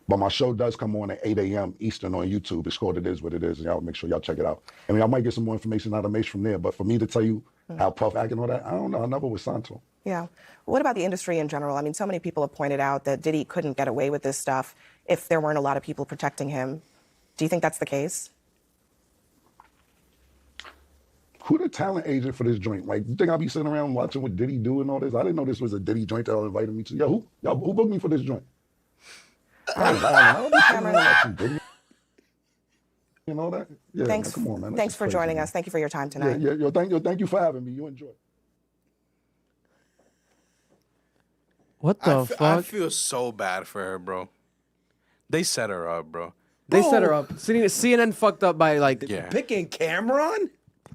But my show does come on at 8 a.m. Eastern on YouTube. It's called It Is What It Is. And y'all make sure y'all check it out. I mean, I might get some more information out of Mace from there. But for me to tell you how Puff acting all that, I don't know. I never was signed to him. Yeah. What about the industry in general? I mean, so many people have pointed out that Diddy couldn't get away with this stuff if there weren't a lot of people protecting him. Do you think that's the case? Who the talent agent for this joint? Like, you think I'll be sitting around watching what Diddy do and all this? I didn't know this was a Diddy joint that y'all invited me to. Yo, who booked me for this joint? I don't be sitting around watching Diddy and all that. Yeah, Thanks, come on, man. thanks for joining us. Thank you for your time tonight. Yeah, thank you for having me. You enjoy. What the fuck? I feel so bad for her, bro. They set her up, bro. They Bro. set her up. CNN fucked up by like picking Cameron.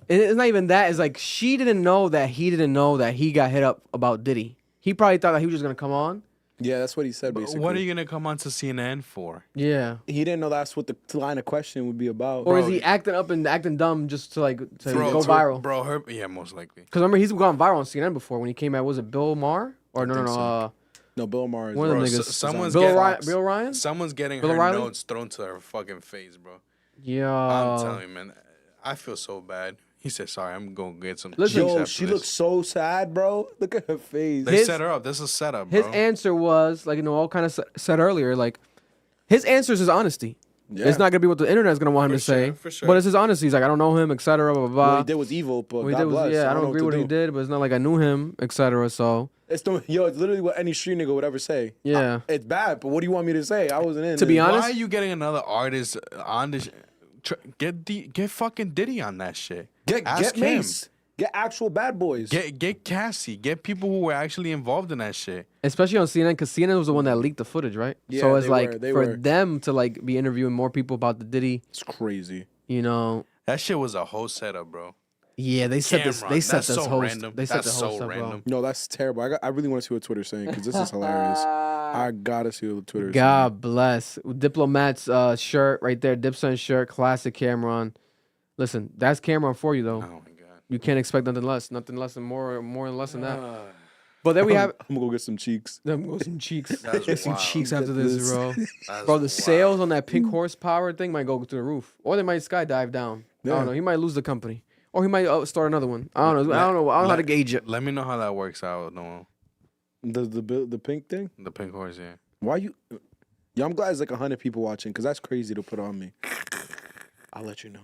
It's not even that. It's like she didn't know that he didn't know that he got hit up about Diddy. He probably thought that he was just gonna come on. Yeah, that's what he said. Basically, What are you gonna come on to CNN for? Yeah. He didn't know that's what the line of question would be about. Or is he acting up and acting dumb just to like to Bro, go viral? Bro, yeah, most likely. Because remember he's gone viral on CNN before when he came out. Was it Bill Maher or no? No, Bill Maher. One of them Bro, niggas. someone's Bill getting, Ryan. Bill Ryan. Someone's getting Bill her O'Reilly? notes thrown to her fucking face, bro. Yeah. I'm telling you, man. I feel so bad. He said, "Sorry, I'm gonna get some." Listen, cheeks yo, after she this." looks so sad, bro. Look at her face. They set her up. This is a setup, bro. His answer was like all kind of said earlier. Like his answer is his honesty. Yeah. It's not gonna be what the internet's gonna want him to say, for sure. but it's his honesty. He's like, I don't know him, etc. Blah blah blah. What he did was evil, but What he God did was- bless. yeah, I don't know agree what what to he do. did, but it's not like I knew him, etc. So It's literally what any street nigga would ever say. Yeah. It's bad, but what do you want me to say? I wasn't in. To be it. honest- Why are you getting another artist on this? Get fucking Diddy on that shit. Ask Get him. Mace. Get actual bad boys. Get Cassie. Get people who were actually involved in that shit. especially on CNN, because CNN was the one that leaked the footage, right? Yeah, so it's they like were, they for were. them to like be interviewing more people about the Diddy. It's crazy. You know. That shit was a whole setup, bro. Yeah, they set this. Cameron, They set that's this so host. random. They set That's the host so up, bro. random. No, that's terrible. I really want to see what Twitter's saying because this is hilarious. I gotta see what Twitter's God bless. Diplomat's shirt right there, Dipson shirt, classic Cameron. Listen, that's Cameron for you though. Oh my god. You can't expect nothing less and more and less than that. But then we have I'm gonna go get some cheeks. them go some cheeks. That's Get some wild. cheeks after Get this, this. bro. That's Bro, the wild. sales on that pink horsepower thing might go through the roof, or they might skydive down. I Yeah. don't know. He might lose the company, or he might start another one. I don't know. I don't know how to gauge it. Let me know how that works out. No, The pink thing. the pink horse, yeah. Why you? Yeah, I'm glad it's like 100 people watching because that's crazy to put on me. I'll let you know.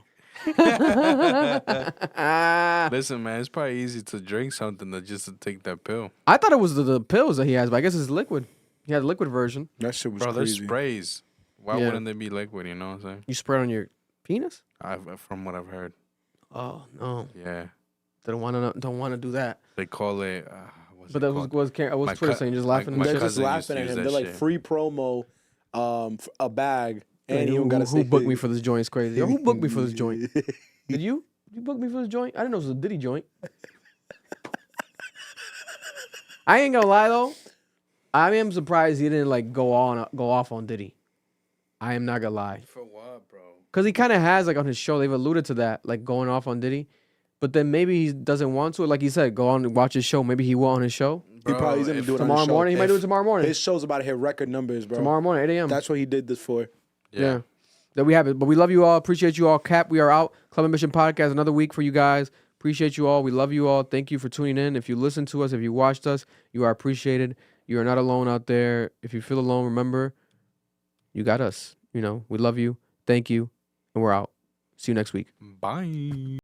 Listen, man, it's probably easy to drink something than just to take that pill. I thought it was the pills that he has, but I guess it's liquid. He had a liquid version. That shit was Bro, there's crazy. sprays. Why Yeah. wouldn't they be liquid? You know what I'm saying? You spray it on your penis? From what I've heard. Oh no, Yeah, they don't want to do that. they call it. What's But it that called? was My Twitter cou- saying just my- laughing. my and They're shit. just cousin used laughing to at use him. that They're like shit. free promo, a bag, and Man, you don't gotta say who booked me for this joint is crazy. Yo, who booked me for this joint? Did you? You booked me for this joint? I didn't know it was a Diddy joint. I ain't gonna lie though. I am surprised he didn't like go off on Diddy. I am not gonna lie. For what, bro? Cause he kind of has like on his show. They've alluded to that, like going off on Diddy. But then maybe he doesn't want to. Like he said, go on and watch his show. Maybe he will on his show. He's gonna do it on tomorrow his show. morning. He might do it tomorrow morning. His show's about to hit record numbers, bro. Tomorrow morning, 8 a.m. That's what he did this for. Yeah. There we have it. But we love you all. Appreciate you all. Cap, we are out. Club Mission Podcast, another week for you guys. Appreciate you all. We love you all. Thank you for tuning in. If you listened to us, if you watched us, you are appreciated. You are not alone out there. If you feel alone, remember, you got us. You know, we love you. Thank you. And we're out. See you next week. Bye.